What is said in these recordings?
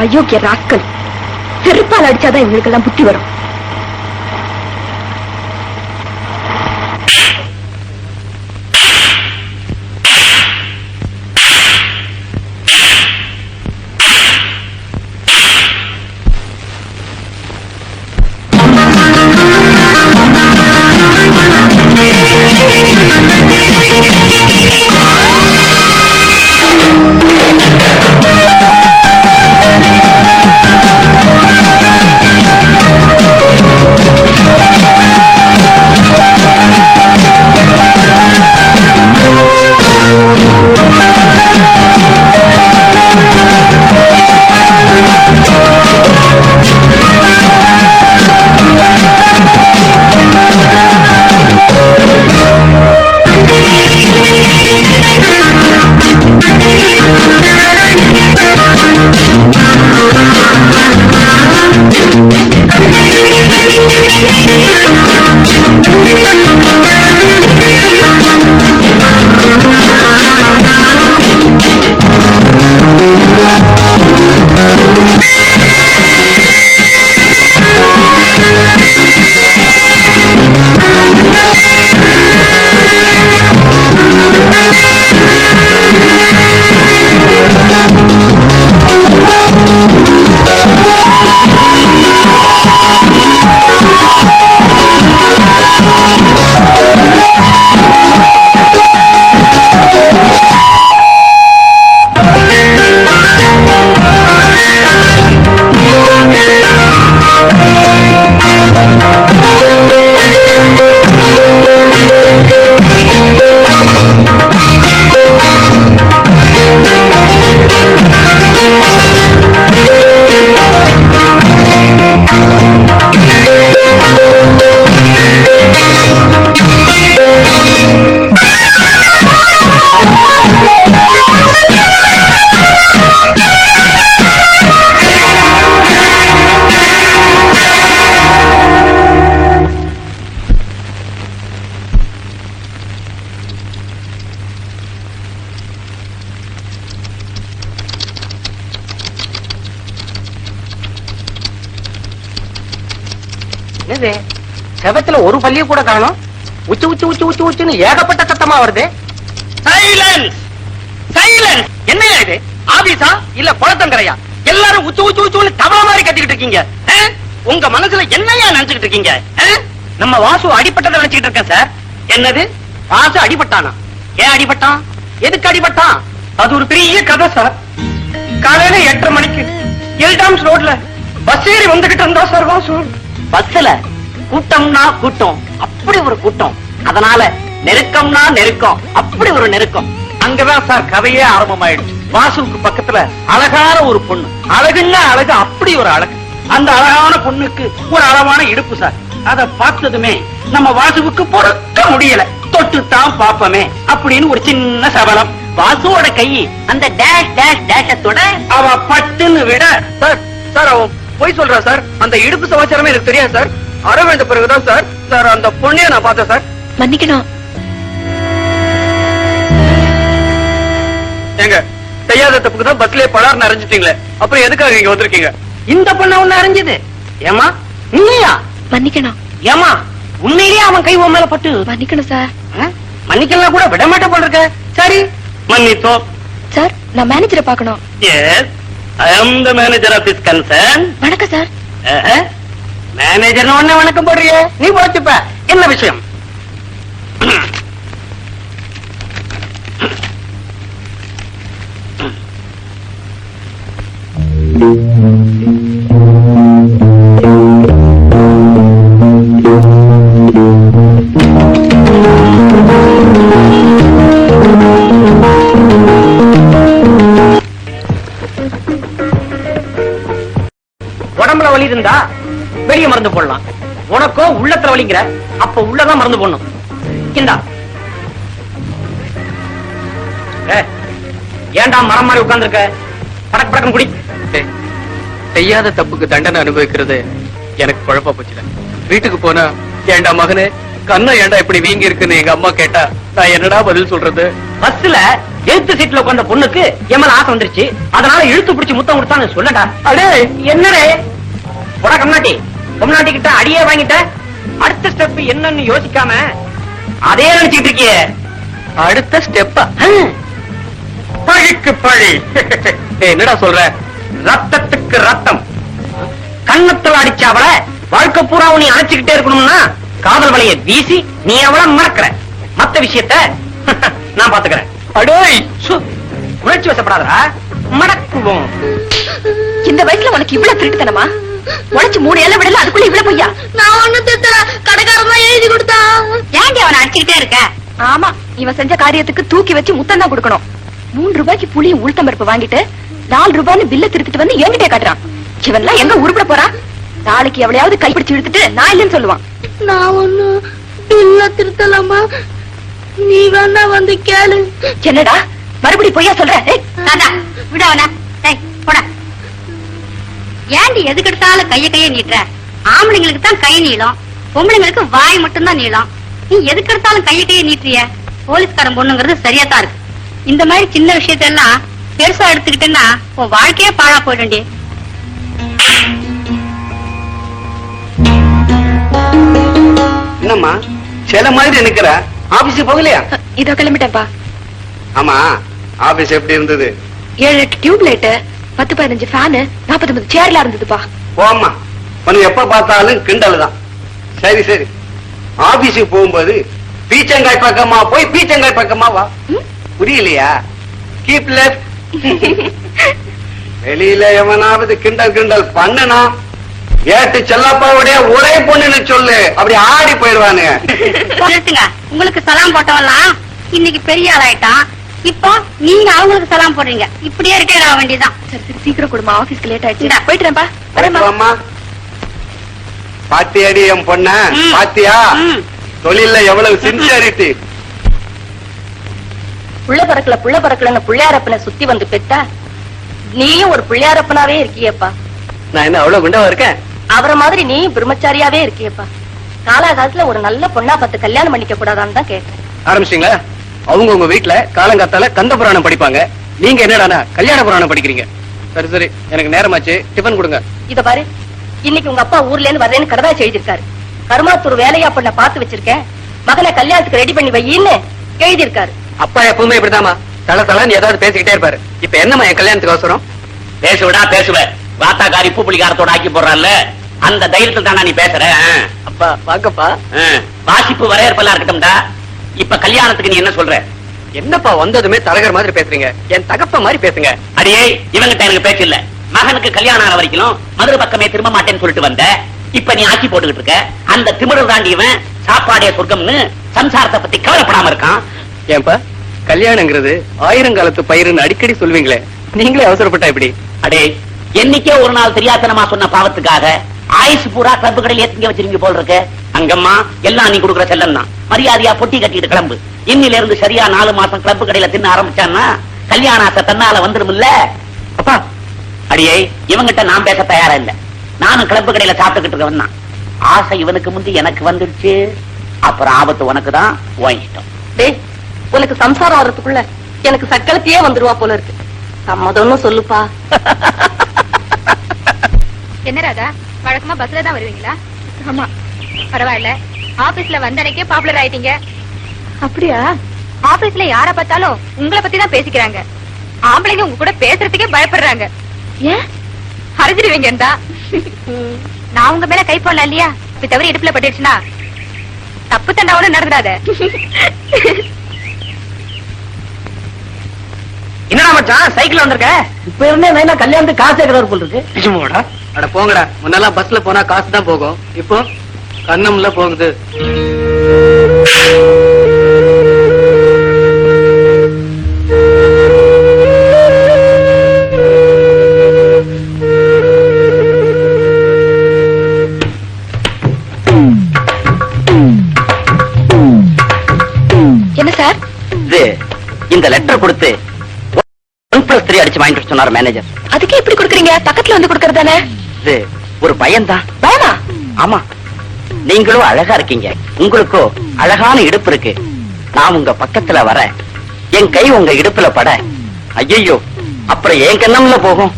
அயோக்கிய ராக்கள், செருப்பால் அடிச்சாதான் இவங்களுக்கெல்லாம் புத்தி வரும். செவத்துல ஒரு பள்ளிய கூட காணோம். உச்சு உச்சு உச்சு உச்சு உச்சுன்னு ஏகப்பட்ட சத்தமா வருது. Silence silence. என்னையா இது, ஆபீஸா இல்ல குளத்தங்கரையா? எல்லாரும் உச்சு உச்சு உச்சுன்னு தவள மாதிரி கத்திக்கிட்டு இருக்கீங்க. உங்க மனசுல என்னையா நினைச்சுக்கிட்டு இருக்கீங்க? நம்ம வாசு அடிபட்டதை நினைச்சுக்கிட்டு இருக்கேன் சார். என்னது, வாசு அடிபட்டானா? ஏன் அடிபட்டான், எதுக்கு அடிபட்டான்? அது ஒரு பெரிய கதை சார். காலையில 8:30 மணிக்கு எல்டாம்ஸ் ரோட்ல பஸ் ஏறி வந்துகிட்டு இருந்தா சார் வாசு. பஸ்ல கூட்டம்னா கூட்டம், அப்படி ஒரு கூட்டம். அதனால நெருக்கம்னா நெருக்கம், அப்படி ஒரு நெருக்கம். அங்கதான் சார் கதையே ஆரம்பமாயிடுச்சு. வாசுவுக்கு பக்கத்துல அழகான ஒரு பொண்ணு, அழகுன்னா அழகு, அப்படி ஒரு அழகு. அந்த அழகான பொண்ணுக்கு ஒரு அளவான இடுப்பு சார். அதை பார்த்ததுமே நம்ம வாசுவுக்கு பொறுக்க முடியல. தொட்டுத்தான் பாப்பமே அப்படின்னு ஒரு சின்ன சபலம். வாசுவோட கை அந்த டேஷ் டேஷ் டேஷத்தோட அவ பட்டுன்னு விட சார். சார் அவன் போய் சொல்றா சார். அந்த இடுப்பு சமாச்சாரமே எனக்கு தெரியாது சார். அரவிந்த பிறகுதான் சார் சார் அந்த பொண்ணைய நான் பார்த்தேன் சார். மன்னிக்கணும். ஏங்க, செய்யாத தப்புக்கு தான் பஸ்லயே பலார்னு அரைஞ்சிட்டீங்களே, அப்புறம் எதுக்காக இங்க வந்திருக்கீங்க? இந்த பொண்ண ஒண்ணு அரைஞ்சது. ஏமா நீயா? மன்னிக்கணும். ஏமா உண்மையிலேயே அவன் கை உன் மேல பட்டு மன்னிக்கணும் சார். மன்னிக்கலாம் கூட விட மாட்டேன் போல இருக்க. சரி மன்னித்தோம். சார், நான் மேனேஜரை பார்க்கணும். Yes, I am the manager of this concern. வணக்கம் சார். மேனேஜர் உடனே வணக்கம் போடுறிய, நீ போச்சுப்ப. என்ன விஷயம்? உடம்புல வலி இருந்தா வெளிய மருந்து போடலாம். உனக்கோ உள்ளத்துல வலிங்கிற, அப்ப உள்ளதான் மருந்து போடணும். இந்தா. ஏன்டா மரம் மாதிரி உட்கார்ந்துருக்க? படக்கு படக்கம் குடி. செய்யாத தப்புக்கு தண்டனை அனுபவிக்கிறது எனக்கு குழப்ப போச்சுல. வீட்டுக்கு போனா ஏண்டா மகனே கண்ணா ஏண்டா இப்படி வீங்கி இருக்குன்னு எங்க அம்மா கேட்டா நான் என்னடா பதில் சொல்றது? பஸ்ல எழுத்து சீட்ல உட்கார்ந்த பொண்ணுக்கு எம்மல ஆசை வந்துருச்சு, அதனால இழுத்து பிடிச்சு முத்தம் கொடுத்தான்னு சொல்லடா. அடே என்னடே போட கம்நாட்டி, கம்நாட்டி கிட்ட அடியே வாங்கிட்ட. அடுத்த ஸ்டெப் என்னன்னு யோசிக்காம அதே நினைச்சிட்டு இருக்கியே. அடுத்த ஸ்டெப்பா? பழிக்கு பழி. என்னடா சொல்ற? ரத்தத்துக்கு ரத்தம். கண்ணத்துல அடிச்ச அவளை வாழ்க்கை பூரா நீ அணைச்சுக்கிட்டே இருக்கணும்னா காதல் வலைய வீசி நீ அவளை மறக்கிற. மத்த விஷயத்த நான் பாத்துக்கிறேன். அடோய், உணர்ச்சி வசப்படாதா, மடக்குவோம். இந்த வயசுல உனக்கு இவ்வளவு திருட்டுத்தனமா? உழைச்சு 3 ஏழை விடல, அதுக்குள்ள இவ்வளவு பொய்யா? நான் ஒண்ணு திட்டல, கடைக்காரமா எழுதி கொடுத்தான். ஏண்டி அவனை அடிச்சுக்கிட்டே இருக்க? ஆமா, இவன் செஞ்ச காரியத்துக்கு தூக்கி வச்சு முத்தம் தான் கொடுக்கணும். 3 ரூபாய்க்கு புளியும் உளுத்தம் பருப்பு வாங்கிட்டு 4 ரூபாய்னு பில்ல திருத்திட்டு வந்து என்கிட்டே காட்டுறான். இவன்லாம் எங்க உருப்பட போறான்? நாளைக்கு எவளையாவது கைப்பிடிச்சு இழுத்துட்டு நான் இல்லைன்னு சொல்லுவான். நான் ஒண்ணு இல்ல திருத்தலாமா, நீ வேணா வந்து கேளு. என்னடா மறுபடி பொய்யா சொல்ற? விடவனா போட. ஏண்டி எதுக்கு எடுத்தாலும் கைய நீட்டுற? ஆம்பளைங்களுக்கு தான் கை நீளம், பொம்பளைங்களுக்கு வாய் மட்டும்தான் நீளம். நீ எதுக்கு எடுத்தாலும் கைய நீட்டுறிய? போலீஸ்காரன் பொண்ணுங்கிறது சரியா தான் இருக்கு. இந்த மாதிரி சின்ன விஷயத்தெல்லாம் பெருசா எடுத்துக்கிட்டேன்னா உன் வாழ்க்கையே பாழா போயிடும்டி. என்னம்மா சில மாதிரி நிக்கிற? ஆபீஸ் போகலையா? இதோ கிளம்பிட்டேன்ப்பா. ஆமா, ஆபீஸ் எப்படி இருந்தது? 7-8 டியூப் லைட், 10-15 ஃபேனு, 40-50 சேர்ல இருந்ததுப்பா. போம்மா, உனக்கு எப்ப பார்த்தாலும் கிண்டல் தான். சரி சரி, ஆபீஸுக்கு போகும்போது பீச்சங்காய் பக்கமா போய் பீச்சங்காய் பக்கமா வா. புரியலையா? Keep left. வெளியில எவனாவது கிண்டல் பண்ணனா ஏட்டு செல்லப்பாவுடைய ஒரே பொண்ணுன்னு சொல்லு, அப்படி ஆடி போயிடுவானுங்க. உங்களுக்கு சலாம் போட்டவெல்லாம் இன்னைக்கு பெரிய ஆளாயிட்டான். இப்போ நீங்க அவங்களுக்கு சலாம் போடுறீங்க. இப்படியே இருக்கே வேண்டியதான். சரி சரி, சீக்கிரம் கொடுமா, ஆபீஸ்க்கு லேட் ஆயிடுச்சு. போயிட்டுறேன்ப்பா. வரேம்மா. பாத்தியாடி என் பொண்ண? பாத்தியா தொழில எவ்வளவு சின்சியாரிட்டி? புள்ள பறக்கலன்னு பிள்ளையாரப்பனை சுத்தி வந்து பெத்தா நீயும் ஒரு பிள்ளையாரப்பனாவே இருக்கியப்பா. நான் என்ன அவ்வளவு குண்டவா இருக்கேன்? அவரை மாதிரி நீ பிரம்மச்சாரியாவே இருக்கியப்பா. காலாகாலத்துல ஒரு நல்ல பொண்ணா பார்த்து கல்யாணம் பண்ணிக்க கூடாதான்னு தான் கேட்டேன். ஆரம்பிச்சிங்களா? அவங்க உங்க வீட்டுல காலங்காத்தால கந்த புராணம் படிப்பாங்க, நீங்க என்னடானா கல்யாண புராணம் படிக்கிறீங்க. சரி சரி, எனக்கு நேரமாச்சு, டிபன் கொடுங்க. இத பாரு, இன்னைக்கு உங்க அப்பா ஊர்ல இருந்து வர்றேன்னு கடதாச்சு எழுதிருக்காரு. கருமாத்தூர் வேலையா பொண்ண பாத்து வச்சிருக்கேன், மகனை கல்யாணத்துக்கு ரெடி பண்ணி வையின்னு எழுதிருக்காரு. அப்பா எப்பவுமே இப்படிதாமா, தலை ஏதாவது பேசிக்கிட்டே இருப்பாரு. இப்ப என்னம்மா என் கல்யாணத்துக்கு அவசரம்? பேசுவடா பேசுவேன். வாத்தாக்காரி பூ புளிகாரத்தோட ஆக்கி போடுறான்ல, அந்த தைரியத்தில் தானா நீ பேசுற? அப்பா வாக்கப்பா. வாசிப்பு வரையறுப்பெல்லாம் இருக்கட்டும்டா. இப்ப கல்யாணத்துக்கு நீ என்ன சொல்ற? என்னப்பா வந்ததுமே தரகர் மாதிரி பேசுறீங்க? என் தகப்ப மாதிரி பேசுங்க. அடியே, இவங்கிட்ட எனக்கு பேச்சு இல்ல. மகனுக்கு கல்யாணம் ஆன வரைக்கும் மதுரை பக்கமே திரும்ப மாட்டேன்னு சொல்லிட்டு வந்த, இப்ப நீ ஆட்சி போட்டுக்கிட்டு இருக்க. அந்த திமிரல் தாண்டியவன் சாப்பாடே சொர்க்கம்னு சம்சாரத்தை பத்தி கவலைப்படாம இருக்கான். ஏன்பா கல்யாணங்கிறது 1000 காலத்து பயிருன்னு அடிக்கடி சொல்வீங்களே, நீங்களே அவசரப்பட்டா எப்படி? அடே, என்னைக்கே ஒரு நாள் தெரியாதனமா சொன்ன பாவத்துக்காக ஆயுசு பூரா கிளப்பு கடையில ஏத்திங்க வச்சிருங்க போல் இருக்கு. அங்கம்மா எல்லாம் நீ கொடுக்குற செல்லம் தான். மரியாதையா பொட்டி கட்டிட்டு கிளம்பு. இன்னில இருந்து சரியா 4 மாசம் கிளப்பு கடையில தின்ன ஆரம்பிச்சான்னா கல்யாண ஆசை தன்னால வந்துருமில்ல. அப்பா அடியே, இவங்கிட்ட நான் பேச தயாரா இல்ல. நானும் கிளப்பு கடையில சாப்பிட்டுக்கிட்டு இருக்கவன் தான். ஆசை இவனுக்கு முந்தி எனக்கு வந்துடுச்சு, அப்புறம் ஆபத்து உனக்கு தான். வாங்கிட்டோம். டேய், உனக்கு சம்சாரம் வர்றதுக்குள்ள எனக்கு சக்களத்தையே வந்துருவா போல இருக்கு. சம்மதம்னு சொல்லுப்பா. என்ன ராதா, வழக்கமா பஸ்ல தான் வருவீங்களா? ஆமா, பரவாயில்ல. ஆபீஸ்ல வந்தனைக்கே பாப்புலர் ஆயிட்டீங்க. அப்படியா? ஆபீஸ்ல யார பார்த்தாலும் உங்களை பத்தி தான் பேசிக்கிறாங்க. ஆம்பளைங்க உங்க கூட பேசுறதுக்கே பயப்படுறாங்க. ஏன் அரைஞ்சிடுவீங்கடா. நான் உங்க மேல கை போடலாம் இல்லையா? இப்ப தவறி இடுப்புல பட்டுடுச்சுன்னா தப்பு தண்டா ஒண்ணு நடந்துடாத. என்னடா மச்சான் சைக்கிள் வந்திருக்க? இப்ப இருந்தே நைனா கல்யாணத்துக்கு காசு ஏதாவது போல் இருக்கு. நிஜமாடா? அட போங்கடா, முன்னெல்லாம் பஸ்ல போனா காசு தான் போகும், இப்போ கண்ணம்ல போகுது. என்ன சார் இது இந்த லெட்டர் கொடுத்து 1+3 அடிச்சு வாங்கிட்டு சொன்னார் மேனேஜர். அதுக்கே இப்படி கொடுக்குறீங்க? பக்கத்துல வந்து கொடுக்கறது தானே. இது ஒரு பையன்தான். பயமா? ஆமா, நீங்களும் அழகா இருக்கீங்க, உங்களுக்கும் அழகான இடுப்பு இருக்கு. நான் உங்க பக்கத்துல வர என் கை உங்க இடுப்புல பட ஐயோ அப்புறம் என் கண்ணம்ல போகும்.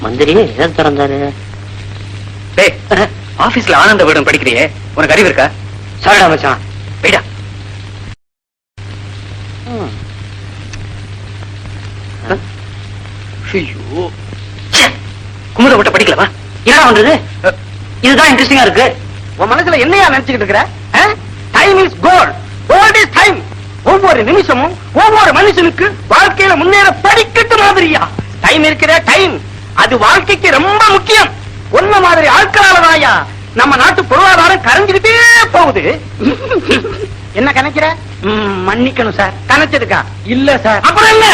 மந்திரி எதாவது திறந்தாரு? ஆபீஸ்ல ஆனந்த வீடம் படிக்கிறியே, உனக்கு அறிவு இருக்கா? சாரிடா மச்சான், போயிடா. குமுத விட்ட படிக்கலவா? என்ன பண்றது? இதுதான் இன்ட்ரெஸ்டிங்கா இருக்கு. உன் மனசுல என்னையா நினைச்சுக்கிட்டு இருக்கிற? Time is gold, gold is time. ஒவ்வொரு நிமிஷமும் ஒவ்வொரு மனுஷனுக்கு வாழ்க்கையில முன்னேற படிக்கட்டு மாதிரியா டைம் இருக்கிற டைம். அது வாழ்க்கைக்கு ரொம்ப முக்கியம். ஒன்ன மாதிரி ஆட்களாலதாயா நம்ம நாட்டு பொருளாதாரம் கரைஞ்சுக்கிட்டே போகுது. என்ன கணக்கிற? மன்னிக்கணும் சார். கணச்சதுக்கா? இல்ல சார். அப்புறம் என்ன?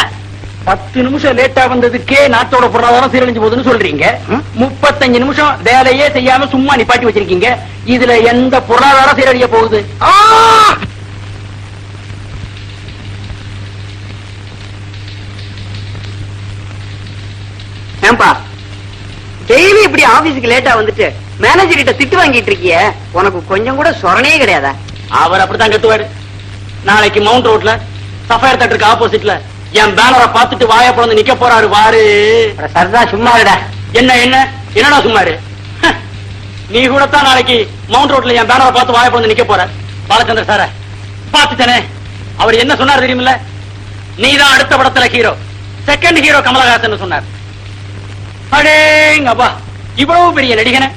10 நிமிஷம் லேட்டா வந்ததுக்கே நாட்டோட பொருளாதாரம் சீரழிஞ்சு போகுதுன்னு சொல்றீங்க. 35 நிமிஷம் வேலையே செய்யாம சும்மா நிப்பாட்டி வச்சிருக்கீங்க. இதுல எந்த பொருளாதாரம் சீரழிய போகுது? ஏன்பா டெய்லி இப்படி ஆபீஸுக்கு லேட்டா வந்துட்டு மேனேஜர் கிட்ட திட்டு வாங்கிட்டு இருக்கிய, உனக்கு கொஞ்சம் கூட சொரணே கிடையாதா? அவர் அப்படித்தான் கத்துவாரு. நாளைக்கு மவுண்ட் ரோட்ல சஃபயர் தேட்டருக்கு ஆப்போசிட்ல என் பேனரை பார்த்துட்டு வாய பிறந்து நிக்க போறாரு வாரு. சரதா சும்மா இருடா. என்ன என்ன என்னடா சும்மாரு? நீ கூட தான் நாளைக்கு மவுண்ட் ரோட்ல என் பேனரை பார்த்து வாய பிறந்து நிக்க போற. பாலச்சந்திர சார பார்த்துட்டனே, அவர் என்ன சொன்னார் தெரியுமில்ல? நீதான் அடுத்த படத்துல ஹீரோ, செகண்ட் ஹீரோ கமலஹாசன் சொன்னார். அடேங்கப்பா, இவ்வளவு பெரிய நடிகனை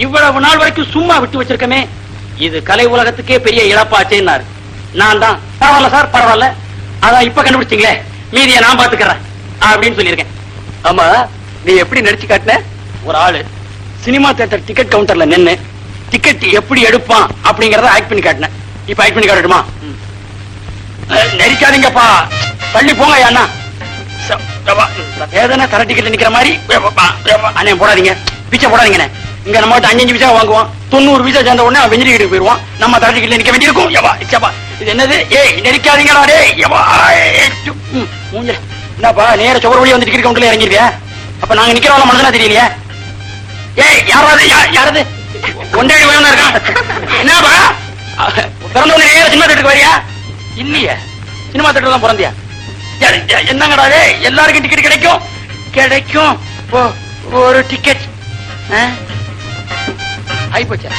இவ்வளவு நாள் வரைக்கும் சும்மா விட்டு வச்சிருக்கமே, இது கலை உலகத்துக்கே பெரிய இழப்பாச்சேன்னாரு. நான் தான் பரவாயில்ல சார் பரவாயில்ல, அதான் இப்ப கண்டுபிடிச்சீங்களே, மீதியை நான் பாத்துக்கிறேன் அப்படின்னு சொல்லியிருக்கேன். ஆமா, நீ எப்படி நடிச்சு காட்டின? ஒரு ஆளு சினிமா தியேட்டர் டிக்கெட் கவுண்டர்ல நின்னு டிக்கெட் எப்படி எடுப்பான் அப்படிங்கறத ஆக்ட் பண்ணி காட்டினேன். இப்ப ஆக்ட் பண்ணி காட்டட்டுமா? நடிக்காதீங்கப்பா, தள்ளி போங்க அண்ணா. வேதனை தர டிக்கெட் நிக்கிற மாதிரி அண்ணே போடாதீங்க, பிச்சை போடாதீங்க. இங்க நம்ம 5 விசா வாங்குவோம், 90 விசா சேர்ந்த உடனே வெஞ்சரி கிட்ட போயிருவோம். நம்ம தர டிக்கெட்ல நிக்க வேண்டியிருக்கும். இது என்னது? ஏய் நடிக்காதீங்களா? என்னப்பா நேர சோறு வழி வந்து டிக்கெட் கவுண்டர்ல இறங்கிருக்கியா? அப்ப நாங்க நிக்கிறவங்க மனசுனா தெரியலையா? ஏய் யாராவது யாராவது ஒன்றே வேணும் இருக்கான். என்னப்பா பிறந்த உடனே நேர சினிமா தேட்டருக்கு வரியா? இல்லையே, சினிமா தேட்டர் தான் பிறந்தியா? என்னங்கடா எல்லாருக்கும் டிக்கெட் கிடைக்கும் கிடைக்கும். ஒரு டிக்கெட் ஆயிப்போச்சா?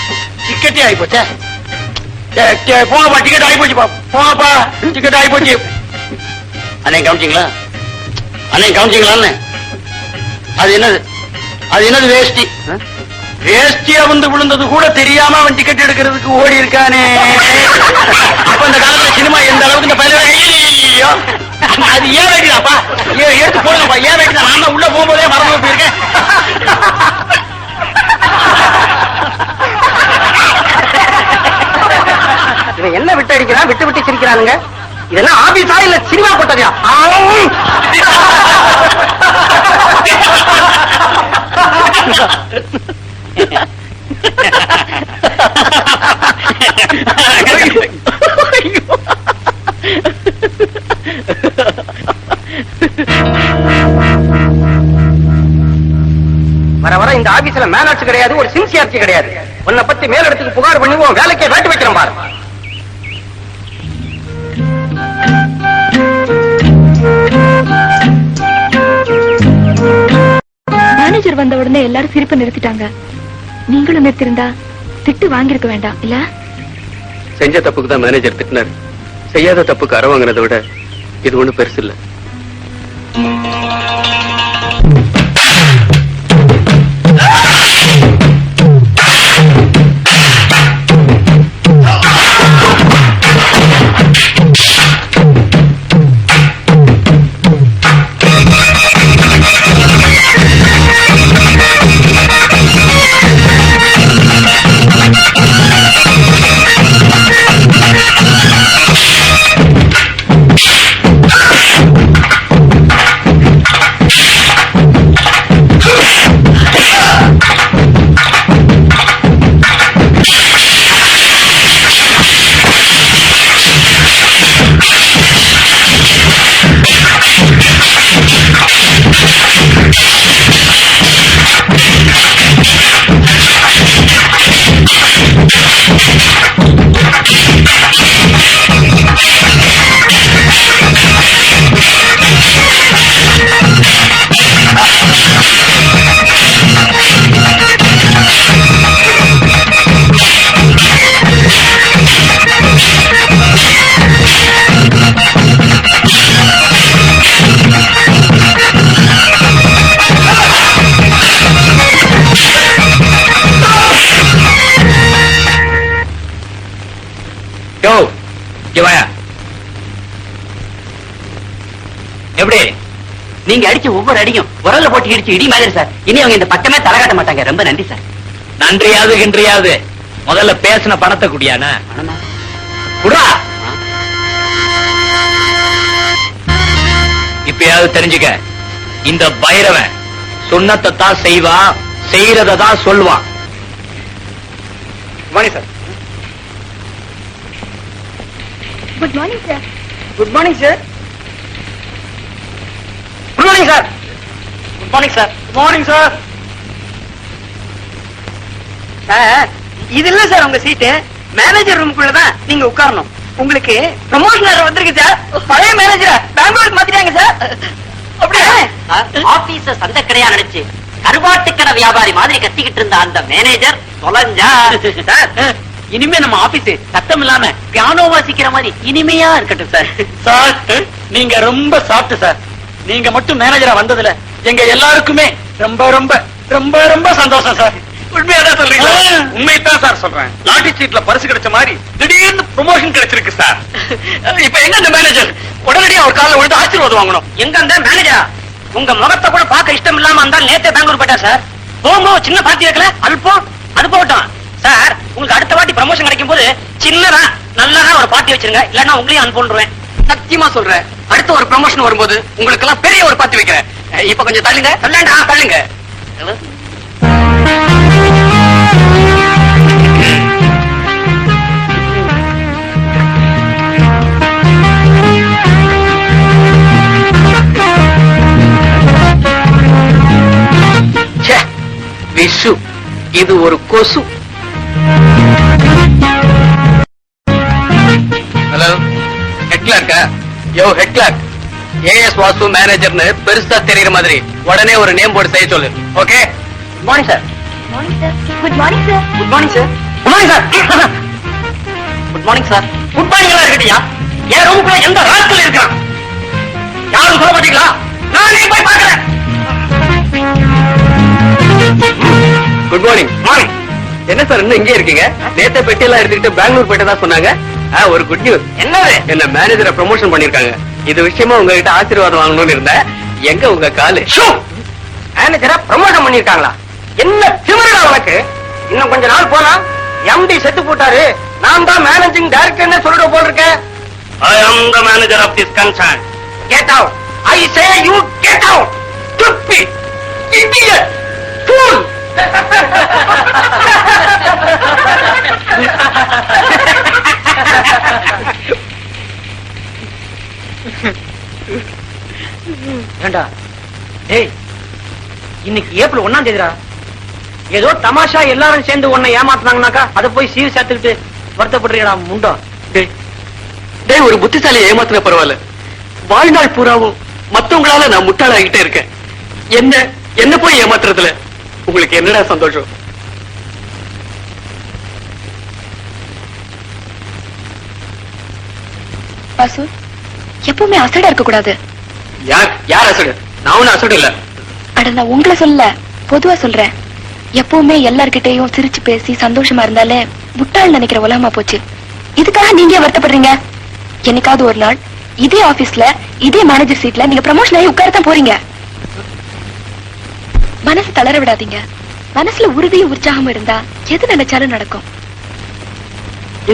டிக்கெட்டே ஆயிப்போச்சா? போங்கப்பா, டிக்கெட் ஆயிப்போச்சுப்பா, போங்கப்பா, டிக்கெட் ஆயிப்போச்சு. அண்ணே கவனிச்சிங்களா? அண்ணே கவனிச்சிங்களான்னு? அது என்னது? அது என்னது? வேஷ்டி. வேஷ்டியா வந்து விழுந்தது கூட தெரியாம அவன் டிக்கெட் எடுக்கிறதுக்கு ஓடி இருக்கானே. அப்ப இந்த காலத்துல சினிமா எந்த அளவுக்கு இந்த பயில அது ஏன் வேண்டிதாப்பா? எடுத்து போடுங்கப்பா. ஏன் வேண்டிதா? நான் உள்ள போகும்போதே மறந்து போயிருக்கேன். இவன் என்ன விட்டு அடிக்கிறான், விட்டு விட்டு சிரிக்கிறானுங்க. இதெல்லாம் ஆபீஸா இல்ல சினிமா போட்டதா? ஆபீஸ்ல மேனர்ஸ் கிடையாது, ஒரு சின்சியாரிட்டி கிடையாது. உன்னை பத்தி மேலிடத்துக்கு புகார் பண்ணி உன் வேலைக்கே வேட்டு வைக்கிறேன் பாரு. மேனேஜர் வந்த உடனே எல்லாரும் சிரிப்பு நிறுத்திட்டாங்க. நீங்களும் நிறுத்திருந்தா திட்டு வாங்கியிருக்க வேண்டாம் இல்ல? செஞ்ச தப்புக்கு தான் மேனேஜர் திட்டினார். செய்யாத தப்புக்கு அற வாங்கினதை விட இது ஒண்ணு பெருசு இல்ல. எப்படி நீங்க அடிச்ச ஒவ்வொரு அடியும் உரல்ல போட்டு இடிச்சு இடி மாதிரி சார். இனி அவங்க இந்த பக்கமே தலை காட்ட மாட்டாங்க. ரொம்ப நன்றி சார். நன்றியாவது கின்றியாவது முதல்ல பேசின பணத்தை குடியானா குடா. இப்பயாவது தெரிஞ்சுக்க, இந்த பைரவன் சொன்னத்தை தான் செய்வான், செய்யறத தான் சொல்லுவான். Morning sir. Good morning sir. Good morning sir. Good morning sir. Good morning sir. Good morning sir. Sir இது இல்ல சார் உங்க சீட்டு. மேனேஜர் ரூமுக்குள்ளதான் நீங்க உட்காரணும். உங்களுக்கு ப்ரமோஷன் வந்திருக்கு சார். பழைய மேனேஜரை பெங்களூருக்கு மாத்திட்டாங்க சார். அப்படியே ஆபீஸ சந்தை கடையா நினைச்சு கருவாட்டுக்கடை வியாபாரி மாதிரி கத்திக்கிட்டு இருந்த அந்த மேனேஜர் தொலைஞ்சா. இனிமே நம்ம ஆபீஸ் சத்தம் இல்லாம பியானோ வாசிக்கிற மாதிரி இனிமையா இருக்கட்டும் சார். சார் நீங்க ரொம்ப சாப்பிட்டு சார். நீங்க மட்டும் மேனேஜரா வந்ததுல எங்க எல்லாருக்குமே ரொம்ப ரொம்ப ரொம்ப ரொம்ப சந்தோஷம் சார். உண்மையாதான் சொல்றீங்க? உண்மைதான் சார் சொல்றேன். லாட்டரி சீட்ல பரிசு கிடைச்ச மாதிரி திடீர்னு ப்ரமோஷன் கிடைச்சிருக்கு சார். இப்ப எங்க அந்த மேனேஜர்? உடனடியா ஒரு கால விழுந்து ஆசீர்வாதம் வாங்கணும். எங்க அந்த மேனேஜரா? உங்க முகத்தை கூட பார்க்க இஷ்டம் இல்லாம இருந்தால் நேத்தே பெங்களூர் போயிட்டா சார். போகும்போது சின்ன பார்ட்டி வைக்கல அல்பம் அது போகட்டும் சார். உங்களுக்கு அடுத்த வாட்டி ப்ரமோஷன் கிடைக்கும் போது சின்னதா நல்லதா ஒரு பார்ட்டி வச்சிருங்க. இல்லன்னா உங்களையும் அனுப்பிடுவேன். சத்தியமா சொல்றேன், அடுத்த ஒரு ப்ரமோஷன் வரும்போது உங்களுக்கு எல்லாம் பெரிய ஒரு பார்ட்டி வைக்கிறேன். இப்ப கொஞ்சம் தள்ளுங்க. தள்ளாண்டா தள்ளுங்க. விஷு இது ஒரு கொசு. ஹலோ ஹெட் கிளார்க்கா? Yo head clerk, A S Vasu மேனேஜர்னு பெருசா தெரியுற மாதிரி உடனே ஒரு நேம் போர்டு செய்ய சொல்லு. Okay? Good morning sir. Good morning sir. Good morning sir. Good morning sir. Good morning sir. Good morning எல்லாம் இருக்கட்டியா? என் ரூமுக்குள்ள எந்த ராஸ்கல் இருக்கான்? யாரும் சொல்ல மாட்டீங்களா? நானே போய் பார்க்கிறேன். Good morning. மார்னிங். என்ன சார் இன்னும் இங்கே இருக்கீங்க? நேத்த பெட்டியெல்லாம் எடுத்துக்கிட்டு பெங்களூர் போயிட்டு தான் சொன்னாங்க. ஒரு குட் நியூஸ். என்னது? என்ன மேனேஜரை ப்ரமோஷன் பண்ணிருக்காங்க. இது விஷயமா உங்ககிட்ட ஆசீர்வாதம் வாங்கணும்னு இருந்தேன். எங்க உங்க காலு? மேனேஜரா ப்ரமோஷன் பண்ணிருக்காங்களா? என்ன திமிரடா உனக்கு? இன்னும் கொஞ்ச நாள் போனா எம்டி செத்து போட்டாரு, நான் தான் மேனேஜிங் டைரக்டர்னு சொல்லிட போல் இருக்கேன். I am the manager of this concern. Get out. I say you get out. Stupid. Idiot. Fool. ஏண்டா டேய், இன்னைக்கு ஏப்ரல் 1ஆம் தேதிடா. ஏதோ தமாஷா எல்லாரும் சேர்ந்து உன்னை ஏமாத்துனாங்கனாக்கா அதை போய் சீர் சேர்த்துக்கிட்டு வருத்தப்படுறீங்களா முண்டோ? டேய் ஒரு புத்திசாலியை ஏமாத்தின பரவாயில்ல, வாழ்நாள் பூராவும் மத்தவங்களால நான் முட்டாளாகிட்டே இருக்கேன். என்ன போய் ஏமாத்துறதுல உங்களுக்கு என்னடா சந்தோஷம்? வாசு, எப்பவுமே அசடா இருக்க கூடாது. யார் அசடு? நான் ஒன்னும் அசடு இல்ல. அட நான் உங்களை சொல்ல, பொதுவா சொல்றேன். எப்பவுமே எல்லார்கிட்டையும் சிரிச்சு பேசி சந்தோஷமா இருந்தாலே முட்டாள் நினைக்கிற உலகமா போச்சு. இதுக்காக நீங்க வருத்தப்படுறீங்க? என்னைக்காவது ஒரு நாள் இதே ஆபீஸ்ல இதே மேனேஜர் சீட்ல நீங்க ப்ரமோஷன் ஆகி உட்காரத்தான் போறீங்க. மனசு தளர விடாதீங்க. மனசுல உறுதியும் உற்சாகமும் இருந்தா எது நினைச்சாலும் நடக்கும்.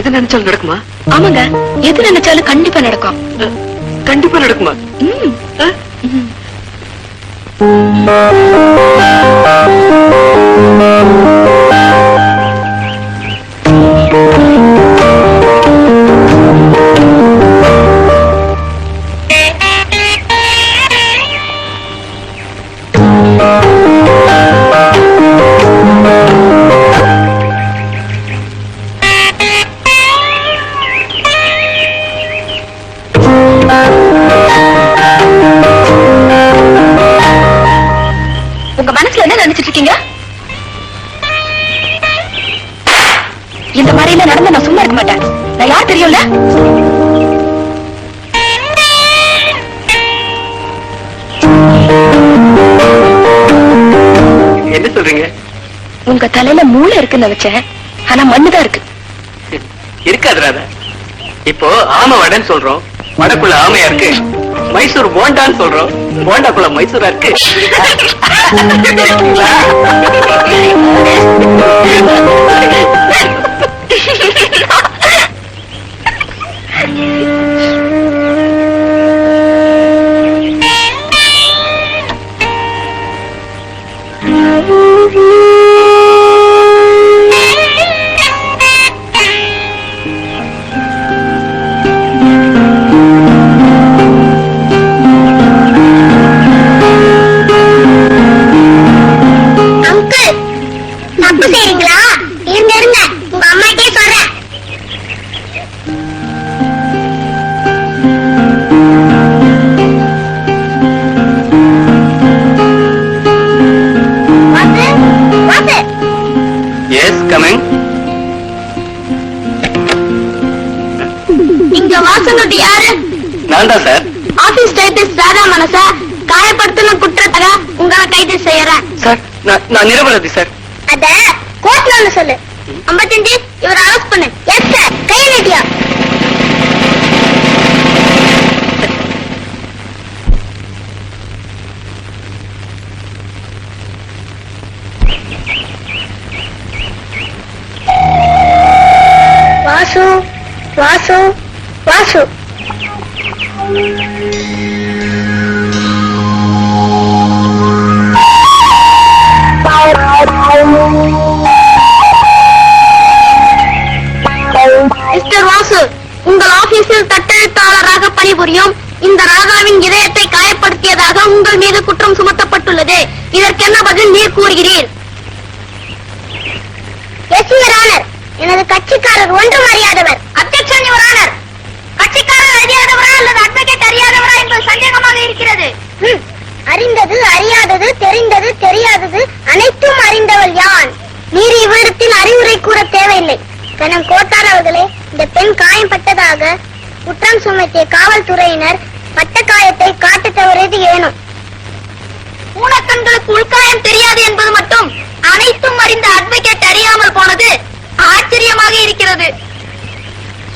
எது நினைச்சாலும் நடக்குமா? ஆமாங்க, எது நினைச்சாலும் கண்டிப்பா நடக்கும். கண்டிப்பா நடக்குமா? உங்க மனசுல என்ன நினைச்சிட்டு இருக்கீங்க? இந்த மாதிரி எல்லாம் நடந்தா நான் சும்மா இருக்க மாட்டேன். நான் யார் தெரியும்ல? என்ன சொல்றீங்க? உங்க தலையில மூளை இருக்குன்னு நினைச்சேன், ஆனா மண்ணுதான் இருக்கு. இருக்காது ராதா. இப்போ ஆமை வடைன்னு சொல்றோம், வடக்குள்ள ஆமையா இருக்கு. மைசூர் போண்டான்னு சொல்றோம், போண்டாக்குள்ள மைசூரா இருக்கு. சார், ஆபீஸ் டைபிஸ்ட் ராதா மனசா காயப்படுத்தின குற்றத்தை உங்களை கைது செய்யறேன். சார் நான் நிரபராதி சார். அத கோர்ட்ல சொல்லு. 55 இவரை அரெஸ்ட் பண்ணு. எஸ் சார், கையை நீட்டியா. வாசு வாசு வாசு மிஸ்டர் வாசு, உங்கள் ஆபீஸில் தட்டெழுத்தாளராக பணிபுரியும் இந்த ராகாவின் இதயத்தை காயப்படுத்தியதாக உங்கள் மீது குற்றம் சுமத்தப்பட்டுள்ளது. இதற்கென்ன பதில் நீர் கூறுகிறீர்? எனது கட்சிக்காரர் ஒன்றும் அறியாதவர். Objection your honour. கட்சிக்காரர் அறியாதவரா அல்லது அட்வொகேட் அறியாதவரா என்பது சந்தேகமாக இருக்கிறது. அறிந்தது அறியாதது தெரிந்தது தெரியாதது அனைத்தும் அறிந்தவள் யான். நீர் இவ்விடத்தில் அறிவுரை கூற தேவையில்லை. கனம் கோட்டார் அவர்களே, இந்த பெண் காயம்பட்டதாக குற்றம் சுமத்திய காவல்துறையினர் பட்ட காயத்தை காட்ட தவறியது ஏனும்? ஊனக்கண்களுக்கு உள்காயம் தெரியாது என்பது மட்டும் அனைத்தும் அறிந்த அட்வொகேட் அறியாமல் போனது ஆச்சரியமாக இருக்கிறது.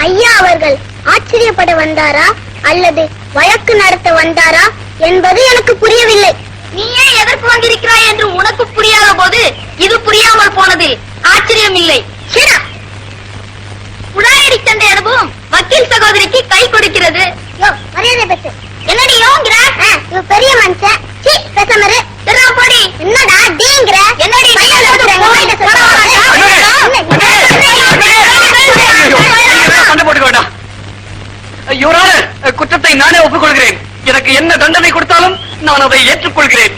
ஐயா அவர்கள் ஆச்சரியப்பட வந்தாரா அல்லது வழக்கு நடத்த வந்தாரா என்பது எனக்கு புரியவில்லை. நீயே எதற்கு வந்திருக்கிறாய் என்று உனக்கு புரியாத போது இது புரியாமல் போனது ஆச்சரியம் இல்லை. உடாயடி சண்டை அனுபவம் வக்கீல் சகோதரிக்கு கை கொடுக்கிறது. மரியாதை பெற்று என்னடி யோங்கிற? பெரிய மனுஷன் பேசமரு திருப்படி என்னடா டீங்கிற? என்னடி சண்டை போட்டுக்க வேண்டாம். குற்றத்தை நானே ஒப்புக்கொள்கிறேன். எனக்கு என்ன தண்டனை கொடுத்தாலும் நான் அதை ஏற்றுக்கொள்கிறேன்.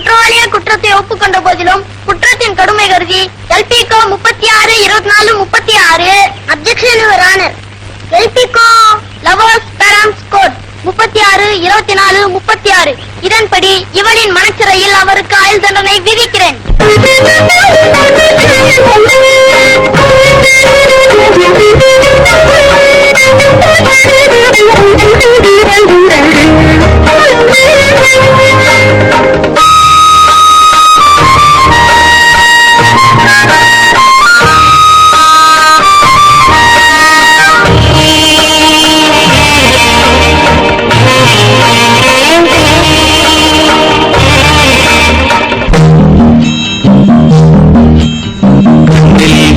குற்றவாளியே குற்றத்தை ஒப்புக்கொண்ட போதிலும் குற்றத்தின் கடுமை கருதி எல்பிகோ 36-24-36 அப்ஜெக்ஷன் யுவர் ஆனர். எல்பிகோ லவர்ஸ் பேரண்ட்ஸ் கோட் 36-24-36 இதன்படி இவனின் மனச்சிறையில் அவருக்கு ஆயுள் தண்டனை விதிக்கிறேன்.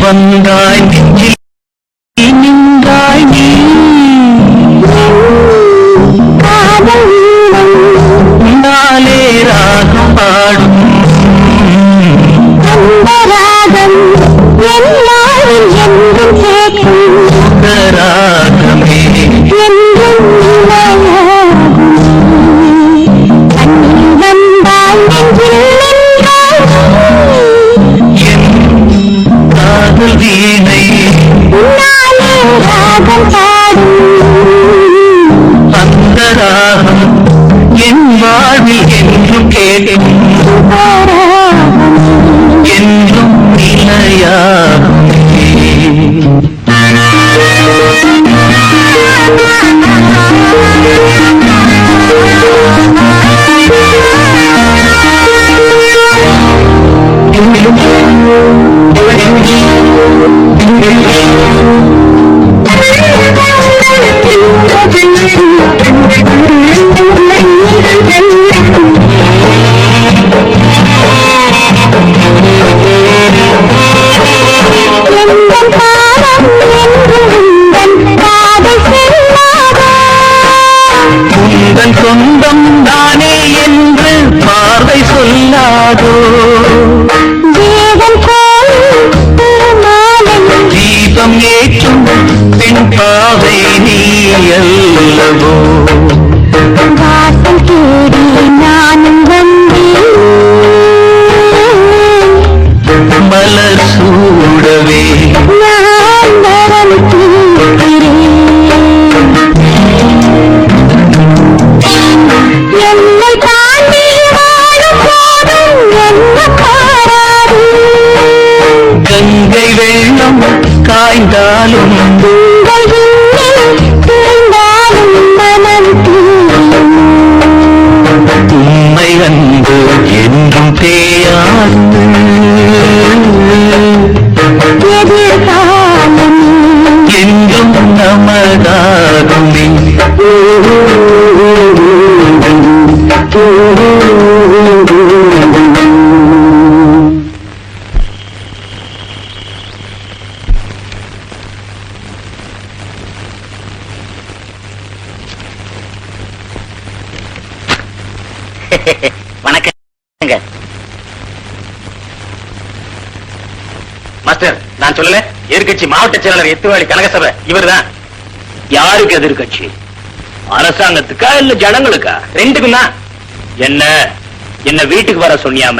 வந்தாய் நெஞ்சில் நின்றாய் நீ நாளே ராகம் பாடும் ராகம் ராகமே வீணை அந்த ராகம் என் வாழ்வில் என்றும் கேட்கும் என்றும் நிலையாகும். உந்தன் சொந்தம் தானே என்று பார்வை சொல்லாதோ தீபம் ஏற்றும் பெண் பாவை நீ அல்லவோ வாசல் தேடி நானும் வந்தேன் மலர் சூடவே நான் வரல் என்னை தாண்டி வாழும் போதும் என்ன பாராது கங்கை வெள்ளம் காய்ந்தாலும் மனம் உண்மை அன்பு என்றும் தேயாது எதிர்காலம் என்றும் நமதாகுமே. வணக்கம் மாஸ்டர். நான் சொல்லல எதிர்கட்சி மாவட்ட செயலாளர் எத்துவாளி கனகசபை இவர்தான். யாருக்கு எதிர்கட்சி? அரசாங்கத்துக்கா இல்ல ஜனங்களுக்கா? ரெண்டுக்கும் தான். என்ன என்ன வீட்டுக்கு வர சொன்னியாம?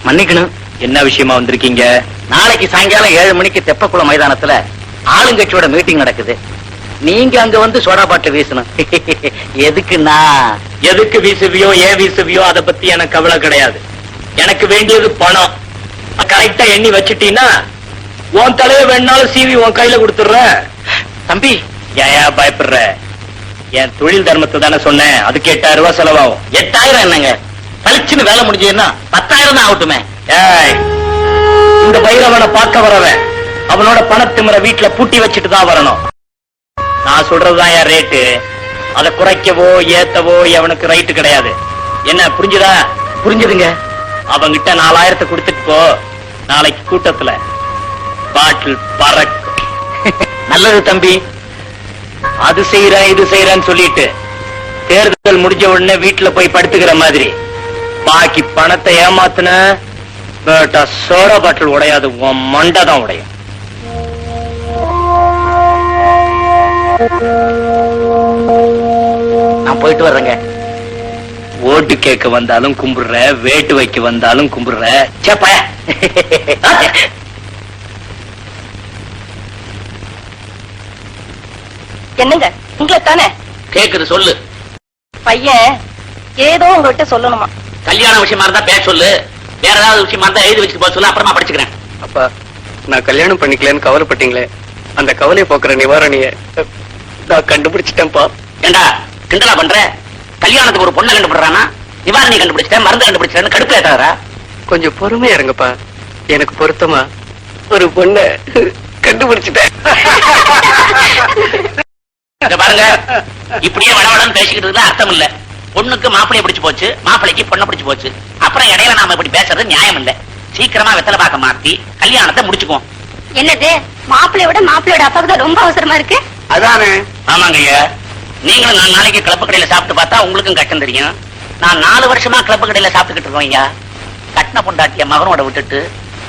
மன்னிக்கணும். என்ன விஷயமா வந்திருக்கீங்க? நாளைக்கு சாயங்காலம் 7 மணிக்கு தெப்பக்குளம் மைதானத்துல ஆளுங்கட்சியோட மீட்டிங் நடக்குது. நீங்க அங்க வந்து சோடா பாட்டில் வீசணும். எதுக்குன்னா எதுக்கு வீசுவியோ ஏன் வீசுவியோ அதை பத்தி எனக்கு கவலை கிடையாது. எனக்கு வேண்டியது பணம். கரெக்டா எண்ணி வச்சுட்டீங்கன்னா உன் தலைய வேணாலும் சீவி உன் கையில கொடுத்துடுற. தம்பி ஏன் பயப்படுற? என் தொழில் தர்மத்தை தானே சொன்னேன். அதுக்கு 8000 ரூபாய் செலவாகும். 8000 என்னங்க? கழிச்சுன்னு வேலை முடிஞ்சதுன்னா 10,000 தான் ஆகட்டுமே. ஏய், இந்த பைரவனை பார்க்க வரவன் அவனோட பணத்திமுறை வீட்டுல பூட்டி வச்சுட்டு தான் வரணும். நான் சொல்றதுதான் என் ரேட்டு. அதை குறைக்கவோ ஏத்தவோ அவனுக்கு ரைட்டு கிடையாது. என்ன புரிஞ்சுதா? புரிஞ்சுதுங்க. அவங்கிட்ட 4000 கொடுத்துட்டு போ. நாளைக்கு கூட்டத்துல பாட்டில் பறக்கும். நல்லது தம்பி. அது செய்யறேன் இது செய்யறேன்னு சொல்லிட்டு தேர்தல் முடிஞ்ச உடனே வீட்டுல போய் படுத்துக்கிற மாதிரி பாக்கி பணத்தை ஏமாத்துன சோடா பாட்டில் உடையாது, உன் மண்டை தான் உடையும். நான் போயிட்டு வர்றேங்க. ஓடி ஓட்டு கேட்க வந்தாலும் கும்பிடுற, வேட்டு வைக்க வந்தாலும் கும்பிடுற. சேப்ப என்னங்க உங்களை தானே கேக்குது, சொல்லு. பையன் ஏதோ உங்ககிட்ட சொல்லணுமா? கல்யாண விஷயமா இருந்தா பேச சொல்லு, வேற ஏதாவது விஷயமா இருந்தா எழுதி வச்சுட்டு போக சொல்லு, அப்புறமா படிச்சுக்கிறேன். அப்பா, நான் கல்யாணம் பண்ணிக்கலன்னு கவலைப்பட்டீங்களே, அந்த கவலையை போக்குற நிவாரணிய நான் கண்டுபிடிச்சிட்டேன்ப்பா. ஏண்டா கிண்டலா பண்ற? கல்யாணத்துக்கு ஒரு பொண்ணை கண்டுபிடுறானா, நிவாரணி கண்டுபிடிச்சிட்டேன், மருந்து கண்டுபிடிச்சிட்டேன்னு கடுப்பு ஏத்தாதா? கொஞ்சம் பொறுமையா இருங்கப்பா. எனக்கு பொருத்தமா ஒரு பொண்ணை கண்டுபிடிச்சிட்டேன். இங்க பாருங்க, இப்படியே வடவடன்னு பேசிக்கிட்டு இருந்தா அர்த்தம் இல்ல. பொண்ணுக்கு மாப்பிளைய பிடிச்சு போச்சு, மாப்பிளைக்கு பொண்ணை பிடிச்சு போச்சு. அப்புறம் இடையில நாம இப்படி பேசுறது நியாயம் இல்ல. சீக்கிரமா வெத்தலை பாக்க மாத்தி கல்யாணத்தை முடிச்சுக்குவோம். என்னது மாப்பிள்ளையோட மாப்பிள்ளையோட அப்பாவுக்கு தான் ரொம்ப அவசரமா இருக்கு. அதானே. ஆமாங்க ஐயா, நீங்களும் 4 நாளைக்கு கிளப்பு கடையில சாப்பிட்டு பார்த்தா உங்களுக்கும் கஷ்டம் தெரியும். நான் 4 வருஷமா கிளப்பு கடையில சாப்பிட்டுக்கிட்டு இருக்கோம் ஐயா. கட்டின பொண்டாட்டிய மகனோட விட்டுட்டு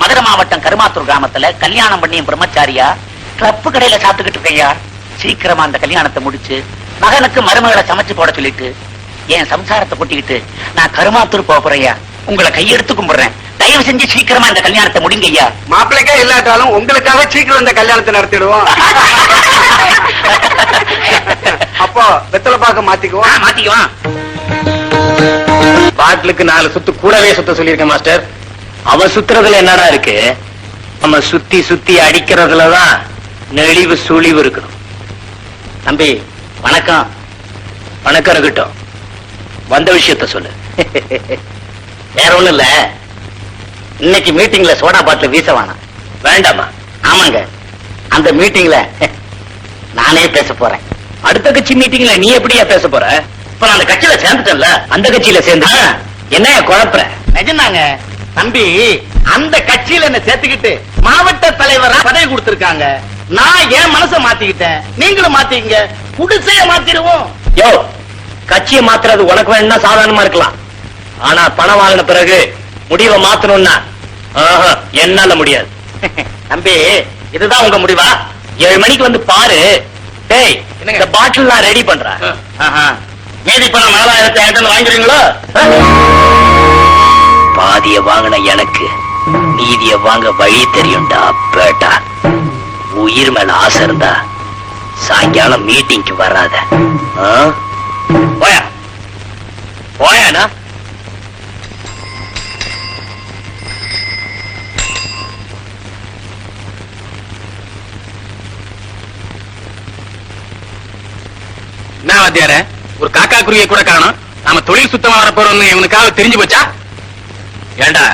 மதுரை மாவட்டம் கருமாத்தூர் கிராமத்துல கல்யாணம் பண்ணி பிரம்மச்சாரியா கிளப்பு கடையில சாப்பிட்டுக்கிட்டு இருக்கேன் ஐயா. சீக்கிரமா அந்த கல்யாணத்தை முடிச்சு மகனுக்கு மருமகளை சமைச்சு போட சொல்லிட்டு என் சம்சாரத்தை கொட்டிக்கிட்டு நான் கருமாத்தூர் போறேன் ஐயா. உங்களை கையெடுத்து கும்பிடுறேன், தயவு செஞ்சு சீக்கிரமா இந்த கல்யாணத்தை முடிங்க ஐயா. மாப்பிள்ளைக்கே இல்லாட்டாலும் உங்களுக்காக சீக்கிரம் இந்த கல்யாணத்தை நடத்திடுவோம். அப்போ வெத்தலை பாக்க மாத்திக்குவோம். மாத்திக்குவான். பாட்டிலுக்கு 4 சுத்து கூடவே சுத்த சொல்லியிருக்கேன் மாஸ்டர். அவ சுத்துறதுல என்னடா இருக்கு? நம்ம சுத்தி சுத்தி அடிக்கிறதுலதான் நெளிவு சுழிவு இருக்கணும். தம்பி வணக்கம். வணக்கம் இருக்கட்டும், வந்த விஷயத்த சொல்லு. வேற ஒண்ணும் இல்ல, இன்னைக்கு மீட்டிங்ல சோடா பாட்டில் வீச வேணாம். வேண்டாமா? ஆமாங்க, அந்த மீட்டிங்ல நானே பேச போறேன். அடுத்த கட்சி மீட்டிங்ல நீ எப்படியா பேச போற? இப்ப நான் அந்த கட்சியில சேர்ந்துட்டேன்ல. அந்த கட்சியில சேர்ந்து என்ன குழப்பற? நிஜம்தாங்க தம்பி, அந்த கட்சியில என்ன சேர்த்துக்கிட்டு மாவட்ட தலைவரா பதவி கொடுத்திருக்காங்க. நான் என் மனசை மாத்திக்கிட்டேன், நீங்களும் மாத்திக்கங்க, குடிசைய மாத்திடுவோம். யோ, கட்சியை மாத்துறது உனக்கு வேணும்னா சாதாரணமா இருக்கலாம், ஆனா பணம் வாங்கின பிறகு முடிவை மாத்தணும்னா என்னால முடியாது. தம்பி, இதுதான் உங்க முடிவா? 7 மணிக்கு வந்து பாரு. டேய், இந்த பாட்டில் நான் ரெடி பண்றேன். மீதி பணம் 4000 வாங்குறீங்களோ? பாதிய வாங்கின எனக்கு மீதிய வாங்க வழி தெரியும்டா பேட்டா. உயிர் மேல ஆசை இருந்தா சாயங்காலம் மீட்டிங்க்கு வராத. போயா போயானா? என்ன வாத்தியார, ஒரு காக்கா குருவியை கூட காணோம். நாம தொழில் சுத்தமா வரப்போறோம்னு இவனுக்காக தெரிஞ்சு போச்சா? ஏண்டா,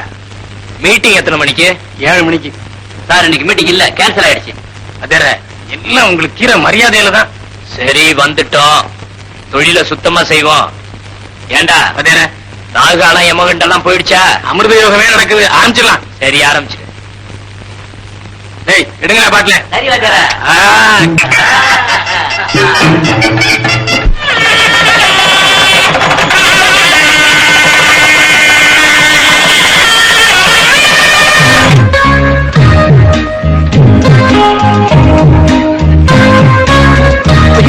மீட்டிங் எத்தனை மணிக்கு? 7 மணிக்கு. சார், இன்னைக்கு மீட்டிங் இல்ல, கேன்சல் ஆயிடுச்சு. அதேற எல்லாம் உங்களுக்கு கீரை மரியாதையில தான். சரி, வந்துட்டோம், தொழில சுத்தமா செய்வோம். ஏண்டா அதேற நாகாலம் எமகண்டெல்லாம் போயிடுச்சா? அமிர்த யோகமே நடக்குது, ஆரம்பிச்சிடலாம். சரி, ஆரம்பிச்சு. டேய், எடுங்க பாட்டில. சரி வைக்கிற.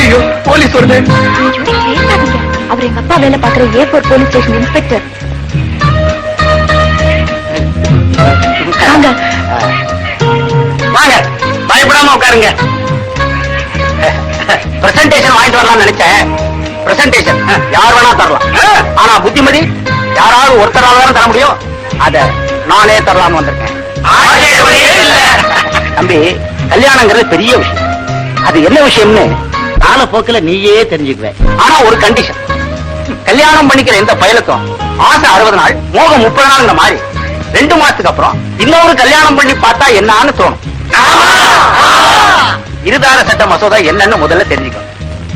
ஐயோ, போலீஸ் வருது. அவர் எங்க அப்பா வேலை பாக்குற ஏர்போர்ட் போலீஸ் ஸ்டேஷன் இன்ஸ்பெக்டர். வாங்க வாங்க, பயப்படாம உட்காருங்க. பிரசன்டேஷன் வாங்கிட்டு வரலாம்னு நினைச்சேன். பிரசன்டேஷன் யார் வேணா தரலாம், ஆனா புத்திமதி யாராவது ஒருத்தரால தான் தர முடியும். அத நானே தரலாம்னு வந்திருக்கேன். தம்பி, கல்யாணங்கிறது பெரிய விஷயம். அது என்ன விஷயம்னு காலப்போக்கில் நீயே தெரிஞ்சுக்குவேன். ஆனா ஒரு கண்டிஷன், கல்யாணம் பண்ணிக்கிற எந்த பயலுக்கும் ஆசை 60 நாள், மோகம் 30 நாள்ங்கிற மாதிரி 2 மாசத்துக்கு அப்புறம் இன்னொரு கல்யாணம் பண்ணி பார்த்தா என்னன்னு தோணும். இருதார சட்ட மசோதா என்னன்னு முதல்ல தெரிஞ்சுக்கணும்.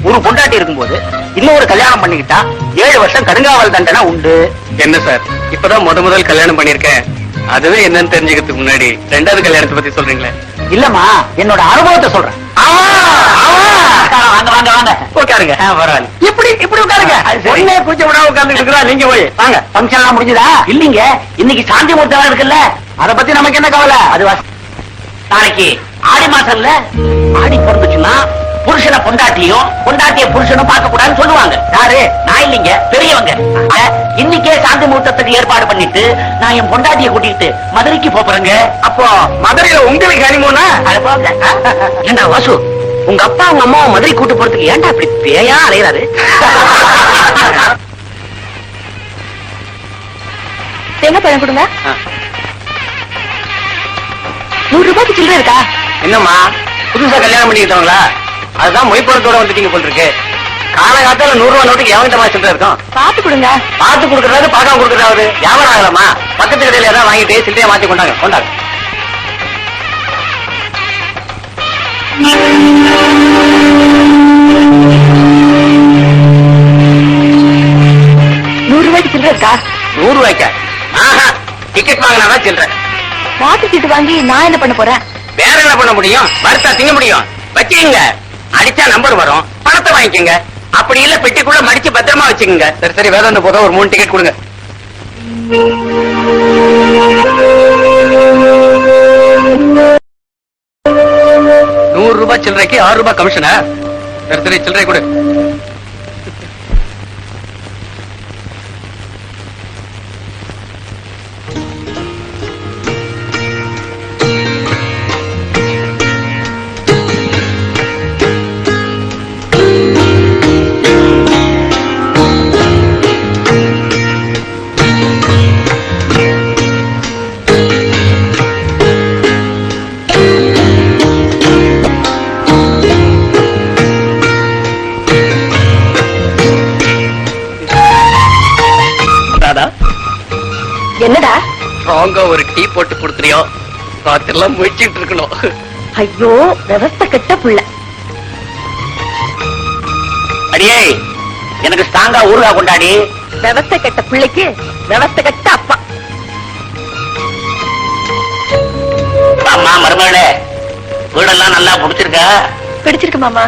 ஒரு பொண்டாட்டி இருக்கும்போது இன்னொரு கல்யாணம் பண்ணிக்கிட்டா 7 வருஷம் கடுங்காவல் தண்டனை உண்டு. என்ன சார், இப்பதான் முதல் கல்யாணம் பண்ணிருக்கேன். அதுவே என்னன்னு தெரிஞ்சுக்கிறதுக்கு முன்னாடி 2வது கல்யாணத்தை பத்தி சொல்றீங்களே? இல்லம்மா, என்னோட அனுபவத்தை சொல்றேன். வாங்க வாங்க வாங்க, உட்காருங்க. பரவாயில்ல, இப்படி இப்படி உட்காருங்க. ஒன்னே குச்சி விடாம உட்கார்ந்து இருக்கிறா. நீங்க போய் வாங்க. ஃபங்க்ஷன் எல்லாம் முடிஞ்சதா? இல்லீங்க, இன்னைக்கு சாந்தி முகூர்த்தம் இருக்குல்ல, அத பத்தி நமக்கு என்ன கவலை? அது நாளைக்கு ஆடி மாசம் இல்ல, ஆடி பிறந்துச்சுன்னா புருஷனை பொண்டாட்டியும் பொண்டாட்டிய புருஷனும் பார்க்க கூடாதுன்னு சொல்லுவாங்க. யாரு? நான் இல்லைங்க, பெரியவங்க. இன்னைக்கே சாந்தி முகூர்த்தத்துக்கு ஏற்பாடு பண்ணிட்டு நான் என் பொண்டாட்டிய கூட்டிட்டு மதுரைக்கு போறேங்க. அப்போ மதுரையில உங்களுக்கு ஹனிமூனா? ஏண்டா வாசு, உங்க அப்பா உங்க அம்மாவை மதுரை கூட்டு போறதுக்கு ஏன்டா அப்படி பேயா அலையறாரு? தேங்காய் பழம் கொடுங்க. 100 ரூபாய்க்கு சில்லறை இருக்கா? என்னம்மா புதுசா கல்யாணம் பண்ணிக்கிட்டவங்களா? அதுதான் மொய்ப்பழத்தோட வந்துட்டீங்க போல் இருக்கு. காலகாலத்துல 100 ரூபாய் நோட்டுக்கு எவன்கிட்ட சில்லறை இருக்கும்? பார்த்து கொடுங்க. பார்த்து கொடுக்கறது பார்க்காம கொடுக்கறாரு வியாபாரம் ஆகலாமா? பக்கத்து கடையில ஏதாவது வாங்கிட்டு சில்லறையா மாத்தி கொண்டாங்க. 100 ரூபாய்க்கு சில்லறை இருக்கா? 100 ரூபாய்க்கா? ஆஹா, டிக்கெட் வாங்கினாதான் சில்லறை. மாட்டு சீட்டு வாங்கி நான் என்ன பண்ண போறேன்? வேற என்ன பண்ண முடியும்? வறுத்தா திங்க முடியும்? வச்சுக்கங்க, அடிச்சா நம்பர் வரும், பணத்தை வாங்கிக்கங்க. அப்படி இல்ல பெட்டிக்குள்ள மடிச்சு பத்திரமா வச்சுக்கோங்க. சரி சரி, வேதாந்த போதும், ஒரு 3 டிக்கெட் கொடுங்க. ₹100 சில்லறைக்கு ₹6 கமிஷனா? சரி சரி, சில்லறை கொடு. என்னடா? ஸ்ட்ராங்கா ஒரு டீ போட்டு கொடுத்துறியோ? ராத்திரெல்லாம் முயற்சிட்டு இருக்கணும். ஐயோ, விவஸ்தை கெட்ட புள்ள. அடியே, எனக்கு ஸ்ட்ராங்கா ஊருகா கொண்டாடி. விவஸ்தை கெட்ட பிள்ளைக்கு விவஸ்தை கெட்ட அப்பா. அம்மா மருமகளே, வீடெல்லாம் நல்லா புடிச்சிருக்கா? பிடிச்சிருக்கு மாமா.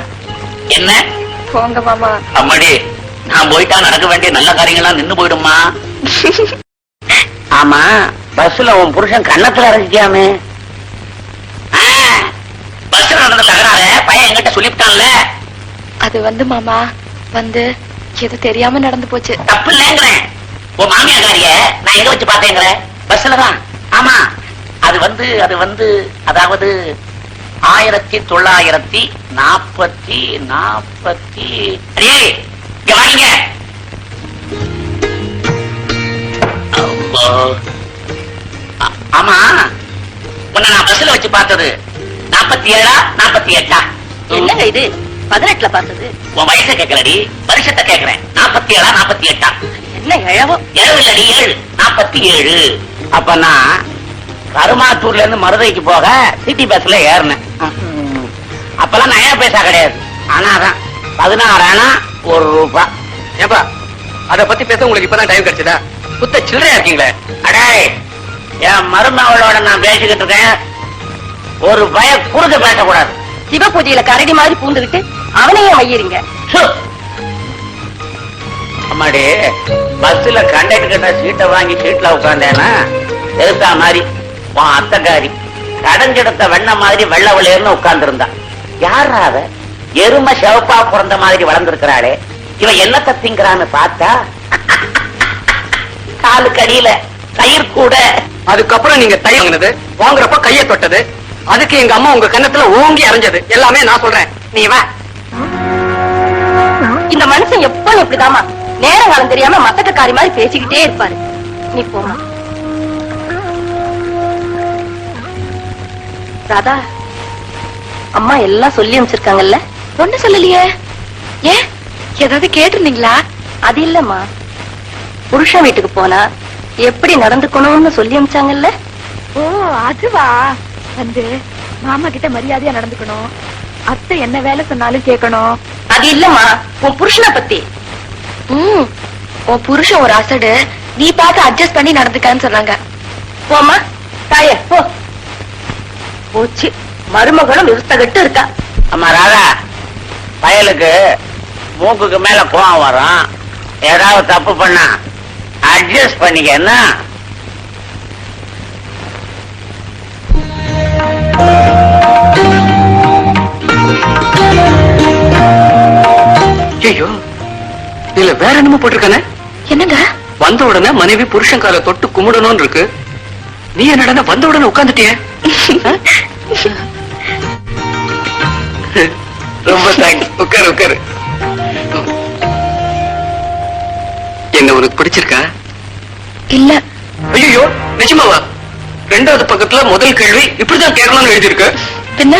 என்ன போங்க மாமா. அம்மாடி, நான் போயிட்டா நடக்க வேண்டிய நல்ல காரியங்கள்லாம் நின்னு போயிடுமா? ஆமா, பஸ்ல உன் புருஷன் கண்ணத்துல அரைஞ்சிக்காமே. பஸ்ல நடந்த தகராறு பையன் என்கிட்ட சொல்லிவிட்டான்ல. அது மாமா எது தெரியாம நடந்து போச்சு. தப்பு இல்லைங்கிறேன். உன் மாமியாக்காரிய நான் எங்க வச்சு பார்த்தேங்கிறேன்? பஸ்ல தான். ஆமா, அது அதாவது 1940 அடியே, இங்க வாங்க. ஆமா, உன்னை நான் பஸ்ல வச்சு பார்த்தது 47 48? என்னங்க இது 18ல பார்த்தது? உன் வயசை கேட்கலடி, வருஷத்தை கேட்கிறேன். 47 48? என்ன இழவோ? 7 இல்லடி, 47. அப்ப நான் கருமாத்தூர்ல இருந்து மதுரைக்கு போக சிட்டி பஸ்ல ஏறினேன். அப்பெல்லாம் நயா பைசா கிடையாது. ஆனாதான் 16 ஆனா ₹1. ஏப்பா, அத பத்தி பேச உங்களுக்கு இப்பதான் டைம் கிடைச்சதா? புத்த சில்லறையா இருக்கீங்களே. அடே, என் மருமகளோட நான் பேசிக்கிட்டு இருக்கேன். ஒரு பய குறுக்க பேசக்கூடாது. சிவ பூஜையில கரடி மாதிரி பூந்துகிட்டு அவனையும் ஐயறீங்க. அம்மாடி, பஸ்ல கண்டக்டர் கிட்ட சீட்டை வாங்கி சீட்ல உட்காந்தேன்னா எதிர்த்தா மாதிரி உன் அத்தக்காரி கடைஞ்செடுத்த வெண்ண மாதிரி வெள்ள வெள்ளையர்னு உட்கார்ந்து இருந்தா. யாரா அவ? எருமை செவப்பா பிறந்த மாதிரி வளர்ந்துருக்கிறாளே, இவன் என்ன தத்திங்கிறான்னு பார்த்தா காலு கடியில தயிர் கூட. அதுக்கப்புறம் நீங்க தயிர் வாங்கினது, வாங்குறப்ப கைய தொட்டது, அதுக்கு எங்க அம்மா உங்க கன்னத்துல ஓங்கி அரைஞ்சது எல்லாமே நான் சொல்றேன். நீ வா. இந்த மனுஷன் எப்பவும் இப்படிதாமா நேரம் காலம் தெரியாம மத்தக்காரி மாதிரி பேசிக்கிட்டே இருப்பாரு. நீ போமா. ராதா, அம்மா எல்லாம் சொல்லி அனுப்பிச்சிருக்காங்கல்ல? ஒண்ணு சொல்லலையே. ஏன், ஏதாவது கேட்டிருந்தீங்களா? அது இல்லம்மா, புருஷன் வீட்டுக்கு போனா எப்படி நடந்துக்கணும்னு சொல்லி அனுப்பிச்சாங்கல்ல. ஓ, அதுவா? மாமா கிட்ட மரியாதையா நடந்துக்கணும், அத்தை என்ன வேலை சொன்னாலும் கேட்கணும். அது இல்லம்மா, உன் புருஷனை பத்தி. உன் புருஷன் ஒரு அசடு, நீ பார்த்து அட்ஜஸ்ட் பண்ணி நடந்துக்கான்னு சொன்னாங்க. போமா தாய போ. போச்சு, மருமகளும் விவஸ்தகட்டு இருக்கா. அம்மா ராதா, பயலுக்கு மூக்குக்கு மேல கோவம் வரும். ஏதாவது தப்பு பண்ணா அட்ஜஸ்ட் பண்ணிக்க. என்ன ஐயோ இதுல வேற என்னமோ போட்டிருக்கானே. என்னங்க? வந்த உடனே மனைவி புருஷன் காலை தொட்டு கும்பிடணும்னு இருக்கு. நீ என்னடா வந்த உடனே உட்காந்துட்டிய? ரொம்ப தேங்க்ஸ். உட்காரு உட்காரு. என்ன உனக்கு பிடிச்சிருக்கா? இல்ல. ஐயோ நிஜமாவா? ரெண்டாவது பக்கத்துல முதல் கேள்வி இப்படிதான் கேட்கணும்னு எழுதியிருக்கு. பின்ன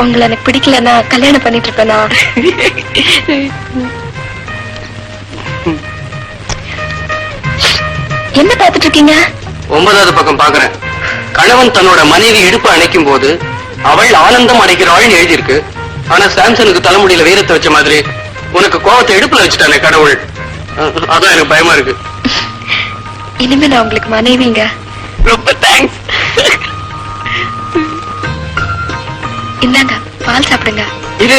உங்களை எனக்கு பிடிக்கலன்னா கல்யாணம் பண்ணிட்டு இருப்பேனா? என்ன பார்த்துட்டு இருக்கீங்க? 9வது பக்கம் பாக்குறேன். கணவன் தன்னோட மனைவி இடுப்பு அணைக்கும் போது அவள் ஆனந்தம் அடைகிறாள் எழுதியிருக்கு. ஆனா சாம்சனுக்கு தலைமுடியில வீரத்தை வச்ச மாதிரி உனக்கு கோவத்தை இடுப்புல வச்சுட்டானே கடவுள். அதான் எனக்கு பயமா இருக்கு. இனிமே நான் உங்களுக்கு மனைவிங்க. ரொம்ப தேங்க்ஸ். இந்தாங்க பால் சாப்பிடுங்க. இது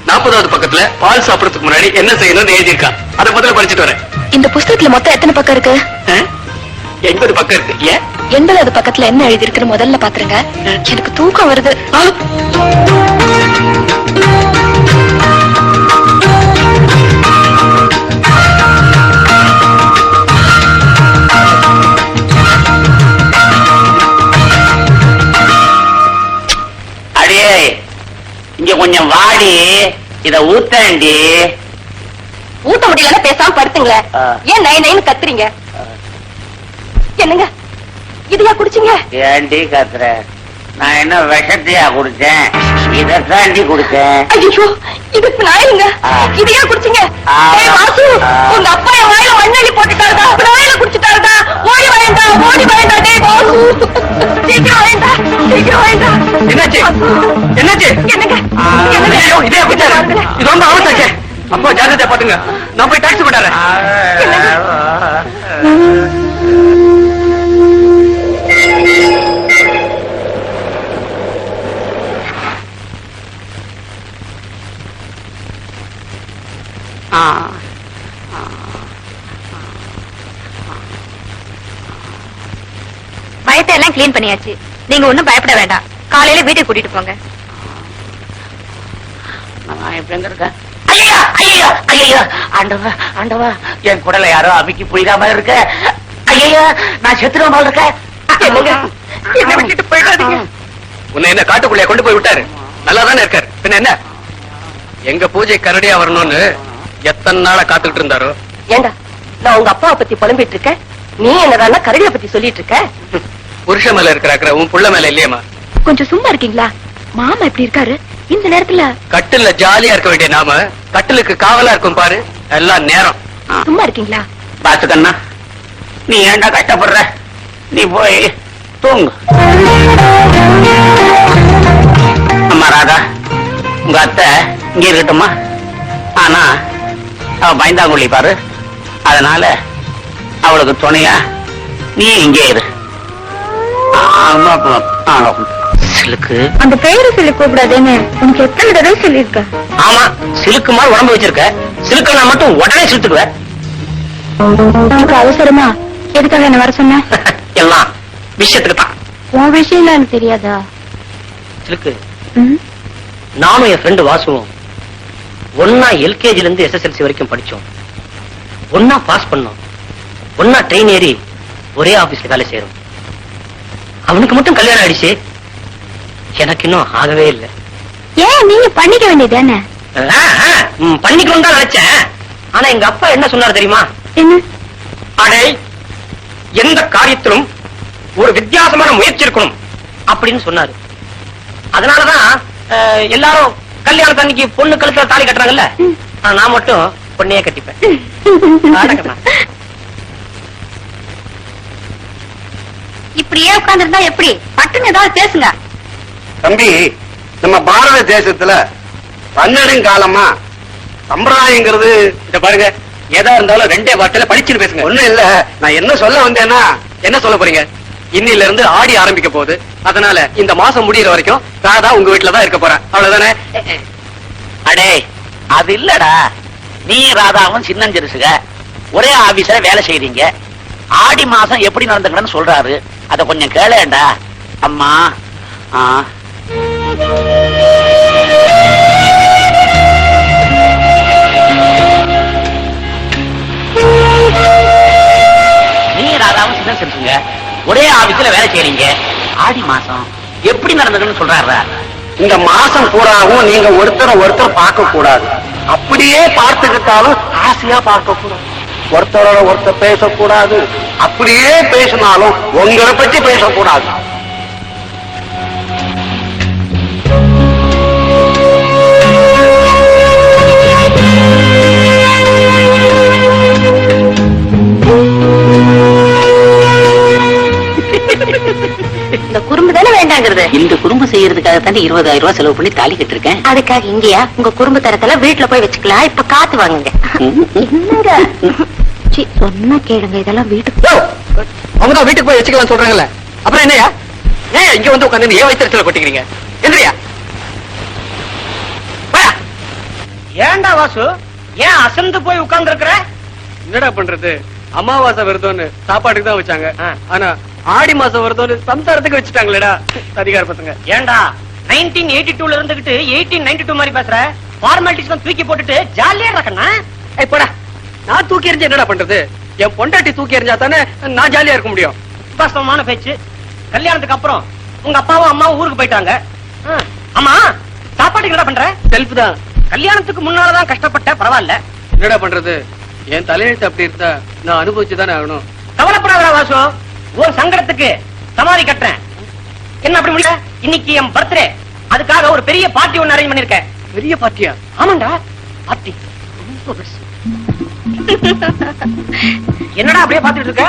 40வது பக்கத்துல பால் சாப்பிடறதுக்கு முன்னாடி என்ன செய்யணும்னு எழுதியிருக்கா. அதை முதல்ல படிச்சுட்டு வரேன். இந்த புஸ்தகத்துல மொத்தம் எத்தனை பக்கம் இருக்கு? 80 பக்கம் இருக்கு. ஏன்? 80வது பக்கத்துல என்ன எழுதி இருக்குன்னு முதல்ல பாத்துருங்க. எனக்கு தூக்கம் வருது. அடியே இங்க கொஞ்சம் வாடி, இத ஊத்தண்டி. ஊட்ட முடியல பேசாம படுத்துங்களேன். ஏன் நை நைன்னு கத்துறீங்க? என்னங்க இதையா குடிச்சீங்க? ஏண்டி கத்துற? நான் என்ன விஷத்தையா குடிச்சேன்? இதத்தாண்டி குடிச்சேன். ஐயோ இதுக்கு நாயுங்க. இதையா குடிச்சீங்க? ஏய் வாசு, உங்க அப்பா என் வாயில மண்ணெண்ணி போட்டுட்டாருடா. நாயில குடிச்சிட்டாருடா. ஓடி வாயண்டா, ஓடி வாயண்டா. டேய் வாசு, சீக்கிரம் வாயண்டா, சீக்கிரம் வாயண்டா. என்னாச்சு? என்னாச்சு? என்னங்க? ஐயோ, இதே குடிச்சாரு. இது ரொம்ப அவசரங்க. அப்பா ஜாக்கிரதையா பாத்துங்க. நான் போய் டாக்ஸி போட்டாரேன். பயத்தை எல்லாம் கிளீன் பண்ணியாச்சு. நீங்க ஒண்ணும் பயப்பட வேண்டாம். காலையில வீட்டுக்கு கூட்டிட்டு போங்க. நான் எப்படி எங்க இருக்கேன்? ஐயா ஐயா ஐயா, ஆண்டவா ஆண்டவா, என் குடலை யாரோ அமுக்கி புரியாம இருக்க. ஐயா நான் செத்துருவ போல இருக்கேன். என்ன விட்டுட்டு போயிடாதீங்க. உன்னை என்ன காட்டுக்குள்ளே கொண்டு போய் விட்டாரு. நல்லா தானே இருக்காரு. பின்ன என்ன? எங்க பூஜை கரடியா வரணும்னு எத்தனை நாளா காத்துக்கிட்டு இருந்தாரோ. ஏண்டா நான் உங்க அப்பாவை பத்தி புலம்பிட்டு இருக்கேன், நீ என்னதானா கரடியை பத்தி சொல்லிட்டு இருக்க? புருஷ மேல இருக்கிற அக்கறை உன் புள்ள மேல இல்லையம்மா. கொஞ்சம் சும்மா இருக்கீங்களா? மாமா எப்படி இருக்காரு இந்த நேரத்துல? கட்டில ஜாலியா இருக்க வேண்டிய நாம கட்டிலுக்கு காவலா இருக்கும் பாரு. எல்லாம் நேரம். சும்மா இருக்கீங்களா? பாத்துக்கண்ணா, நீ ஏண்டா கஷ்டப்படுற? நீ போய் தூங்கு. அம்மா ராதா, உங்க அத்தை இங்க இருக்கட்டுமா? ஆனா அவ பயந்தாங்குழி பாரு. அதனால அவளுக்கு துணையா நீ இங்கே இரு. சிலுக்கு, அந்த பெயரை சொல்லி கூப்பிடாதேன்னு உனக்கு எத்தனை தடவை சொல்லியிருக்க? ஆமா சிலுக்கு மாதிரி உடம்பு வச்சிருக்க. சிலுக்க நான் மட்டும் உடனே சிலுத்துக்குவேன். உனக்கு அவசரமா எதுக்காக என்ன வர சொன்ன? எல்லாம் விஷயத்துக்கு தான். உன் விஷயம் எனக்கு தெரியாதா? சிலுக்கு, நானும் என் ஃப்ரெண்டு வாசுவோம் ஒன்னா எல்கேஜில இருந்து SSLC வரைக்கும் படிச்சோம். ஒன்னா பாஸ் பண்ணோம். ஒன்னா ட்ரெயின் ஏறி ஒரே ஆபீஸ்ல வேலை செய்யறோம். அவனுக்கு மட்டும் கல்யாணம் ஆயிடுச்சு, எனக்கு இன்னும் ஆகவே இல்லை. ஏன் நீங்க பண்ணிக்க வேண்டியதானே? பண்ணிக்கணும் தான் நினைச்சேன். ஆனா எங்க அப்பா என்ன சொன்னார் தெரியுமா? என்ன? அடே, எந்த காரியத்திலும் ஒரு வித்தியாசமான முயற்சி இருக்கணும் அப்படின்னு சொன்னாரு. அதனாலதான் எல்லாரும் கல்யாணம் தண்ணிக்கு பொண்ணு கழுத்துல தாலி கட்டுறாங்கல்ல, நான் மட்டும் பொண்ணையே கட்டிப்பேன். இப்படியே உட்கார்ந்துருந்தா எப்படி? பட்டுன்னு ஏதாவது பேசுங்க. தம்பி, நம்ம பாரத தேசத்துல பன்னெடுங்காலமா சம்பிரதாயங்கிறது இத பாருங்க, எதா இருந்தாலும் ரெண்டே வார்த்தையில படிச்சுட்டு பேசுங்க. ஒண்ணும் இல்ல. நான் என்ன சொல்ல வந்தேன்னா, என்ன சொல்ல போறீங்க? இன்னில இருந்து ஆடி ஆரம்பிக்க போகுது. அதனால இந்த மாசம் முடியற வரைக்கும் ராதா உங்க வீட்டுல தான் இருக்க போறேன். அவ்வளவுதானே? அடே, அது இல்லடா. நீ ராதாவும் சின்னஞ்சிறுசுக ஒரே ஆபீஸ்ல வேலை செய்றீங்க. ஆடி மாசம் எப்படி நடந்துக்கணும்னு சொல்றாரு. அத கொஞ்சம் கேளேண்டா அம்மா. எப்படி நடந்ததுன்னு சொல்றாரா? இந்த மாசம் பூராவும் நீங்க ஒருத்தர் பார்க்க கூடாது. அப்படியே பார்த்துக்கிட்டாலும் ஆசையா பார்க்க கூடாது. ஒருத்தரோட ஒருத்தர் பேசக்கூடாது. அப்படியே பேசினாலும் உங்களை பற்றி பேசக்கூடாது. இந்த குறும்பு தானே வேண்டாங்கிறது. இந்த குறும்பு செய்யறதுக்காக தாண்டி 20,000 ரூபாய் செலவு பண்ணி தாலி கட்டிருக்கேன். அதுக்காக இங்கயா உங்க குறும்பு தரத்துல வீட்டுல போய் வச்சுக்கலாம். இப்ப காத்து வாங்குங்க. என்னங்க சொன்னா கேளுங்க. இதெல்லாம் வீட்டுக்கு அவங்கதான் வீட்டுக்கு போய் வச்சுக்கலாம் சொல்றாங்கல்ல. அப்புறம் என்னையா ஏன் இங்க வந்து உட்காந்து ஏன் வயிற்றுல கொட்டிக்கிறீங்க? என்னையா ஏண்டா வாசு ஏன் அசந்து போய் உட்கார்ந்து இருக்கிற? என்னடா பண்றது? அமாவாசை வருதோன்னு சாப்பாட்டுக்கு தான் வச்சாங்க. ஆனா ஆடி மாசம் வருதோன்னு சம்சாரத்துக்கு வச்சுட்டாங்களேடா அதிகார பசங்க. ஏண்டா 1982ல இருந்துகிட்டு 1892 மாதிரி பேசுற? ஃபார்மாலிட்டிஸ் தூக்கி போட்டுட்டு ஜாலியா இருக்கண்ணா. போடா, நான் தூக்கி எறிஞ்சு என்னடா பண்றது? என் பொண்டாட்டி தூக்கி எறிஞ்சா தானே நான் ஜாலியா இருக்க முடியும். வாஸ்தவமான பேச்சு. கல்யாணத்துக்கு அப்புறம் உங்க அப்பாவும் அம்மாவும் ஊருக்கு போயிட்டாங்க. அம்மா சாப்பாட்டுக்கு என்ன பண்ற? செல்ஃப் தான். கல்யாணத்துக்கு முன்னாலதான் கஷ்டப்பட்ட, பரவாயில்ல. என்னடா பண்றது? என் தலையெழுத்து அப்படி இருந்தா நான் அனுபவிச்சுதானே ஆகணும். கவலைப்படாத வாசு, ஒரு சங்கடத்துக்கு சமாதி கட்டுறேன். என்ன அப்படி முடியல? இன்னைக்கு என் பர்த்டே, அதுக்காக ஒரு பெரிய பார்ட்டி ஒன்னு அரேஞ்ச் பண்ணிருக்கேன். பெரிய பார்ட்டியா? ஆமாண்டா, பார்ட்டி ரொம்ப பெருசு. என்னடா அப்படியே பாத்துட்டு இருக்க?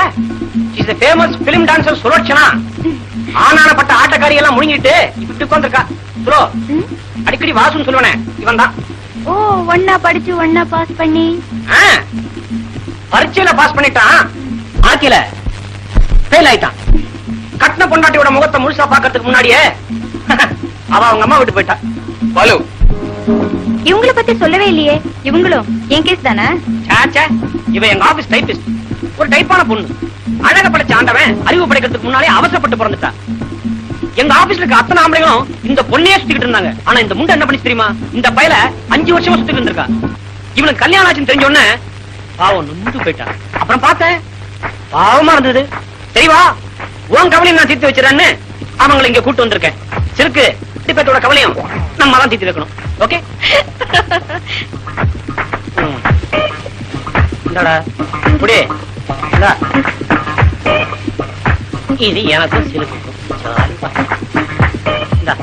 Is a famous film dancer Sulochana. ஆனானப்பட்ட ஆட்டக்காரி எல்லாம் முழுங்கிட்டு இப்படி உட்கார்ந்திருக்கா. ப்ரோ, அடிக்கடி வாசுன்னு சொல்லுவனே இவன் தான். ஓ, ஒன்னா படிச்சு ஒன்னா பாஸ் பண்ணி பரீட்சையில பாஸ் பண்ணிட்டான், ஆக்கில ஃபெயில் ஆயிட்டான். கட்டின பொண்டாட்டியோட முகத்தை முழுசா பாக்கிறதுக்கு முன்னாடியே அவ அவங்க அம்மா விட்டு போயிட்டா. பாலு, இவங்கள பத்தி சொல்லவே இல்லையே. இவங்களும் என் கேஸ் தானே? சாச்சா, இவ எங்க ஆபீஸ் டைபிஸ்ட். ஒரு டைப்பான பொண்ணு. அழக படைச்ச ஆண்டவன் அறிவு படைக்கிறதுக்கு முன்னாலே அவசரப்பட்டு பிறந்துட்டா. எங்க ஆபீஸ்ல இருக்க அத்தனை ஆம்பளைங்களும் இந்த பொண்ணையே சுத்திக்கிட்டு இருந்தாங்க. ஆனா இந்த முண்டை என்ன பண்ணி தெரியுமா? இந்த பையல 5 வருஷமா சுத்திட்டு இருந்திருக்கா. இவனுக்கு கல்யாணம் ஆச்சுன்னு தெரிஞ்ச உடனே பாவம் நொந்து போயிட்டா. அப்புறம் பார்த்தேன், பாவமா இருந்தது. சரிவா, உன் கவலையும் நான் தீர்த்து வச்சிடறேன்னு அவங்களை இங்க கூட்டு வந்திருக்கேன். சிறுக்கு பேத்தோட கவலையும் நம்ம தான் தீர்த்து வைக்கணும். ஓகே? இந்தாடா புடி, இந்தா. இது எனக்கு சிறுக்கு. இந்தா.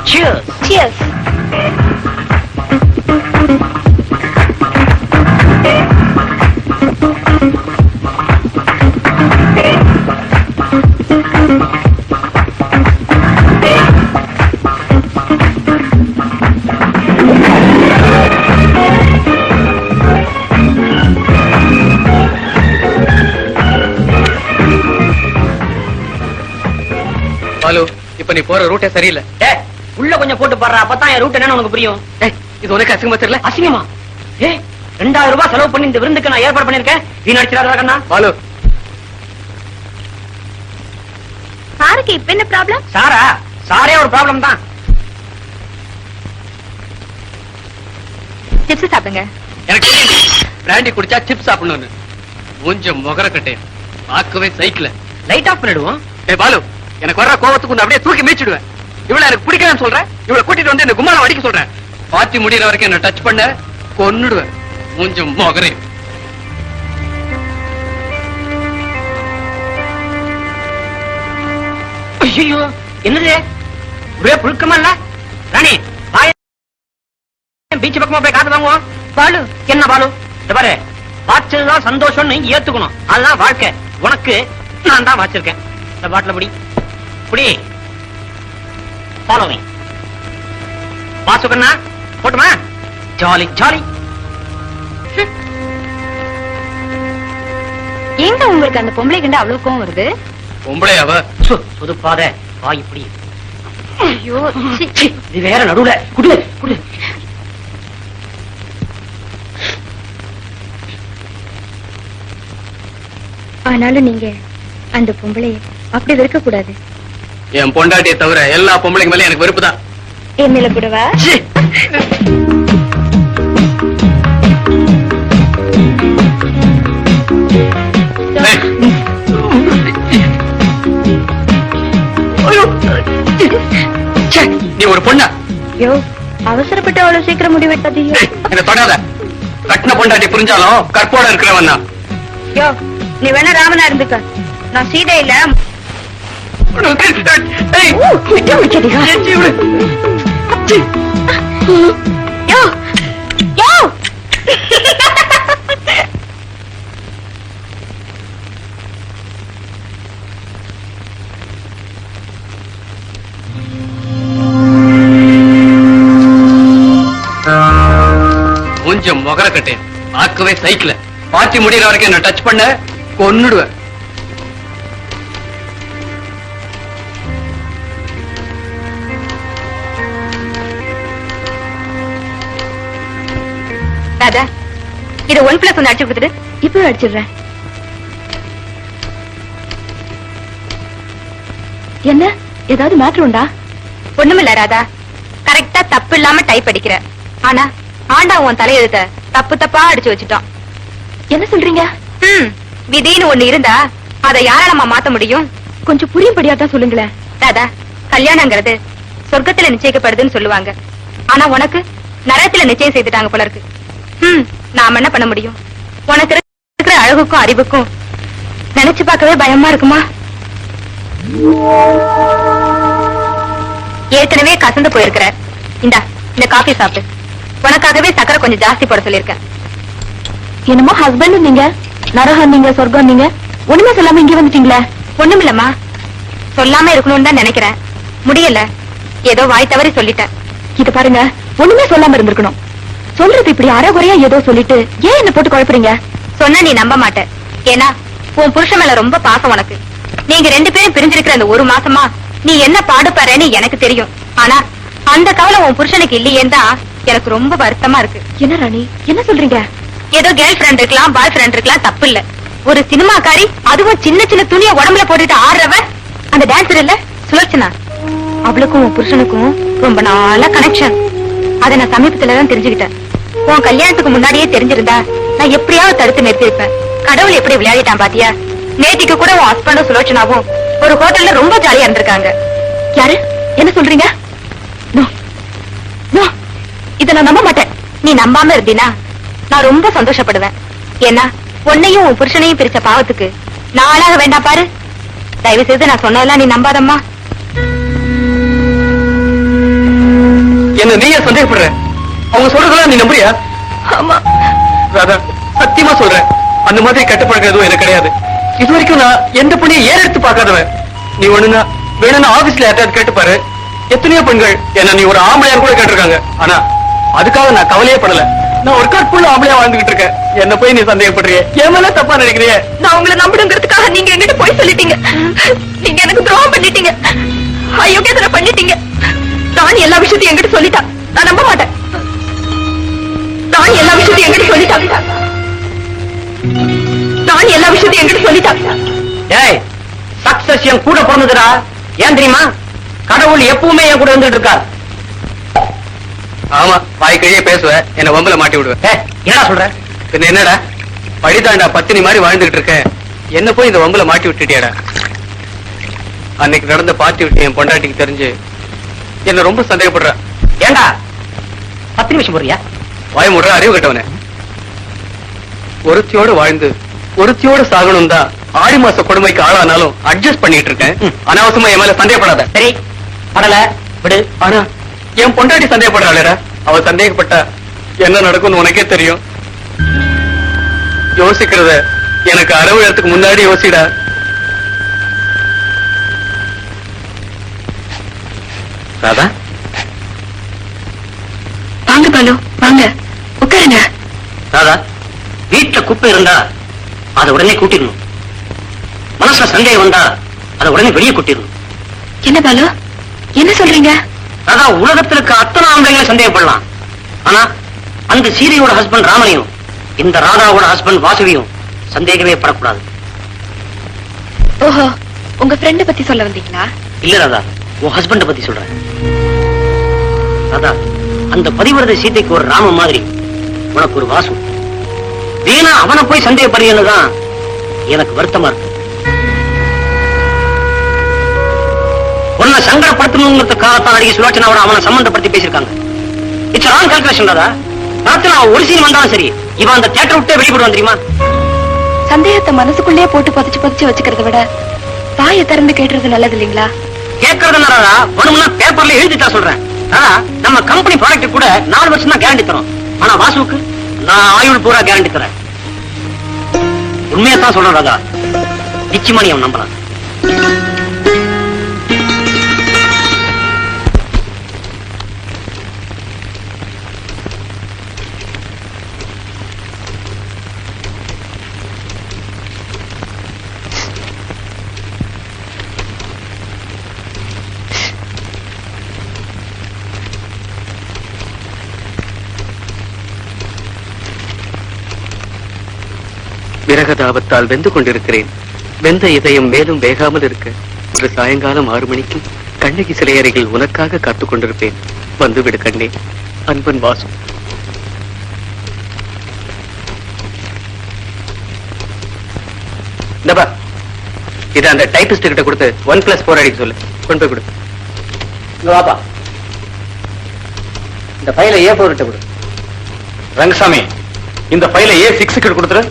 Cheers. Cheers. பாலு, இப்ப நீ போற ரூட்டே சரியில்லை. உள்ள கொஞ்சம் போட்டு பாடுற, அப்பதான் என் ரூட் என்னன்னு உனக்கு புரியும். இது உனக்கு அசிங்கமா தெரியல? அசிங்கமா? 2000 ரூபாய் செலவு பண்ணி இந்த விருந்துக்கு நான் ஏற்பாடு பண்ணிருக்கேன். நீ நடிச்சிடாதா? பாலு, சாருக்கு இப்ப என்ன ப்ராப்ளம்? சாரா? சாரே ஒரு ப்ராப்ளம் தான். சிப்ஸ் சாப்பிடுங்க. எனக்கு பிராண்டி குடிச்சா சிப்ஸ் சாப்பிடணும்னு. கொஞ்சம் முகர கட்டையும் பார்க்கவே சைக்கிள் லைட் ஆஃப் பண்ணிடுவோம். பாலு, எனக்கு வர்ற கோவத்துக்கு உன்னை அப்படியே தூக்கி மீச்சிடுவேன். இவ்வளவு எனக்கு பிடிக்கலன்னு சொல்றேன், இவ்வளவு கூட்டிட்டு வந்து என்ன கும்மாளம் அடிக்க சொல்றேன். பார்ட்டி முடியற வரைக்கும் என்ன டச் பண்ண கொன்னுடுவேன். கொஞ்சம் முகரே. ஐயோ, என்னது ஒரே புழுக்கமா இல்ல? ராணி, பீச் பக்கமா போய் காத்து வாங்குவோம். பாலு, என்ன பாலு? இந்த பாரு, வாச்சதுதான் சந்தோஷம்னு ஏத்துக்கணும். அதுதான் வாழ்க்கை. உனக்கு நான் தான் வாச்சிருக்கேன். இந்த பாட்டில புடி புடி. Follow me. வாசுகண்ணா, போட்டுமா? Jolly jolly. ஏங்க உங்களுக்கு அந்த பொம்பளை கண்டு அவ்வளவு கோவம் வருது? பொம்பளையாவ? புதுப்பாத வாய் இப்படி. ஐயோ, இது வேற நடுவுல குடு குடு. ஆனாலும் நீங்க அந்த பொம்பளைய அப்படி வெறுக்க கூடாது. என் பொண்டாட்டியை தவிர எல்லா பொம்பளைங்க மேல எனக்கு வெறுப்பு தான். என் மேல கூடவா? ஒரு பொண்ணா? யோ அவசரப்பட்டு அவ்வளவு சீக்கிரம் முடிவெட்டாதீங்க. ஏய், என்ன தொடாத. கட்டின பொண்டாட்டி புரிஞ்சாலும் கற்போட இருக்கிறவன் தான். யோ நீ வேணா ராமனா இருந்துக்க, நான் சீதை இல்ல. ஏய், விட்டு வைக்காதீங்க. ஏச்சி விடு. யோ யோ கொஞ்சம் முகர கட்டேன் ஆக்கவே சைக்கிள் பாட்டி முடிகிற வரைக்கும் என்ன டச் பண்ண கொன்னுடுவேன். ராதா இத 1+1 அடிச்சு கொடுத்துட்டு இப்ப அடிச்சிடுறேன். என்ன ஏதாவது மேட்ரு உண்டா? ஒண்ணுமில்ல ராதா, கரெக்டா தப்பு இல்லாம டைப் அடிக்கிற. ஆனா ஆண்டா உன் தலையெழுத்த தப்பு தப்பா அடிச்சு வச்சுட்டான். என்ன சொல்றீங்க? விதின்னு ஒண்ணு இருந்தா அதை யாராலமா மாத்த முடியும்? கொஞ்சம் புரியும்படியாதான் சொல்லுங்களேன். ராதா, கல்யாணங்கிறது சொர்க்கத்துல நிச்சயிக்கப்படுதுன்னு சொல்லுவாங்க. ஆனா உனக்கு நரகத்துல நிச்சயம் செய்துட்டாங்க போல இருக்கு. நாம என்ன பண்ண முடியும்? உனக்கு இருக்கிற அழகுக்கும் அறிவுக்கும் நினைச்சு பார்க்கவே பயமா இருக்குமா? ஏற்கனவே கசந்து போயிருக்கிற. இந்த காஃபி சாப்பிட்டு உனக்காகவே சக்கரை கொஞ்சம் ஜாஸ்தி போட சொல்லிருக்கேன். என்னமோ ஹஸ்பண்ட் நீங்க, நரகம் நீங்க, சொர்க்கம் நீங்க, ஒண்ணுமே சொல்லாம இங்க வந்துட்டீங்களே. ஒண்ணுமில்லம்மா, சொல்லாம இருக்கணும்னு தான் நினைக்கிறேன். முடியல, ஏதோ வாய் தவறி சொல்லிட்டேன். இது பாருங்க, ஒண்ணுமே சொல்லாம இருந்திருக்கணும். சொல்றது இப்படி அரைகுறையா ஏதோ சொல்லிட்டு ஏன் என்ன போட்டு குழப்பறீங்க? சொன்னா நீ நம்ப மாட்ட. ஏன்னா உன் புருஷன் மேல ரொம்ப பாசம் உனக்கு. நீங்க 2 பேரும் பிரிஞ்சிருக்கிற அந்த 1 மாசமா நீ என்ன பாடுபறேன்னு எனக்கு தெரியும். ஆனா அந்த கவலை உன் புருஷனுக்கு இல்லையேன்னு தான் எனக்கு ரொம்ப வருத்தமா இருக்கு. என்ன ராணி என்ன சொல்றீங்க? ஏதோ கேர்ள் ஃபிரெண்ட் இருக்கலாம், பாய் ஃபிரெண்ட் இருக்கலாம், தப்பு இல்ல. ஒரு சினிமாக்காரி, அதுவும் சின்ன சின்ன துணியை உடம்புல போட்டுட்டு ஆடுறவ அந்த டான்சர் இல்ல சுலோச்சனா, அவளுக்கும் உன் புருஷனுக்கும் ரொம்ப நாள கனெக்ஷன். அதை நான் சமீபத்துலதான் தெரிஞ்சுக்கிட்டேன். உன் கல்யாணத்துக்கு முன்னாடியே தெரிஞ்சிருந்தா நான் எப்படியாவது தடுத்து நிறுத்திருப்பேன். கடவுள் எப்படி விளையாடிட்டான் பாத்தியா? நேத்திக்கு கூட உன் ஹஸ்பண்டும் சுலோச்சனாவும் ஒரு ஹோட்டல்ல ரொம்ப ஜாலியா இருந்திருக்காங்க. யாரு? என்ன சொல்றீங்க? இத நான் நம்ப மாட்டேன். நீ நம்பாம இருந்தீனா நான் ரொம்ப சந்தோஷப்படுவேன். ஏன்னா உன்னையும் உன் புருஷனையும் பிரிச்ச பாவத்துக்கு நான் ஆளாக வேண்டாம் பாரு. தயவு செய்து நான் சொன்னதெல்லாம் நீ நம்பாதம்மா. என்ன நீயே சந்தேகப்படுற? அவங்க சொல்றதெல்லாம் நீ நம்புறியா? ஆமா ராதா, சத்தியமா சொல்றேன், அந்த மாதிரி கட்டுப்படுறது எதுவும் எனக்கு கிடையாது. இது வரைக்கும் நான் எந்த பொண்ணையும் எடுத்து பார்க்காதவன். நீ ஒண்ணுன்னா வேணும்னா ஆபீஸ்ல யார்ட்டாவது கேட்டுப்பாரு. எத்தனையோ பெண்கள் என்ன நீ ஒரு ஆம்பளையார் கூட கேட்டிருக்காங்க. ஆனா அதுக்காக நான் கவலையே படல. நான் ஒரு காட்புள்ள ஆம்பளையா வாழ்ந்துகிட்டு இருக்கேன். என்ன போய் நீ சந்தேகப்படுறிய? என் மேல தப்பா நினைக்கிறிய? நான் உங்களை நம்பணுங்கிறதுக்காக நீங்க என்கிட்ட போய் சொல்லிட்டீங்க. நீங்க எனக்கு துரோகம் பண்ணிட்டீங்க, அயோக்கியத்தனை பண்ணிட்டீங்க. நான் எல்லா விஷயத்தையும் என்கிட்ட சொல்லிட்டா. நான் நம்ப மாட்டேன். நான் எல்லா விஷயத்தையும் என்கிட்ட சொல்லிட்டா. நான் எல்லா விஷயத்தையும் என்கிட்ட சொல்லிட்டா. ஏய், சக்சஸ் என் கூட பிறந்ததுடா. ஏன் தெரியுமா? கடவுள் எப்பவுமே என் கூட வந்துட்டு இருக்கார். ஆமா, வாய்க்கையே பேசுவேன், என்ன வம்புல மாட்டி விடுவேன். என்னடா சொல்ற? பின்ன என்னடா, படிதாண்டா பத்தினி மாதிரி வாழ்ந்துகிட்டு இருக்கேன். என்ன போய் இந்த வம்புல மாட்டி விட்டுட்டியாடா. அன்னைக்கு நடந்த பார்ட்டி விட்டு என் பொண்டாட்டிக்கு தெரிஞ்சு என்ன ரொம்ப சந்தேகப்படுற. ஏண்டா 10 நிமிஷம் போறியா? வாய் முடுற அறிவு கட்டவனே. ஒருத்தியோடு வாழ்ந்து ஒருத்தியோடு சாகணும் தான் ஆடி மாச கொடுமைக்கு ஆளானாலும் அட்ஜஸ்ட் பண்ணிட்டு இருக்கேன். அனாவசியமா என் மேல சந்தேகப்படாத. சரி, படல விடு. ஆனா என் பொண்டாட்டி சந்தேகப்படுறாளேடா. அவ சந்தேகப்பட்டா என்ன நடக்கும்னு உனக்கே தெரியும். யோசிக்கிறத எனக்கு அறவுறதுக்கு முன்னாடி யோசிடா. ராதா, வாங்க பாலு, வாங்க உட்காருங்க. ராதா, வீட்டுல குப்பை இருந்தா அதை உடனே கூட்டிடணும். மனசுல சந்தேகம் வந்தா அதை உடனே வெளியே கூட்டிடணும். என்ன பாலு என்ன சொல்றீங்க? ராதா, உலகத்துல இருக்க அத்தனை ஆம்பளைங்களும் சந்தேகப்படலாம். ஆனா அந்த சீதையோட ஹஸ்பண்ட் ராமனையும் இந்த ராதாவோட ஹஸ்பண்ட் வாசுவியும் சந்தேகமே படக்கூடாது. ஓஹோ, உங்க ஃப்ரெண்ட் பத்தி சொல்ல வந்தீங்களா? இல்ல ராதா, உன் ஹஸ்பண்ட பத்தி சொல்றேன். ராதா, அந்த பதிவிரத சீதைக்கு ஒரு ராம மாதிரி உனக்கு ஒரு வாசு. வீணா அவனை போய் சந்தேகப்படுறீன்னு தான் எனக்கு வருத்தமா இருக்கு. உன்னை சங்கடப்படுத்தணுங்கிறதுக்காகத்தான் அடிக்க சுலோச்சனாவோட அவனை சம்பந்தப்படுத்தி பேசியிருக்காங்க. இட்ஸ் ராங் கால்குலேஷன் தாதா. ராத்திரி அவன் ஒரு சீன் வந்தாலும் சரி, இவன் அந்த தியேட்டர் விட்டே வெளிப்படுவான் தெரியுமா? சந்தேகத்தை மனசுக்குள்ளே போட்டு பதிச்சு வச்சுக்கிறத விட வாயை திறந்து கேட்டுறது நல்லது இல்லைங்களா? கேட்கறது என்னடா, ஒண்ணுன்னா பேப்பர்ல எழுதிட்டா சொல்றேன். நம்ம கம்பெனி ப்ராடக்ட் கூட 4 வருஷம் தான் கேரண்டி தரும். ஆனா வாசுவுக்கு நான் ஆயுள் பூரா கேரண்டி தரேன். உண்மையத்தான் சொல்றேன் ராதா, நிச்சயமா நீ அவன் நம்பலாம். விரகதாபத்தால் வெந்து கொண்டிருக்கிறேன். வெந்த இதயம் மேலும் வேகாமல் இருக்க ஒரு சாயங்காலம் 6 மணிக்கு கண்ணகி சிலை அருகில் உனக்காக காத்துக் கொண்டிருப்பேன். வந்துவிடு கண்ணே, அன்பன் வாசு. இத அந்த டைபிஸ்ட் கிட்ட கொடுத்து 1+4 அடிக்க சொல்லு. கொண்டு போய் கொடு. வாப்பா, இந்த ஃபைல A4 கிட்ட கொடு. ரங்கசாமி, இந்த ஃபைல A6 கிட்ட கொடுத்துரு.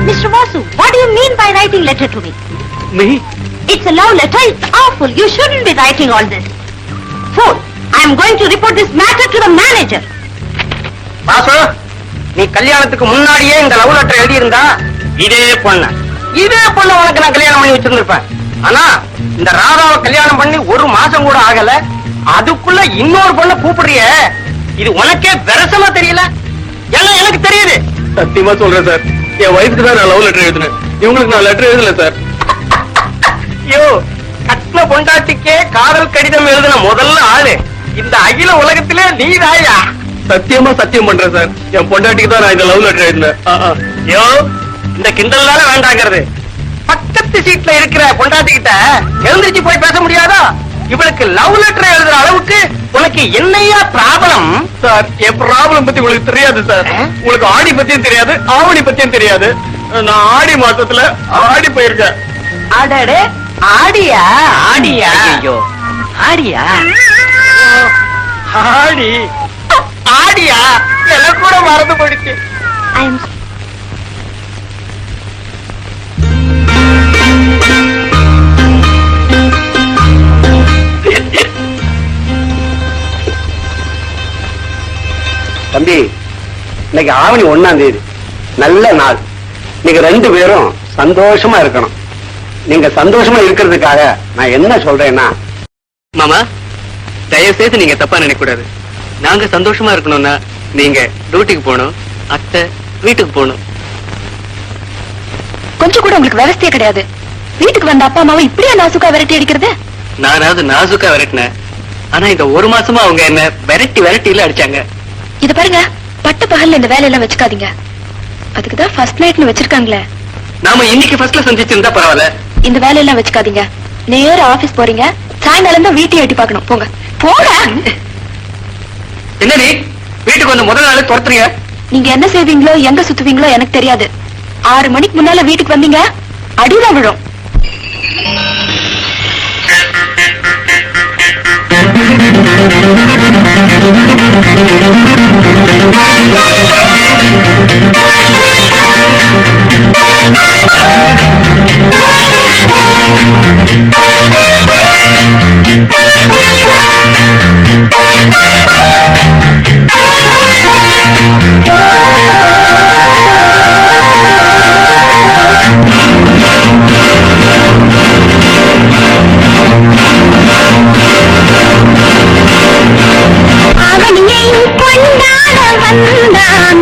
Mr. Vasu, what do you mean by writing letter to me? Me? It's a love letter. It's awful. You shouldn't be writing all this. Fool, I am going to report this matter to the manager. Vasu, நீ கல்யாணத்துக்கு முன்னாடியே இந்த love letter எழுதி இருந்தா இதே பொண்ணு உனக்கு நான் கல்யாணம் பண்ணி வச்சிருந்திருப்பேன். ஆனா இந்த ராதாவை கல்யாணம் பண்ணி 1 மாசம் கூட ஆகல, அதுக்குள்ள இன்னொரு பொண்ணை கூப்பிடுறிய, இது உனக்கே விரசமா தெரியல? எல்லாம் எனக்கு தெரியுது. சத்தியமா சொல்றேன் சார், என் வயசுக்கு தான் நான் லவ் லெட்டர் எழுதினேன். இவங்களுக்கு நான் லெட்டர் எழுதல சார். ஐயோ, கட்டின பொண்டாட்டிக்கே காதல் கடிதம் எழுதின முதல்ல ஆளு இந்த அகில உலகத்திலே நீ தாயா? சத்தியமா சத்தியம் பண்றேன் சார், என் பொண்டாட்டிக்கு தான் நான் இந்த லவ் லெட்டர் எழுதினேன். ஐயோ, இந்த கிண்டல் வேண்டாங்கிறது. பக்கத்து சீட்ல இருக்கிற பொண்டாட்டி கிட்ட எழுந்திருச்சு போய் பேச முடியாதா? இவளுக்கு லவ் லெட்டர் எழுதுற அளவுக்கு உனக்கு என்னையா ப்ராப்ளம்? சார், என் ப்ராப்ளம் பத்தி உங்களுக்கு தெரியாது சார். உங்களுக்கு ஆடி பத்தியும் தெரியாது, ஆவணி பத்தியும் தெரியாது. நான் ஆடி மாசத்துல ஆடி போயிருக்கேன். அடடே, ஆடியா? ஆடியா? ஐயோ, ஆடியா? ஆடி ஆடியா? எனக்கு கூட மறந்து போயிடுச்சு. I am தம்பி, இன்னைக்கு ஆவணி 1ஆம் தேதி, நல்ல நாள். நீங்க 2 பேரும் சந்தோஷமா இருக்கணும். நீங்க சந்தோஷமா இருக்கிறதுக்காக நான் என்ன சொல்றேன்னா, மாமா, தயவு செய்து நீங்க தப்பா நினைக்க கூடாது. நாங்க சந்தோஷமா இருக்கணும்னா நீங்க டியூட்டிக்கு போகணும், அத்தை வீட்டுக்கு போகணும். கொஞ்சம் கூட உங்களுக்கு விவசாய கிடையாது. வீட்டுக்கு வந்த அப்பா அம்மாவை இப்படியா நாசுக்கா விரட்டி அடிக்கிறது? நானாவது நாசுக்கா விரட்டினேன், ஆனா இந்த 1 மாசமா அவங்க என்ன விரட்டில அடிச்சாங்க. இது பாருங்க, பட்ட பகல்ல இந்த வேலையெல்லாம் வச்சுக்காதீங்க. அதுக்குதான் ஃபர்ஸ்ட் நைட்னு வச்சிருக்காங்களே. நாம இன்னைக்கு ஃபர்ஸ்ட்ல சந்திச்சிருந்தா பரவாயில்ல. இந்த வேலையெல்லாம் வச்சுக்காதீங்க. நேரா ஆபீஸ் போறீங்க, சாயங்காலம் தான் வீட்டையும் எட்டி பார்க்கணும். போங்க போங்க. என்ன நீ வீட்டுக்கு வந்து முதல் நாள் துரத்துறீங்க? நீங்க என்ன செய்வீங்களோ எங்க சுத்துவீங்களோ எனக்கு தெரியாது. 6 மணிக்கு முன்னால வீட்டுக்கு வந்தீங்க, அடிதான் விழும். அவனியை கொண்டாட வந்தான்,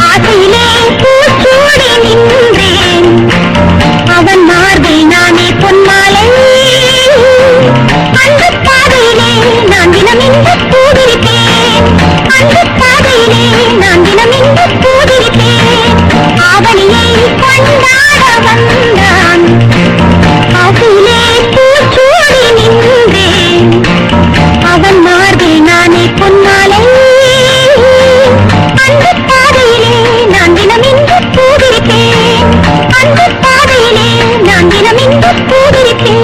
ஆசையிலே பூச்சூடி நின்றேன். அவன் மார்பில் நானே பொன்மாலை, அந்த பாதையிலே நான் தினமின்று பூவிருப்பேன். அந்த பாதையிலே நான் தினமின்று பூவிருப்பேன். அவனியை கொண்டாட வந்தான் ஆசையிலே பூச்சூடி நின்றேன் அவன் மார்பில் நானே பொன்னாலே அந்த பாதையிலே நான் தினமின்று பூவிருப்பேன் அந்த பாதையிலே நான் தினமின்று பூவிருப்பேன்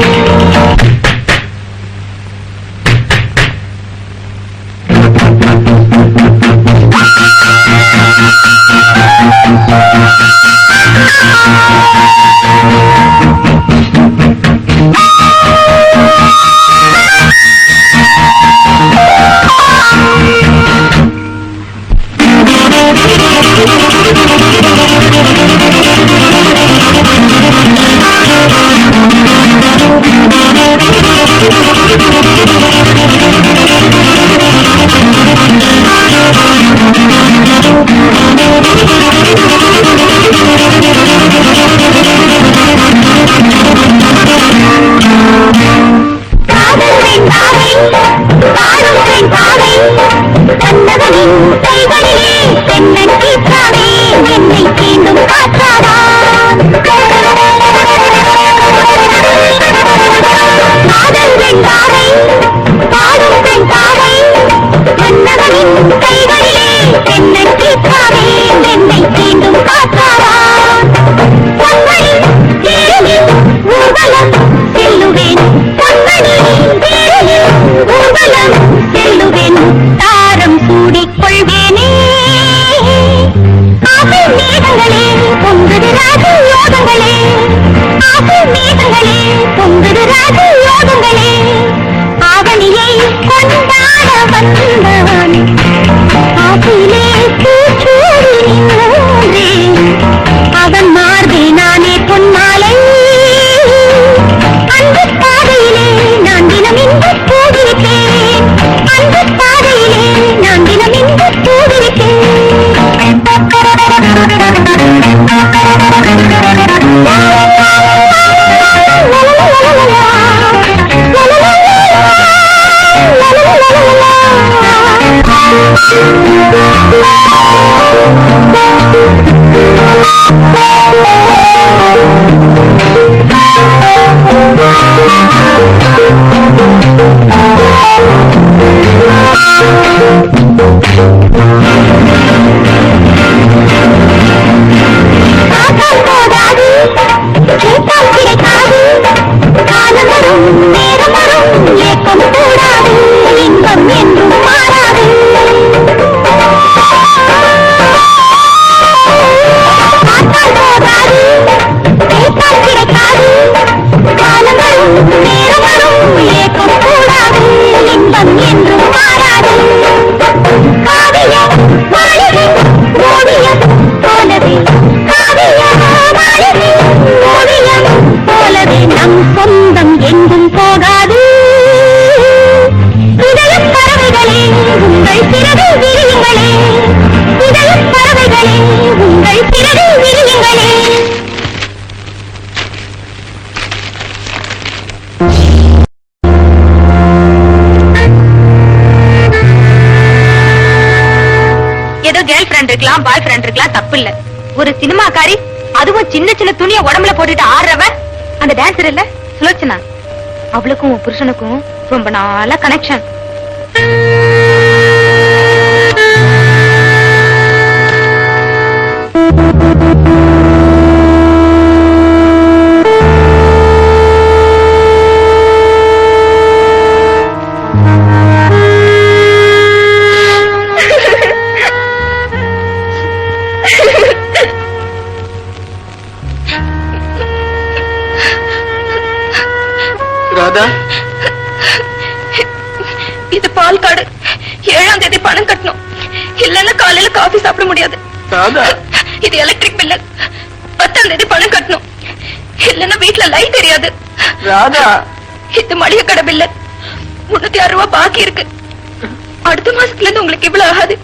இருக்கலாம், பாய் ஃப்ரெண்ட் இருக்கலாம், தப்பு இல்ல. ஒரு சினிமாக்காரி, அதுவும் சின்ன சின்ன துணியை உடம்புல போட்டுட்டு ஆடுறவ, அந்த டான்சர் இல்ல சுலோச்சனா, அவளுக்கும் புருஷனுக்கும் ரொம்ப நாள கனெக்ஷன். ராதா, இது பால் கார்டு. 7ஆம் தேதி பணம் கட்டணும், இல்லன்னா காலையில காபி சாப்பிட முடியாது. ராதா, இது எலக்ட்ரிக் பில். 10ஆம் தேதி பணம் கட்டணும், இல்லன்னா வீட்டுல லைட் தெரியாது. ராதா, இது மளிகை கடை பில். 306 ரூபாய் பாக்கி இருக்கு. அடுத்த மாசத்துல இருந்து உங்களுக்கு இவ்வளவு ஆகாது.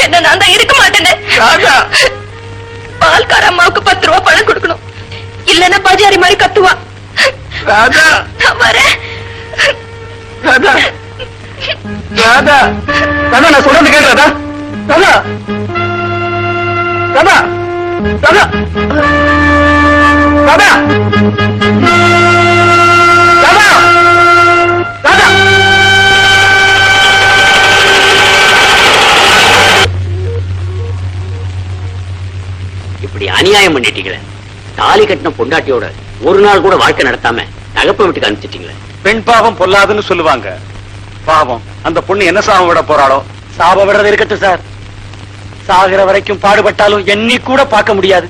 என்ன நான் தான் இருக்க மாட்டேன்னு. ராதா, பால்கார அம்மாவுக்கு 10 ரூபாய் பணம் கொடுக்கணும், இல்லன்னா பஜாரி மாதிரி கத்துவா. ராதா, நான் வரேன். ராதா, ராதா, ராதா, நான் சொல்றது கேள் ராதா. ராதா, ராதா, ராதா. ராதா ராதா ராதா இப்படி அநியாயம் பண்ணிட்டீங்களே. தாலி கட்டின பொண்டாட்டியோட ஒரு நாள் கூட வாழ்க்கை நடத்தாம தகப்ப வீட்டுக்கு அனுப்பிச்சிட்டீங்களே. பெண் பாவம் பொல்லாதுன்னு சொல்லுவாங்க. பாவம் அந்த பொண்ணு என்ன சாபம் விட போறாளோ? சாபம் விடுறது இருக்கட்டும் சார். சாகிற வரைக்கும் பாடுபட்டாலும் எண்ணி கூட பார்க்க முடியாது.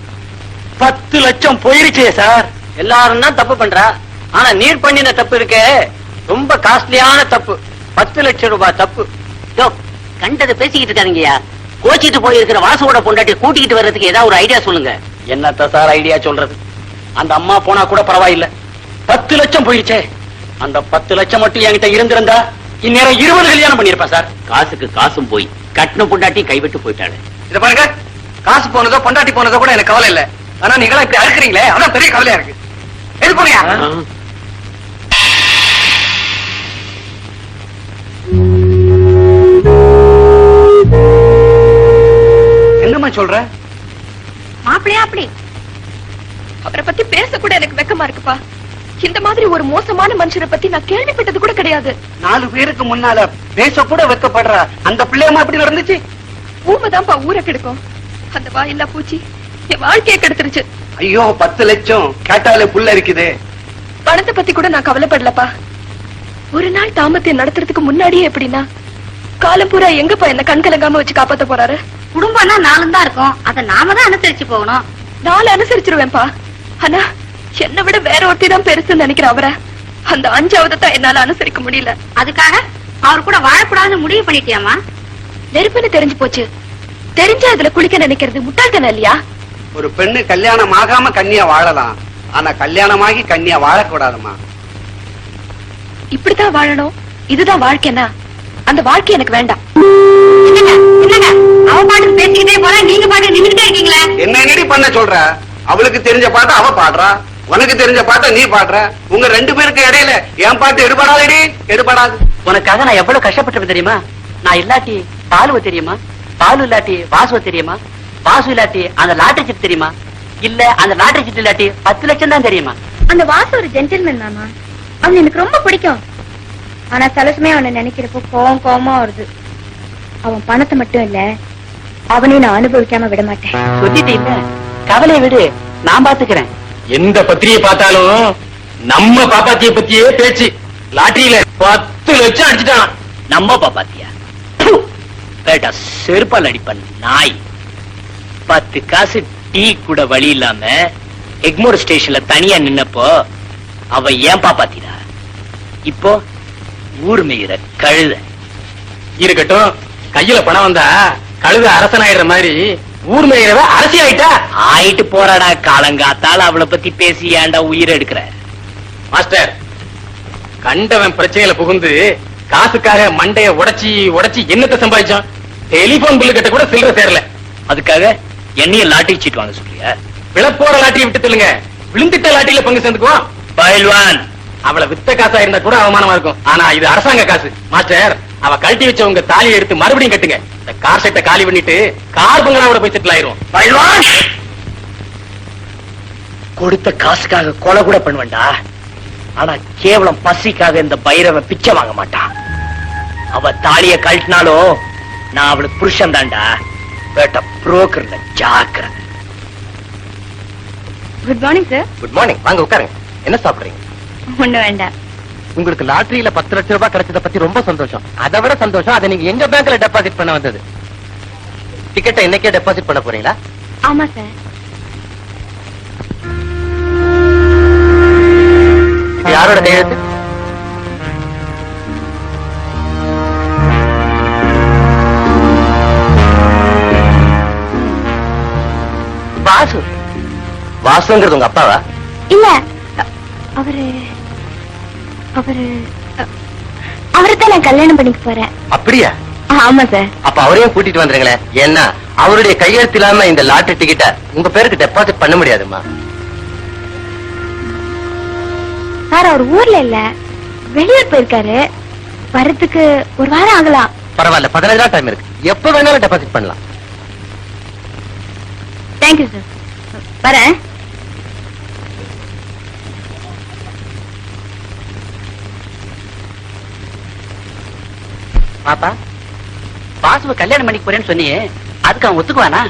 10 லட்சம் போயிருச்சே சார். எல்லாரும் தான் தப்பு பண்றா. ஆனா நீர் பண்ணின தப்பு இருக்கே, ரொம்ப காஸ்ட்லியான தப்பு. 10 லட்சம் ரூபாய் தப்பு. கண்டதை பேசிக்கிட்டு இருக்காருங்கய்யா. கோச்சிட்டு போயிருக்கிற வாசுவோட பொண்டாட்டி கூட்டிக்கிட்டு வர்றதுக்கு ஏதாவது ஒரு ஐடியா சொல்லுங்க. என்னத்த சார் ஐடியா சொல்றது? அந்த அம்மா போனா கூட பரவாயில்ல. 10 லட்சம் போயிருச்சே. அந்த 10 லட்சம் மட்டும் என்கிட்ட இருந்திருந்தா இந்நேரம் 20 கல்யாணம் பண்ணிருப்பேன் சார். காசுக்கு காசும் போய் கட்டின பொண்டாட்டி கைவிட்டு போயிட்டாரு. இத பாருங்க, காசு போனதோ பொண்டாட்டி போனதோ கூட எனக்கு கவலை இல்ல. ஆனா நீங்களா இப்படி அறுக்குறீங்களே, அதான் பெரிய கவலையா இருக்கு. எது போனியா? என்னம்மா சொல்ற? மாப்பிள்ளையா அப்படி அவரை பத்தி பேச கூட எனக்கு வெக்கமா இருக்குப்பா. இந்த மாதிரி ஒரு மோசமான மனுஷரை பத்தி நான் கேள்விப்பட்டது கூட கிடையாது. 4 பேருக்கு முன்னால பேச கூட வெக்கப்படுற அந்த பிள்ளையம்மா எப்படி நடந்துச்சு? ஊமைதான்ப்பா ஊரை கெடுக்கும். அந்த வாயில்லா பூச்சி என் வாழ்க்கையை கெடுத்துருச்சு. ஐயோ 10 லட்சம் கேட்டாலே புள்ள இருக்குது. பணத்தை பத்தி கூட நான் கவலைப்படலப்பா. ஒரு நாள் தாமத்தை நடத்துறதுக்கு முன்னாடியே எப்படின்னா காலம் பூரா எங்கப்பா என்ன கண் கலங்காம வச்சு காப்பாத்த போறாரு? குடும்பம்னா 4 தான் இருக்கும். அதை நாம தான் அனுசரிச்சு போகணும். 4 அனுசரிச்சிருவேன்பா. ஆனா என்னை விட வேற ஒருத்தி தான் பெருசுன்னு நினைக்கிற அவரை அந்த 5வது தான் என்னால அனுசரிக்க முடியல. அதுக்காக அவர் கூட வாழக்கூடாதுன்னு முடிவு பண்ணிட்டியாமா? நெருப்புன்னு தெரிஞ்சு போச்சு. தெரிஞ்சா அதுல குளிக்க நினைக்கிறது முட்டாள்தானே இல்லையா? ஒரு பெண்ணு கல்யாணம் ஆகாம கன்னியா வாழலாம், ஆனா கல்யாணமாகி கன்னியா வாழக்கூடாதுமா. இப்படித்தான் வாழணும், இதுதான் வாழ்க்கைன்னா அந்த வாழ்க்கை எனக்கு வேண்டாம். என்னங்க என்னங்க அவ பாட்டு பேசிக்கிட்டே போறா, நீங்க பாட்டு நின்னுட்டே இருக்கீங்களே. என்ன என்னடி பண்ண சொல்ற? அவளுக்கு தெரிஞ்ச பாட்டை அவ பாடுறா, உனக்கு தெரிஞ்ச பாட்டை நீ பாடுற. உங்க 2 பேருக்கு இடையில என் பாட்டு எடுபடாதடி, எடுபடாது. உனக்காக நான் எவ்வளவு கஷ்டப்பட்டிருப்பேன் தெரியுமா? நான் இல்லாட்டி பாலுவ தெரியுமா? பாலு இல்லாட்டி வாசுவ தெரியுமா? வாசு இல்லாட்டி அந்த லாட்டரி சீட்டு தெரியுமா? இல்ல அந்த லாட்டரி சீட்டு இல்லாட்டி 10 லட்சம் தான் தெரியுமா? அந்த வாசு ஒரு ஜென்டில்மேன் மாமா. அவன் எனக்கு ரொம்ப பிடிக்கும். ஆனா சலசுமே அவனை நினைக்கிறப்போ கோவமா வருது. அவன் பணத்தை மட்டும் இல்ல, அவனையும் நான் அனுபவிக்காம விட மாட்டேன். சொல்லிட்டு இல்ல, கவலையை விடு, நான் பாத்துக்கிறேன். எந்த பத்திரிகை பார்த்தாலும் நம்ம பாப்பாத்திய பத்தியே பேச்சு. லாட்டரியில 10 லட்சம் அடிச்சுட்டான். நம்ம பாப்பாத்தியா பேட்டா செருப்பால் அடிப்பன் நாய். 10 காசு டீ கூட வழி இல்லாம எக்மோர் ஸ்டேஷன்ல தனியா நின்னப்போ அவ ஏன் பாப்பாத்திடா. இப்போ ஊர் மேயிற கழுத. இருக்கட்டும், கையில பணம் வந்தா கழுத அரசனாயிடுற மாதிரி ஊர் மேயிறவ அரசி ஆயிட்டா. ஆயிட்டு போறாடா, காலங்காத்தால அவளை பத்தி பேசி ஏன்டா உயிரை எடுக்கிற? மாஸ்டர், கண்டவன் பிரச்சனையில புகுந்து காசுக்காக மண்டைய உடைச்சி என்னத்தை சம்பாதிச்சான்? டெலிபோன் பில்லு கட்ட கூட சில்லற சேரல. அதுக்காக என்னைய லாட்டரி சீட் வாங்க சொல்றியா? விழப்போற லாட்டரியை விட்டு சொல்லுங்க, விழுந்துட்ட லாட்டரியில பங்கு சேர்ந்துக்குவோம். பயில்வான், அவளை வித்த காசா இருந்தா கூட அவமானமா இருக்கும். ஆனா இது அரசாங்க காசு. மாஸ்டர், அவ கழட்டி வச்ச உங்க தாலியை எடுத்து மறுபடியும் கட்டுங்க. இந்த கார் செட்டை காலி பண்ணிட்டு கார் பங்களாவோட போய் செட்டில் ஆயிரும். பயில்வான், கொடுத்த காசுக்காக கொலை கூட பண்ணுவேன்டா. ஆனா கேவலம் பசிக்காக இந்த பைரவ பிச்சை வாங்க மாட்டான். அவ தாலிய கழட்டினாலும் நான் அவளுக்கு புருஷன் தான்டா. பேட்ட புரோக்கர்ல ஜாக்கிரதை. Good morning sir. Good morning, வாங்க உட்காருங்க. என்ன சாப்பிடுறீங்க? ஒண்ணு வேண்டாம். உங்களுக்கு லாட்டரியில 10 லட்சம் ரூபாய் கிடைச்சத பத்தி ரொம்ப சந்தோஷம். அதை விட சந்தோஷம், அதை நீங்க எங்க பேங்க்ல டெபாசிட் பண்ண வந்தது. டிக்கெட்டை இன்னைக்கே டெபாசிட் பண்ண போறீங்களா? ஆமா சார். யாரோட கையெழுத்து? வாசு. வாசுங்கிறது உங்க அப்பாவா? இல்ல, அவரு அவரைத்தான் நான் கல்யாணம் பண்ணிக்க போறேன். அப்படியா? ஆமா சார். அப்ப அவரையும் கூட்டிட்டு வந்துருங்களேன். ஏன்னா அவருடைய கையெழுத்து இல்லாம இந்த லாட்டரி டிக்கெட்டை உங்க பேருக்கு டெபாசிட் பண்ண முடியாதுமா. சார், அவர் ஊர்ல இல்ல, வெளியூர் போயிருக்காரு. வரதுக்கு 1 வாரம் ஆகலாம். பரவாயில்ல, 15 நாள் டைம் இருக்கு. எப்ப வேணாலும் டெபாசிட் பண்ணலாம். Thank you sir. வரேன். பாப்பா வாசுவ கல்யாணம் பண்ணிக்க போறேன்னு சொன்னியே, அதுக்கு அவன் ஒத்துக்குவானா?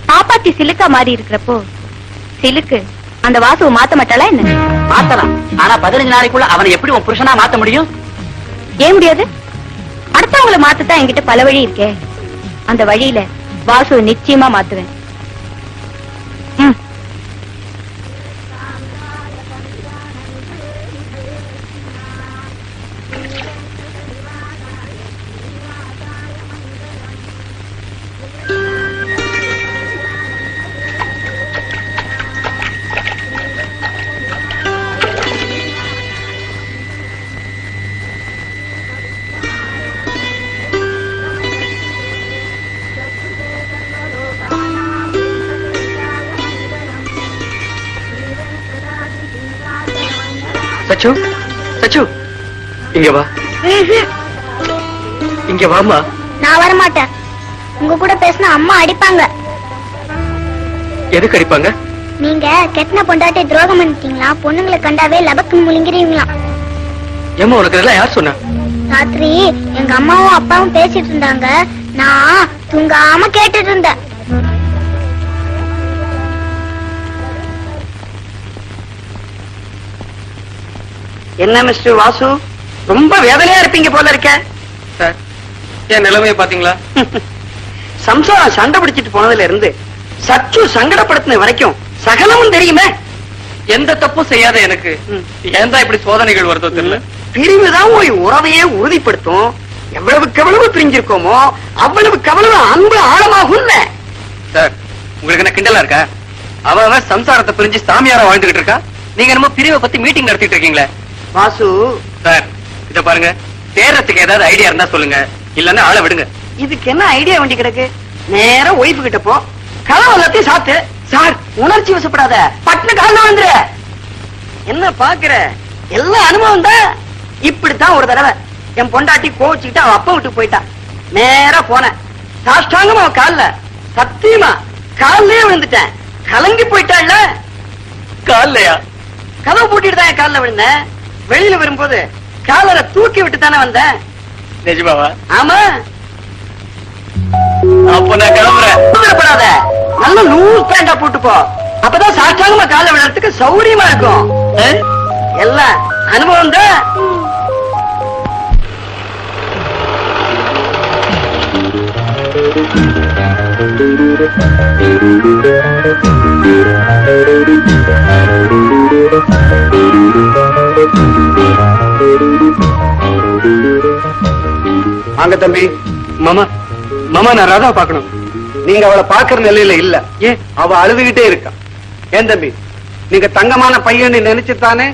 பாப்பாத்தி சிலுக்கா மாறி இருக்கிறப்போ சிலுக்கு அந்த வாசுவை மாத்த மாட்டாளா என்ன? மாத்தலாம். ஆனா 15 நாளைக்குள்ள அவனை எப்படி உன் புருஷனா மாத்த முடியும்? ஏன் முடியாது? அடுத்தவங்களை மாத்தத்தான் என்கிட்ட பல வழி இருக்கே. அந்த வழியில வாசுவை நிச்சயமா மாத்துவேன். ம். சச்சு, சச்சு, இங்க வா. இங்க வாமா. நான் வர மாட்டேன். உங்க கூட பேசினா அம்மா அடிப்பாங்க. எதுக்கு அடிப்பாங்க? நீங்க கெட்டின பொண்டாட்டி துரோகம் பண்ணிட்டீங்களா? பொண்ணுங்களை கண்டாவே லபக்குன்னு முழுங்கிறீங்களா? ஏமா உனக்கு இதெல்லாம் யார் சொன்னா? ராத்திரி எங்க அம்மாவும் அப்பாவும் பேசிட்டு இருந்தாங்க. நான் தூங்காம கேட்டுட்டு இருந்தேன். என்ன மிஸ்டர் வாசு, ரொம்ப வேதனையா இருப்பீங்க போல இருக்க. சார், என் நிலைமையை பாத்தீங்களா? சம்சாரம் சண்டை பிடிச்சிட்டு போனதுல இருந்து சச்சு சங்கடப்படுத்தின வரைக்கும் சகலமும் தெரியுமே. எந்த தப்பும் செய்யாத எனக்கு ஏன் தான் இப்படி சோதனைகள் வருதோ தெரியல. பிரிவுதான் ஒரு உறவையே உறுதிப்படுத்தும். எவ்வளவுக்கு எவ்வளவு பிரிஞ்சிருக்கோமோ அவ்வளவுக்கு அவ்வளவு அன்பு ஆழமாகும். சார், உங்களுக்கு என்ன கிண்டலா இருக்கா? அவன் சம்சாரத்தை பிரிஞ்சு சாமியாரா வாழ்ந்துகிட்டு இருக்கா. நீங்க என்னமோ பிரிவை பத்தி மீட்டிங் நடத்திட்டு இருக்கீங்களே. வாசு சார், இத பாருங்க, தேர்றதுக்கு ஏதாவது ஐடியா இருந்தா சொல்லுங்க, இல்லன்னா ஆளை விடுங்க. இதுக்கு என்ன ஐடியா வேண்டி கிடக்கு? நேரா ஒய்ஃபு கிட்ட போ, கலவை எல்லாத்தையும் சாத்து. சார், உணர்ச்சி வசப்படாத, பட்டுனு காரணம் வந்துரு. என்ன பாக்குற? எல்லாம் அனுபவம் தான். இப்படித்தான் ஒரு தடவை என் பொண்டாட்டி கோவிச்சுக்கிட்டு அவன் அப்பா விட்டு போயிட்டா. நேரா போனேன், சாஷ்டாங்கமா அவன் கால்ல, சத்தியமா கால்லயே விழுந்துட்டேன். கலங்கி போயிட்டாள்ல. காலையா? கதவு பூட்டிட்டு தான் என் கால்ல விழுந்தேன். வெளியில வரும்போது காலரை தூக்கி விட்டு தானே வந்தேன். நிஜமாவா? ஆமா. அப்ப நான் கிளம்புறேன். படாத, நல்ல லூஸ் பேண்டா போட்டு போ. அப்பதான் சாஷ்டாங்கமா கால விடுறதுக்கு சௌரியமா இருக்கும். எல்லாம் அனுபவம் தான். வாங்க தம்பி. மாமா, மாமா, நான் ராதா பாக்கணும். நீங்க அவளை பாக்குற நிலையில இல்ல. ஏன்? அவ அழுதுகிட்டே இருக்கா. ஏன் தம்பி, நீங்க தங்கமான பையன் நினைச்சுத்தானே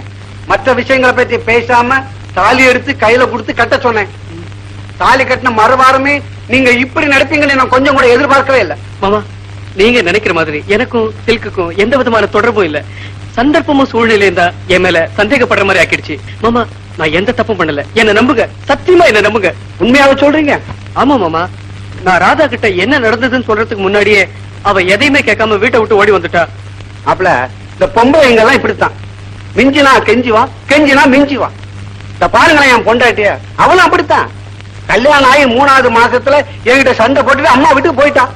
மற்ற விஷயங்களை பத்தி பேசாம தாலி எடுத்து கையில கொடுத்து கட்ட சொன்னேன். தாலி கட்டின மறுவாரமே நீங்க இப்படி நடப்பீங்கன்னு நான் கொஞ்சம் கூட எதிர்பார்க்கவே இல்ல. மாமா, நீங்க நினைக்கிற மாதிரி எனக்கும் சில்க்குக்கும் எந்த விதமான தொடர்பும் இல்ல. சந்தர்ப்பமும் சூழ்நிலையும் தான் என் மேல சந்தேகப்படுற மாதிரி ஆக்கிடுச்சு. மாமா, நான் எந்த தப்பும் பண்ணல. என்ன நம்புங்க, சத்தியமா என்ன நம்புங்க. உண்மையாவே சொல்றீங்க? ஆமா மாமா, நான் ராதா கிட்ட என்ன நடந்ததுன்னு சொல்றதுக்கு முன்னாடியே அவ எதையுமே கேட்காம வீட்டை விட்டு ஓடி வந்துட்டா. அப்பல இந்த பொம்பளைங்க எல்லாம் இப்படித்தான். மிஞ்சினா கெஞ்சிவா, கெஞ்சினா மிஞ்சிவா. இந்த பாருங்களேன் என் பொண்டாட்டிய, அவளும் அப்படித்தான். கல்யாணம் ஆகி 3வது மாசத்துல என்கிட்ட சண்டை போட்டுட்டு அம்மா விட்டு போயிட்டான்.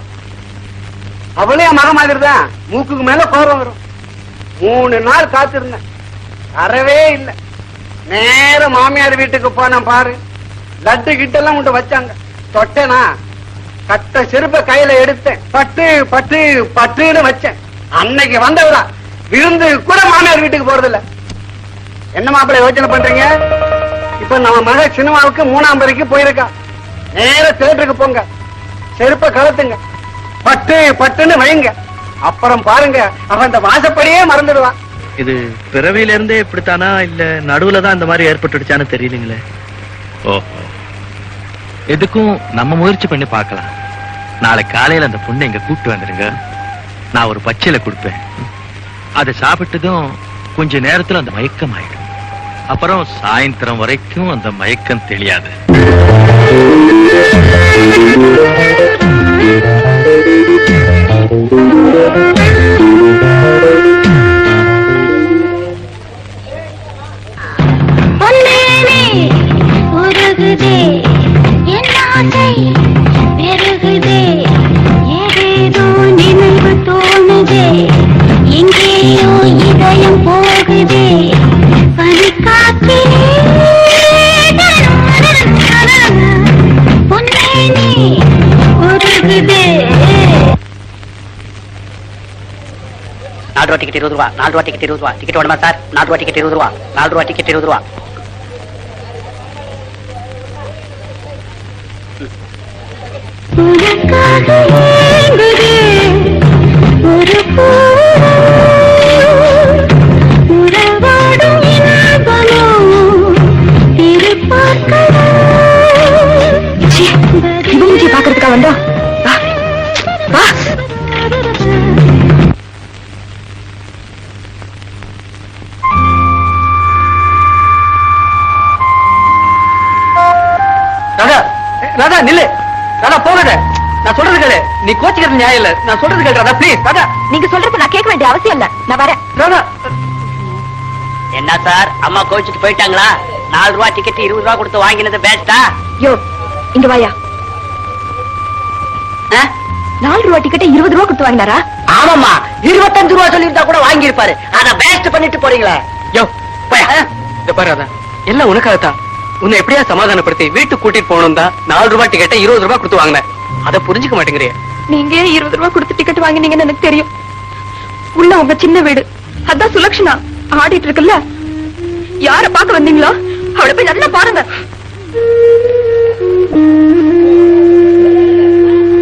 அவளே என் மக மாதிரி தான். மூக்குக்கு மேல கோபம் வரும். 3 நாள் காத்திருந்தேன், வரவே இல்லை. நேரம் மாமியார் வீட்டுக்கு போனேன். பாரு, லட்டு கிட்ட எல்லாம் உண்டு வச்சாங்க. தொட்டேனா கட்ட செருப்ப கையில எடுத்தேன். பட்டு பட்டு பட்டுன்னு வச்சேன். அன்னைக்கு வந்தவரா விருந்து கூட மாமியார் வீட்டுக்கு போறது இல்ல. என்ன மாப்பிள்ளை யோசனை பண்றீங்க? இப்ப நம்ம மக சினிமாவுக்கு 3ஆம் வரைக்கும் போயிருக்கா. நேர தியேட்டருக்கு போங்க, செருப்ப கலத்துங்க, பட்டு பட்டுன்னு வைங்க. அப்புறம் பாருங்க, அவன் அந்த வாசப்படியே மறந்துடுவான். இது பிறவியில இருந்தே இப்படித்தானா இல்ல நடுவுல தான் இந்த மாதிரி ஏற்பட்டுடுச்சான்னு தெரியலீங்களே. ஓஹோ, எதுக்கும் நம்ம முயற்சி பண்ணி பார்க்கலாம். நாளை காலையில அந்த பொண்ணை இங்க கூப்பிட்டு வந்துருங்க. நான் ஒரு பச்சையில கொடுப்பேன். அதை சாப்பிட்டதும் கொஞ்ச நேரத்துல அந்த மயக்கம் ஆயிடும். அப்புறம் சாயந்தரம் வரைக்கும் அந்த மயக்கம் தெரியாது. உருகுதே ரூபா டிக்கெட் 20 ரூபா, 4 ரூபா டிக்கெட் 20 ரூபா. டிக்கெட் வேணுமா சார்? 4 ரூபா டிக்கெட் 20 ரூபா, 4 ரூபா டிக்கெட் 20 ரூபா. இவங்க பாக்குறதுக்கா வந்தா? வா, வா. ராதா, ராதா நில்லு. ராதா போகாத. நான் சொல்றது கேளு. நீ கோச்சிக்கிறது நியாயம் இல்ல. நான் சொல்றது கேளு ராதா, ப்ளீஸ். ராதா, நீங்க சொல்றது நான் கேட்க வேண்டிய அவசியம் இல்ல. நான் வரேன். ராதா. என்ன சார், அம்மா கோச்சிட்டு போயிட்டாங்களா? 4 ரூபா டிக்கெட் 20 ரூபா கொடுத்து வாங்கினது பெஸ்டா? யோ, இங்க வாயா. 4 ரூபா டிக்கெட் 20 ரூபா கொடுத்து வாங்கினாரா? ஆமாமா, 25 ரூபா சொல்லியிருந்தா கூட வாங்கி இருப்பாரு. அத வேஸ்ட் பண்ணிட்டு போறீங்களா? யோ, போயா. இந்த பாரு ராதா, எல்லாம் உனக்காகத்தான். உன்னை எப்படியா சமாதானப்படுத்தி வீட்டுக்கு கூட்டிட்டு போகணும் தான் 4 ரூபாய் டிக்கெட்டை 20 ரூபாய் கொடுத்து வாங்கினேன். அதை புரிஞ்சுக்க மாட்டேங்கிறிய. நீங்க 20 ரூபா கொடுத்து டிக்கெட் வாங்கினீங்கன்னு எனக்கு தெரியும். உள்ள உங்க சின்ன வீடு, அதான் சுலக்ஷனா ஆடிட்டு இருக்குல்ல. யார பாக்க வந்தீங்களோ அவளை போய் நல்லா பாருங்க.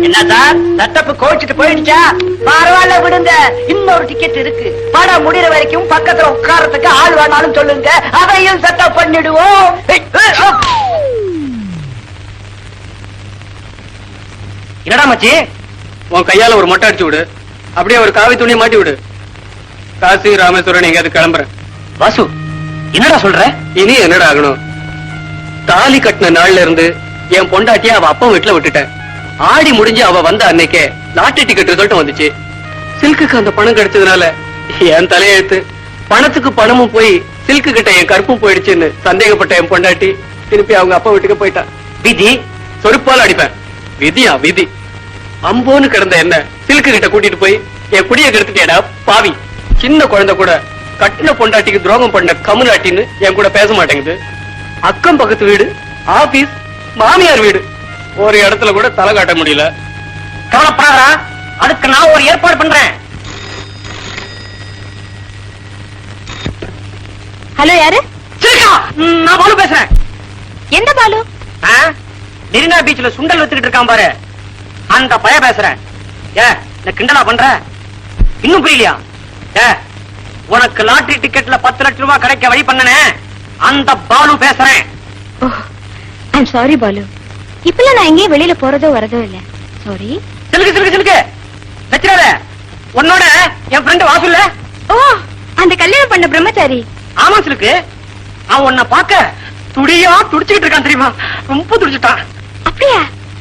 என்ன சார், செட்டப் கோச்சிட்டு போயிடுச்சா? பரவாயில்ல விடுங்க, இன்னொரு டிக்கெட் இருக்கு. படம் முடிகிற வரைக்கும் பக்கத்துல உட்காரத்துக்கு ஆள் வேணாலும் சொல்லுங்க, அதையும் செட்டப் பண்ணிடுவோம். என்னடா மச்சி, உன் கையால ஒரு மொட்டை அடிச்சு விடு. அப்படியே ஒரு காவி துணியை மாட்டி விடு. காசி ராமேஸ்வரன் எங்கேயாவது கிளம்புறேன். வாசு, என்னடா சொல்ற? இனி என்னடா ஆகணும்? தாலி கட்டின நாள்ல இருந்து என் பொண்டாட்டிய அவ அப்பா வீட்டுல விட்டுட்டேன். ஆடி முடிஞ்சு அவ வந்த அன்னைக்கே லாட்டரி டிக்கெட் ரிசல்ட் வந்துச்சு. சில்க்குக்கு அந்த பணம் கிடைச்சதுனால என் தலையெழுத்து. பணத்துக்கு பணமும் போய் சில்க்கு கிட்ட என் கருப்பும் போயிடுச்சுன்னு சந்தேகப்பட்ட என் பொண்டாட்டி திருப்பி அவங்க அப்பா வீட்டுக்கு போயிட்டான். விதி சொருப்பால் அடிப்பேன். விதியா விதி. அம்போன்னு கிடந்த என்ன சில்க்கு கிட்ட கூட்டிட்டு போய் என் குடிய கெடுத்துட்டேடா பாவி. சின்ன குழந்தை கூட கட்டின பொண்டாட்டிக்கு துரோகம் பண்ண கமுனாட்டின்னு என் கூட பேச மாட்டேங்குது. அக்கம் பக்கத்து வீடு, ஆபீஸ், மாமியார் வீடு, ஒரு இடத்துல கூட தலை காட்ட முடியல. கவலைப்படாதா, அதுக்கு நான் ஒரு ஏற்பாடு பண்றேன். ஹலோ, யாரு? நான் பாலு பேசுறேன். எந்த பாலு? மெரினா பீச்ல சுண்டல் வித்துக்கிட்டு இருக்கான் பாரு, அந்த பய பேசுறேன். இந்த கிண்டலா பண்ற? இன்னும் புரியலையா? உனக்கு லாட்டரி டிக்கெட்ல 10 லட்சம் ரூபாய் கிடைக்க வழி பண்ணனே, அந்த பாலு பேசுறேன். ஐம் சாரி பாலு, இப்பெல்லாம் நான் எங்கேயும் வெளியில போறதோ வரதோ இல்ல. சாரி. சிலுக்கு சிலுக்கு சிலுக்கு வச்சிடாத. உன்னோட என் ஃப்ரெண்ட் வாசு இல்ல? ஓ, அந்த கல்யாணம் பண்ண பிரம்மச்சாரி. ஆமா சிலுக்கு, அவன் உன்னை பார்க்க துடியா துடிச்சுக்கிட்டு இருக்கான் தெரியுமா? ரொம்ப துடிச்சுட்டான். அப்படியா?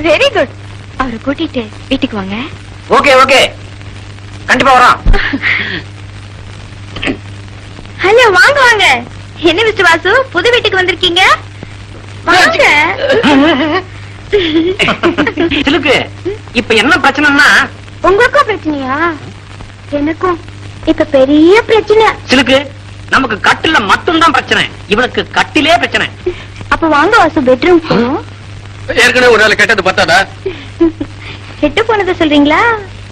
Very good. அவரை கூட்டிட்டு வீட்டுக்கு வாங்க. ஓகே ஓகே, கண்டிப்பா வரான். ஹலோ, வாங்க வாங்க. என்ன மிஸ்டர் வாசு, புது வீட்டுக்கு வந்திருக்கீங்க? வாங்க. சிலுக்கு, இப்ப என்ன பிரச்சனைன்னா? உங்களுக்கும் பிரச்சனையா? எனக்கும் இப்ப பெரிய பிரச்சனை. சிலுக்கு, நமக்கு கட்டில மட்டும்தான் பிரச்சனை, இவனுக்கு கட்டிலே பிரச்சனை. அப்ப வாங்க வாசு, பெட்ரூம் போவோம். ஏற்கனவே ஒரு நாள் கெட்டது பத்தாதா? கெட்டு போனதை சொல்றீங்களா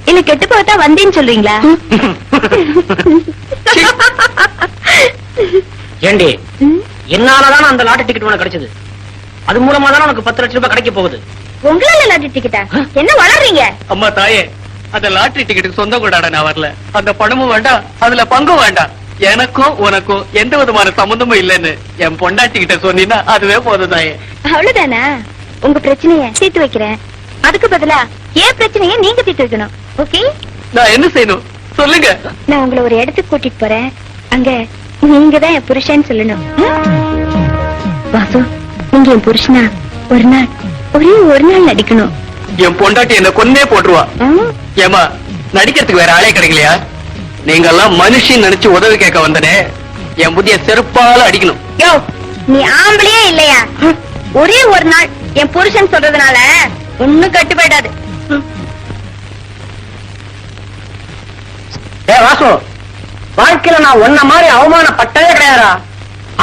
இல்ல கெட்டு போட்டா வந்தேன்னு சொல்றீங்களா? ஏண்டி, என்னாலதான் அந்த லாட்டரி டிக்கெட் உனக்கு கிடைச்சது. அது மூலமா தான் உனக்கு 10 லட்சம் ரூபாய் கிடைக்க போகுது. உங்களால லாட்டரி டிக்கெட்டா? என்ன வளர்றீங்க? அம்மா தாயே, அந்த லாட்டரி டிக்கெட்டுக்கு சொந்தம் கொண்டாட நான் வரல. அந்த பணமும் வேண்டாம், அதுல பங்கும் வேண்டாம். எனக்கும் உனக்கும் எந்த விதமான சம்பந்தமும் இல்லைன்னு என் பொண்டாட்டி கிட்ட சொன்னீங்கன்னா அதுவே போதும் தாயே. அவ்வளவுதானா? உங்க பிரச்சனைய தீர்த்து வைக்கிறேன். அதுக்கு பதிலா ஏன் பிரச்சனைய நீங்க தீர்த்து வைக்கணும். ஓகே? நான் என்ன செய்யணும் சொல்லுங்க. நான் உங்களை ஒரு இடத்துக்கு கூட்டிட்டு போறேன். அங்க நீங்க தான் என் புருஷன்னு சொல்லணும். வாசு, நீங்க என் புருஷனா ஒரு நாள், ஒரே ஒரு நாள் நடிக்கணும். என் பொண்டாட்டி என்ன கொன்னே போட்டுருவா. ஏமா, நடிக்கிறதுக்கு வேற ஆளே கிடைக்கலையா? நீங்க எல்லாம் மனுஷன் நினைச்சு உதவி கேட்க வந்தனே, என் புதிய செருப்பால அடிக்கணும். யோ, நீ ஆம்பளையே இல்லையா? ஒரே ஒரு நாள் என் புருஷன் சொல்றதுனால ஒண்ணும் கட்டு போயிடாது. வாசு, வாழ்க்கையில நான் உன்ன மாதிரி அவமானப்பட்டதே கிடையாதா?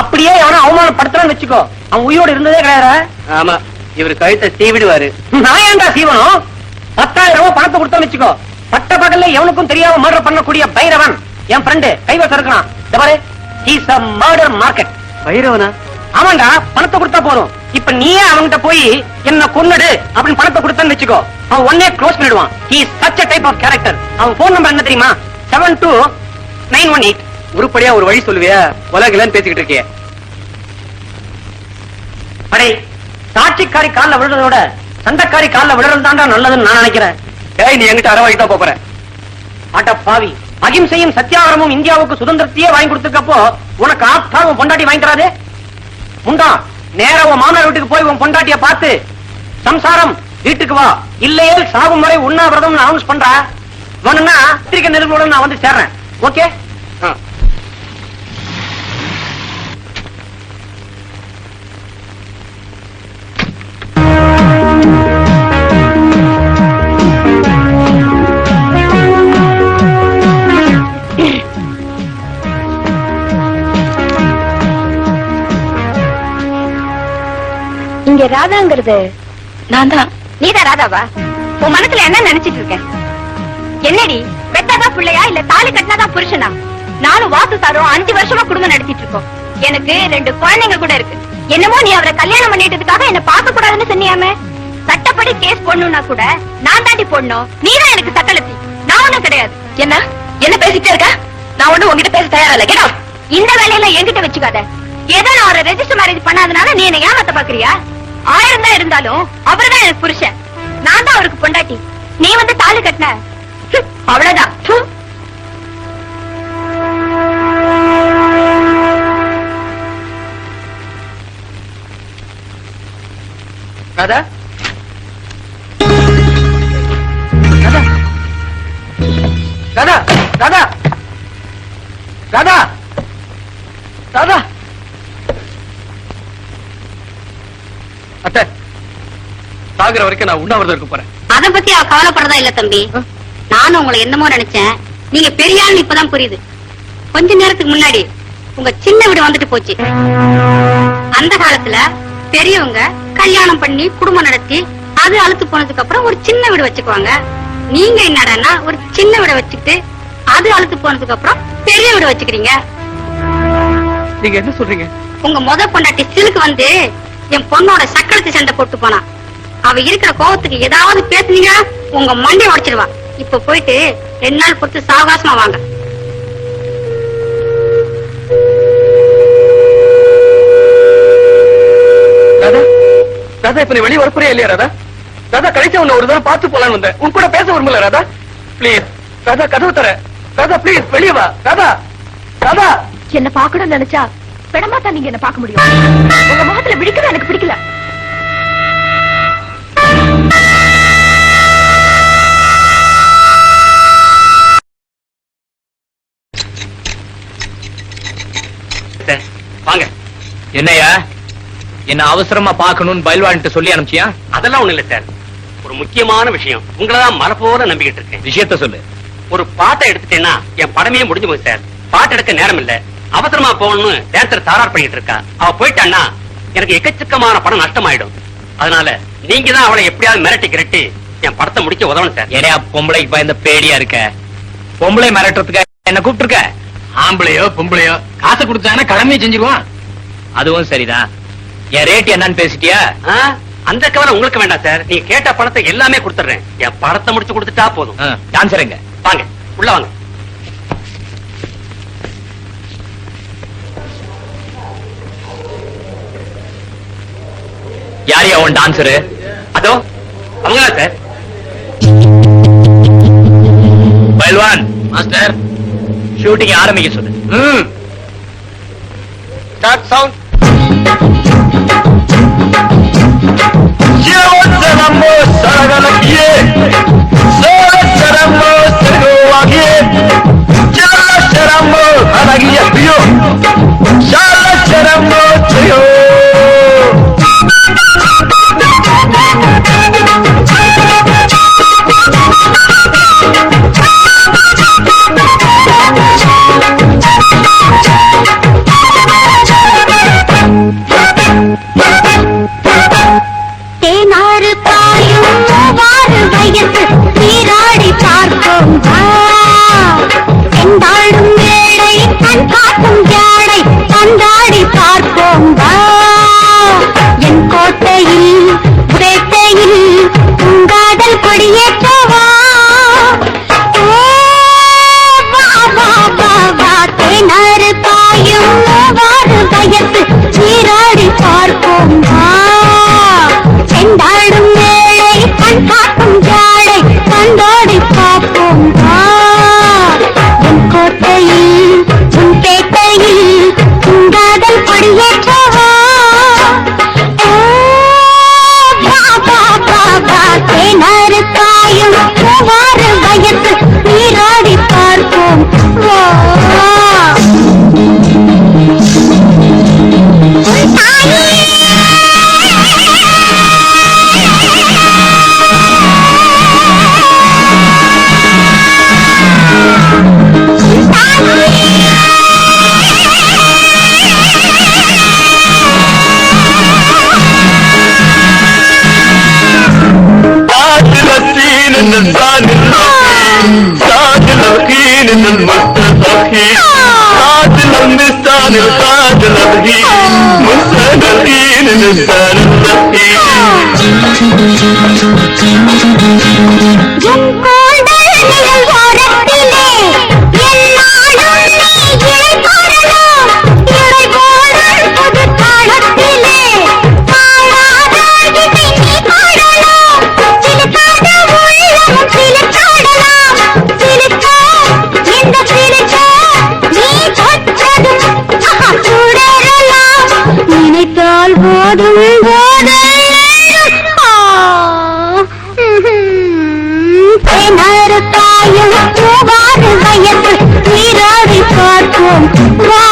அப்படியே எவனா அவமானப்படுத்தலாம் வச்சுக்கோ, அவன் உயிரோடு இருந்ததே கிடையாதா? ஆமா, இவரு கழுத்தை சீவிடுவாரு. நான் ஏன்டா சீவனும்? 10,000 ரூபாய் பணத்தை கொடுத்தோம் வச்சுக்கோ, பட்ட பகல்ல எவனுக்கும் தெரியாம மர்டர் பண்ணக்கூடிய பைரவன் என் ஃப்ரெண்டு கைவசம் இருக்கான். இந்த பாரு, இஸ் a murder market. பைரவனா? ஆமாண்டா, பணத்தை கொடுத்தா போதும். இப்ப நீயே அவன்கிட்ட போய் என்ன கொன்னுடு அப்படின்னு பணத்தை கொடுத்தன்னு வச்சுக்கோ, அவன் ஒன்னே க்ளோஸ் பண்ணிடுவான். he is such a type of character. அவன் போன் நம்பர் என்ன தெரியுமா? 72918. உருப்படியா ஒரு வழி சொல்லுவியா? உலகிலன்னு பேசிக்கிட்டு இருக்கிய. அடே, சாட்சிக்காரி கால்ல விழுறதோட சண்டைக்காரி கால்ல விழுறது தான்டா நல்லதுன்னு நான் நினைக்கிறேன். ஏய், நீ எங்கிட்ட அறவாடி தான் போற. அட பாவி, அகிம்சையும் சத்தியாகிரமும் இந்தியாவுக்கு சுதந்திரத்தையே வாங்கி கொடுத்துக்கப்போ உனக்கு ஆப்தா உன் பொண்டாட்டி வாங்கி தராதே? முண்டா, நேரா உன் மாமனார் வீட்டுக்கு போய் உன் பொண்டாட்டிய பார்த்து சம்சாரம் வீட்டுக்கு வா, இல்லையே சாகும் வரை உண்ணாவிரதம் அனௌன்ஸ் பண்ற. வேணும்னா பத்திரிகை நிருபரோட நான் வந்து சேர்றேன். ஓகே? இங்க ராதாங்கிறது நான் தான். நீதான் ராதாவா? உன் மனசுல என்ன நினைச்சிட்டு இருக்க? என்னடி, பெத்தாதான் பிள்ளையா இல்ல தாலி கட்டினாதான் புருஷனா? நானும் வாசு சாரும் 5 வருஷமா குடும்பம் நடத்திட்டு இருக்கோம். எனக்கு 2 குழந்தைங்க கூட இருக்கு. என்னமோ நீ அவரை கல்யாணம் பண்ணிட்டதுக்காக என்ன பார்க்க கூடாதுன்னு சொன்னியாமே. சட்டப்படி கேஸ் போடணும்னா கூட நான் தாண்டி போடணும். நீதான் எனக்கு சட்டலத்தி, நான் ஒண்ணும் கிடையாது. என்ன பேசிட்டே இருக்க? நான் ஒண்ணு உங்ககிட்ட பேச தயாரா இல்ல. கேட்டா இந்த வேலையில என்கிட்ட வச்சுக்காத. ஏதோ நான் அவரை ரெஜிஸ்டர் மேரேஜ் பண்ணாதனால நீ என்ன ஏமாத்த பாக்குறியா? 1000 தான் இருந்தாலும் அவர்தான் எனக்கு புருஷன், நான் தான் அவருக்கு பொண்டாட்டி. நீ வந்து தாலி கட்டின அவ்வளவுதான். ராதா, ராதா, ராதா, ராதா, ராதா, ராதா. அத்தை, சாகுற வரைக்கும் நான் உண்ணாவிரதம் இருக்க போறேன். அத பத்தி அவ கவலைப்படுறதா இல்ல தம்பி. நானும் உங்களை என்னமோ நினைச்சேன். நீங்க பெரிய ஆள் இப்பதான் புரியுது. கொஞ்ச நேரத்துக்கு முன்னாடி உங்க சின்ன வீடு வந்துட்டு போச்சு. அந்த காலத்துல பெரியவங்க கல்யாணம் பண்ணி குடும்பம் நடத்தி அது அழுத்து போனதுக்கு அப்புறம் ஒரு சின்ன வீடு வச்சுக்குவாங்க. நீங்க என்னடா ஒரு சின்ன வீடு வச்சுட்டு அது அழுத்து போனதுக்கு அப்புறம் பெரிய வீடு வச்சுக்கிறீங்க. நீங்க என்ன சொல்றீங்க? உங்க முத பொண்டாட்டி சிலுக்கு வந்து என் பொண்ணோட சக்கரத்து சண்டை போட்டு போனா. அவ இருக்கிற கோவத்துக்கு ஏதாவது பேசுனீங்க உங்க மண்டை உடைச்சிருவா. இப்ப போயிட்டு 2 நாள் பொறுத்து சாவகாசமா வாங்க. ராதா, ராதா, இப்ப நீ வெளியே வரப்போறியா இல்லையா? ராதா, ராதா, கடைசியா உன்னை ஒரு தடவை பார்த்து போலான்னு வந்தேன். உன் கூட பேச விரும்பல. ராதா பிளீஸ், ராதா கதவு தர. ராதா பிளீஸ் வெளியே வா. ராதா, ராதா. என்ன பாக்கணும்னு நினைச்சா பெடமாட்டா நீங்க என்ன பார்க்க முடியும். உங்க முகத்துல விழிக்கிறது எனக்கு பிடிக்கல. வாங்க. என்னையா, என்ன அவசரமா பாக்கணும்னு பயில்வான்ட்டு சொல்லி அனுப்பிச்சியா? அதெல்லாம் ஒண்ணு இல்ல சார், ஒரு முக்கியமான விஷயம். உங்களதான் மலை போல நம்பிக்கிட்டு இருக்கேன். விஷயத்த சொல்லு. ஒரு பாட்டை எடுத்துட்டேன்னா என் படமே முடிஞ்சு போகுது சார். பாட்டு எடுக்க நேரம் இல்ல, அவசரமா போகணும்னு டான்சர் தாரார் பண்ணிட்டு இருக்கா. அவ போயிட்டான்னா எனக்கு எக்கச்சக்கமான படம் நஷ்டமாயிடும். அதனால நீங்க தான் அவளை எப்படியாவது மிரட்டி கிரட்டி என் படத்தை முடிக்க உதவணும் சார். ஏன்னா பொம்பளைக்கு பயந்த பேடியா இருக்க? பொம்பளை மிரட்டுறதுக்கு என்ன கூப்பிட்டு இருக்க? ஆம்பளையோ பொம்பளையோ காசு கொடுத்தாங்கன்னா கடமையை செஞ்சிருவான். அதுவும் சரிதான். என் ரேட் என்னன்னு பேசிட்டியா? அந்த கவலை உங்களுக்கு வேண்டாம் சார். நீங்க கேட்ட பணத்தை எல்லாமே கொடுத்துறேன். என் படத்தை முடிச்சு கொடுத்துட்டா போதும். டான்சர் எங்க? வாங்க, உள்ள வாங்க. யாரையா உன் டான்சரு? அதோ அவங்களா சார். பயில்வான் மாஸ்டர், ஷூட்டிங் ஆரம்பிக்க சொல்லு. Start sound. தேனாறு பாயும் வாறு வயசு நினைத்தால் போதும் தாயும் மூவாறு வயது நீராடி பார்ப்போம் வா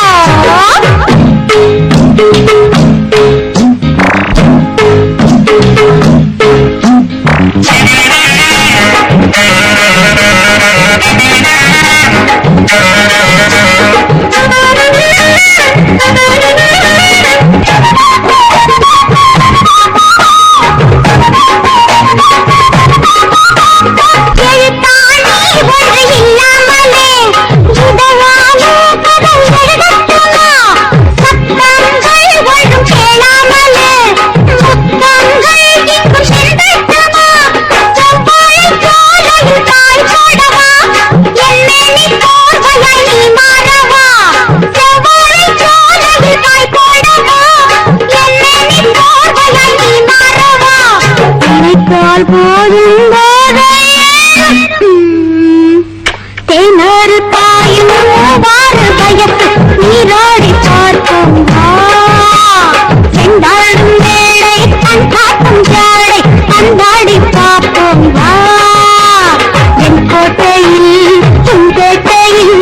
போதும் தேனரு தாயும் மூவாறு வயது நீராடி பார்ப்போம் செந்தாடும் வேளை அன்றாட்டும் ஜாடை அந்தாடி பார்ப்போம் என் கோட்டையில் துங்கோட்டையில்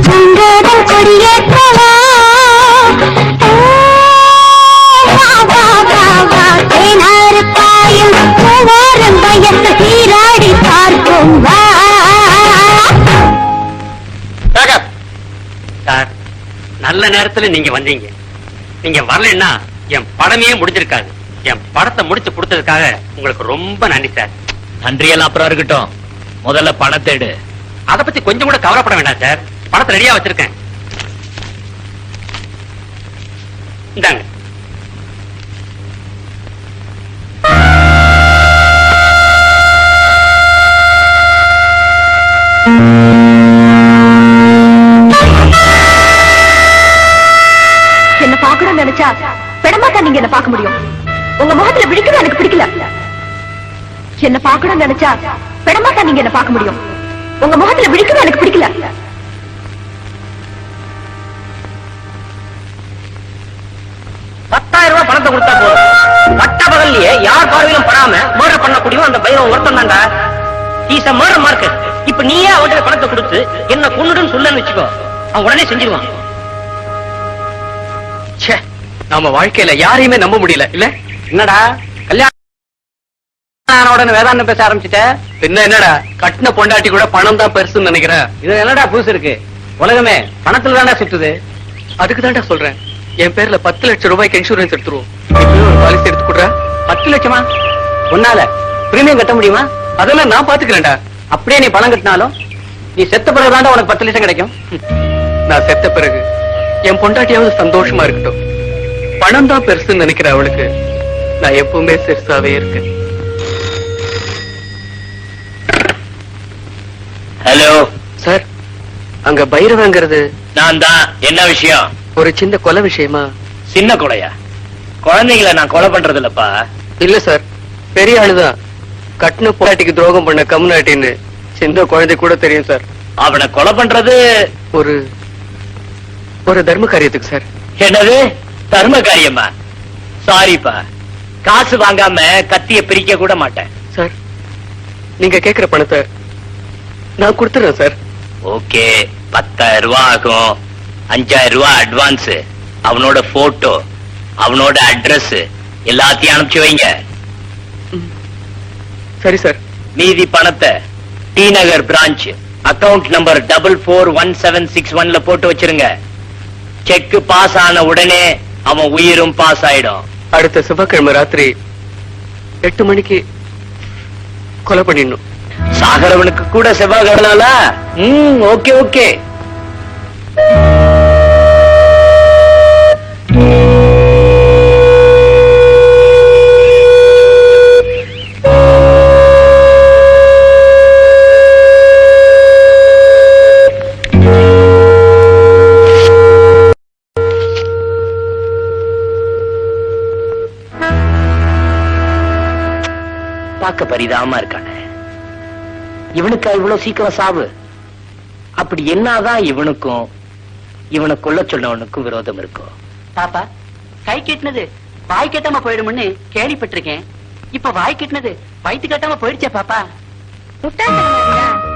சங்கோதம் கொடியேற்றவா தேனரு தாயும் மூவாறு வயது நீராடி பார்ப்போம் சார், நல்ல நேரத்துல நீங்க வந்தீங்க. நீங்க வரலன்னா என் படமே முடிஞ்சிருக்காது. என் படத்தை முடிச்சு கொடுத்ததுக்காக உங்களுக்கு ரொம்ப நன்றி சார். நன்றியெல்லாம் அப்புறம் இருக்கட்டும், முதல்ல பணத்தை எடு. அத பத்தி கொஞ்சம் கூட கவலைப்பட வேண்டாம் சார். படத்தை ரெடியா வச்சிருக்கேன். இந்தாங்க. என்ன பாக்கணும்னு நினைச்சா பெடமாக்கா நீங்க என்ன பார்க்க முடியும். உங்க முகத்துல விழிக்கிறது எனக்கு பிடிக்கல. என்ன பாக்கணும்னு நினைச்சா பெடமாக்கா நீங்க என்ன பார்க்க முடியும். உங்க முகத்துல விழிக்கிறது எனக்கு பிடிக்கல. 10,000 ரூபாய் பணத்தை கொடுத்தா போதும். பட்ட பகல்லையே யார் பார்வையிலும் படாம மர்டர் பண்ணக்கூடிய அந்த பையன் ஒருத்தன் தான்டா. Is a murder market. இப்ப நீயே அவன்கிட்ட பணத்தை கொடுத்து என்ன கொன்னுடுன்னு சொல்லன்னு வச்சுக்கோ, அவன் உடனே செஞ்சிருவான். ச்சே, நாம வாழ்க்கையில யாரையுமே நம்ப முடியல இல்ல. என்னடா கல்யாணம் உடனே வேதாந்தம் பேச ஆரம்பிச்சுட்ட? பின்ன என்னடா, கட்டின பொண்டாட்டி கூட பணம் தான் பெருசுன்னு நினைக்கிறேன். இது என்னடா புதுசு இருக்கு? உலகமே பணத்துல தான்டா சுத்துது. அதுக்கு தான்டா சொல்றேன், என் பேர்ல 10 லட்சம் ரூபாய்க்கு இன்சூரன்ஸ் எடுத்துருவோம். இப்பவே ஒரு பாலிசி எடுத்து கொடுறா. 10 லட்சமா? உன்னால பிரீமியம் கட்ட முடியுமா? அதெல்லாம் நான் பாத்துக்கிறேன்டா. அப்படியே நீ பணம் கட்டினாலும் நீ செத்த பிறகுதான்டா உனக்கு 10 லட்சம் கிடைக்கும். நான் செத்த பிறகு என் பொண்டாட்டியாவது சந்தோஷமா இருக்கட்டும். பணம் தான் பெருசுன்னு நினைக்கிற அவளுக்கு நான் எப்பவுமே பெருசாவே இருக்கேன். ஹலோ சார், அங்க பைரவங்கிறது நான் தான். என்ன விஷயம்? ஒரு சின்ன கொலை விஷயமா? சின்ன கொலையா? குழந்தைங்களை நான் கொலை பண்றது இல்லப்பா. இல்ல சார், பெரிய ஆளுதான். கட்டின பொண்டாட்டிக்கு துரோகம் பண்ண கம்நாட்டின்னு சின்ன குழந்தை கூட தெரியும் சார். அவனை கொலை பண்றது ஒரு ஒரு தர்ம காரியத்துக்கு சார். என்னது தர்ம காரியமா? சாரிப்பா, காசு வாங்காம கத்திய பிரிக்க கூட மாட்டேன். சார், நீங்க கேக்குற பணத்தை நான் கொடுத்துறேன் சார். ஓகே, 10,000 ரூபாய் ஆகும். 5,000 ரூபாய் அட்வான்ஸ், அவனோட போட்டோ, அவனோட அட்ரஸ் எல்லாத்தையும் அனுப்பிச்சு வைங்க. சரி சார். மீதி பணத்தை டி நகர் பிரான்ச் அக்கவுண்ட் நம்பர் 441761ல போட்டு வச்சிருங்க. செக் பாஸ் ஆன உடனே அவன் உயிரும் பாஸ் ஆயிடும். அடுத்த செவ்வாய்க்கிழமை ராத்திரி 8 மணிக்கு கொலை பண்ணிடணும். சாகரவனுக்கு கூட செவ்வாய் கடலால? Okay okay. பார்க்க பரிதாபமா இருக்கானே. இவனுக்கு இவ்வளவு சீக்கிரம் சாவு? அப்படி என்னதான் இவனுக்கும் இவனை கொல்ல சொன்னவனுக்கும் விரோதம் இருக்கும்? பாப்பா, கை கெட்டினது வாய் கெட்டாம போயிடும்னு கேள்விப்பட்டிருக்கேன். இப்ப வாய் கெட்டினது வயிற்று கட்டாம போயிடுச்சே பாப்பா.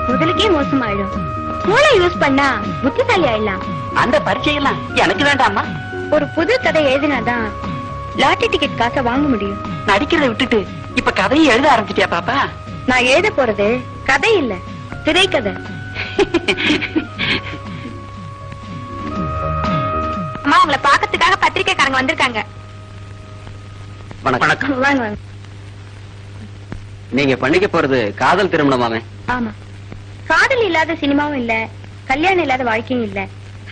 முதலுக்கே மோசமாயிடும். மூளை யூஸ் பண்ணா புத்திசாலி ஆயிடலாம். அந்த பரீட்சையெல்லாம் எனக்கு வேண்டாமா? ஒரு புது கதை எழுதினாதான் லாட்டரி டிக்கெட் காசை வாங்க முடியும். நடிக்கிறத விட்டுட்டு இப்ப கதையை எழுத ஆரம்பிச்சிட்டியா பாப்பா? நான் எழுத போறது கதை இல்ல, திரைக்கதை. அம்மா, உங்களை பாக்கிறதுக்காக பத்திரிக்கைக்காரங்க வந்திருக்காங்க. வணக்கம். வாங்க வாங்க. நீங்க பண்ணிக்க போறது காதல் திருமணமாமே? ஆமா, காதல் இல்லாத சினிமாவும் இல்ல, கல்யாணம் இல்லாத வாழ்க்கையும் இல்ல.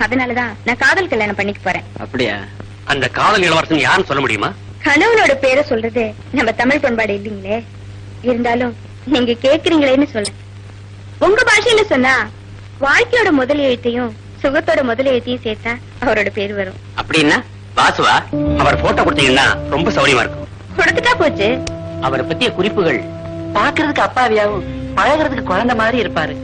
அதனாலதான் நான் காதல் கல்யாணம் பண்ணிக்க போறேன். அப்படியா? அந்த காதல் இளவரசன் யாருன்னு சொல்ல முடியுமா? கணவனோட பேரை சொல்றது நம்ம தமிழ் பண்பாடு இல்லீங்களே. இருந்தாலும் நீங்க கேக்குறீங்களேன்னு சொல்ல. உங்க பாஷையில சொன்னா வாழ்க்கையோட முதல் எழுத்தையும் சுகத்தோட முதல் எழுத்தையும் சேர்த்தா அவரோட பேர் வரும். அப்படின்னா வாசுவா, அவர் போட்டோ கொடுத்தீங்கன்னா ரொம்ப சௌரியமா இருக்கும். கொடுத்துட்டா போச்சு. அவரை பத்திய குறிப்புகள் பாக்குறதுக்கு அப்பாவியாவும் பழகிறதுக்கு குழந்தை மாதிரி இருப்பாரு.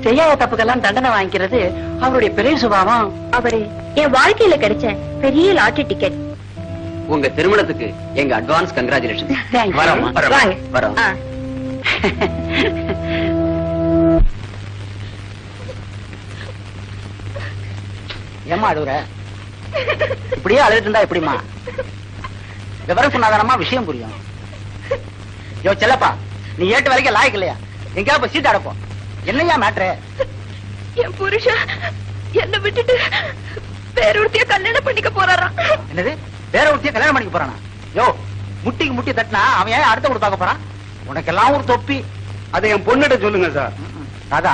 செய்யாத தப்புக்கெல்லாம் தண்டனை வாங்கிக்கிறது அவருடைய பெரிய சுபாவம். அவரு என் வாழ்க்கையில கிடைச்ச பெரிய லாட்டரி டிக்கெட். உங்க திருமணத்துக்கு எங்க அட்வான்ஸ் கங்க்ராச்சுலேஷன். வாங்க. வரோம். ஆ. ஏமா அழுகுற? இப்படியே அழுதுட்டு இருந்தா எப்படிமா? விவரம் சொன்னாதானமா விஷயம் புரியும். யோ செல்லப்பா, நீ ஏட்டு வரைக்கும் லாய்க்கு இல்லையா? எங்கேயா போய் சீட் அடப்போம். என்னையா மேட்ரு? என் புருஷன் என்ன விட்டுட்டு வேற ஒருத்தைய கல்யாணம் பண்ணிக்க போறாராம். என்னது? வேற ஒருத்தைய கல்யாணம் பண்ணிக்க போறானா? யோ, முட்டிக்கு முட்டி தட்டினா அவன் ஏன் அடுத்த கூட பார்க்க போறான்? உனக்கெல்லாம் ஒரு தொப்பி. அதை என் பொண்ணுகிட்ட சொல்லுங்க சார். தாதா,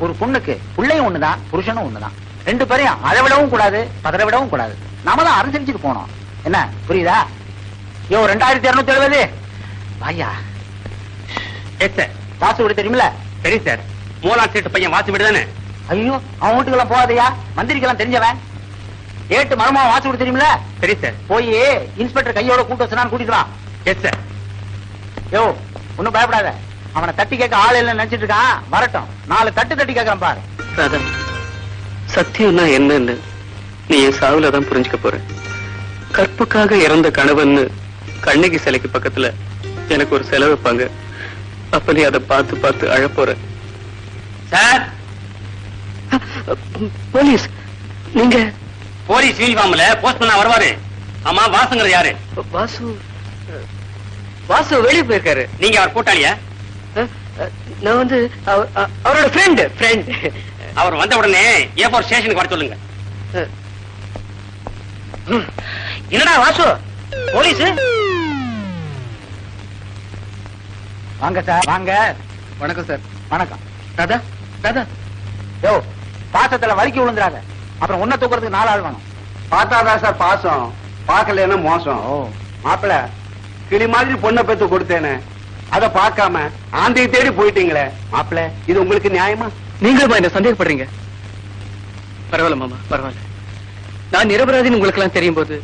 ஒரு பொண்ணுக்கு பிள்ளையும் ஒண்ணுதான், புருஷனும் ஒண்ணுதான். ரெண்டு பேரையும் அதை விடவும் கூடாது, பதற விடவும் கூடாது. நாம தான் அனுசரிச்சுட்டு போனோம். என்ன புரியுதா? யோ, 2270 வாயா. வாசு வீடு தெரியுமில்ல? சரி சார். மூலாம் சீட்டு பையன் வாசி விடுதானே? ஐயோ, அவன் வீட்டுக்கெல்லாம் போகாதையா, மந்திரிக்கெல்லாம் தெரிஞ்சவன். ஏட்டு மரமா வாசு வீடு தெரியுமில்ல? சரி சார். போய் இன்ஸ்பெக்டர் கையோட கூட்டு வச்சுனான்னு கூட்டிட்டு வா. Yes sir. யோ, ஒண்ணும் பயப்படாத. அவனை தட்டி கேட்க ஆள் இல்லைன்னு நினைச்சிட்டு இருக்கான். வரட்டும், 4 தட்டி கேட்கறான் பாரு. ராதா, சத்தியம்னா என்னன்னு நீ என் சாவுலதான் புரிஞ்சுக்க போற. கற்புக்காக இறந்த கணவன் கண்ணகி சிலைக்கு பக்கத்துல எனக்கு ஒரு செலவு வைப்பாங்க. அப்ப நீ அதை பார்த்து பார்த்து அழப்போற. சார், போலீஸ், நீங்க? போலீஸ் யூனிஃபார்ம்ல போஸ்ட் பண்ண வருவாரு. ஆமா, வாசுங்கிற யாரு? வாசு. வாசு வெளியே போயிருக்காரு. நீங்க அவர் கூட்டாளியா? நான் வந்து அவரோட ஃப்ரெண்ட். அவர் வந்த உடனே ஏர்போர்ட் ஸ்டேஷனுக்கு வர சொல்லுங்க. என்னடா வாசு, போலீஸ்? வாங்க சார், வாங்க. வணக்கம் சார். வணக்கம். ராதா, ராதா. யோ, பாசத்துல வலிக்கு விழுந்துறாங்க. அப்புறம் உன்ன தூக்குறதுக்கு 4 ஆள் வேணும். பார்த்தாதான் சார் பாசம், பார்க்கலன்னா மோசம். மாப்பிள, கிளி மாதிரி பொண்ணை பெத்து கொடுத்தேனே, அதை பார்க்காம ஆந்தையை தேடி போயிட்டீங்களே. மாப்பிள, இது உங்களுக்கு நியாயமா? நீங்களும் என்ன சந்தேகப்படுறீங்க? பரவாயில்ல மாமா, பரவாயில்ல. நான் நிரபராதின்னு உங்களுக்கு எல்லாம் தெரியும் போது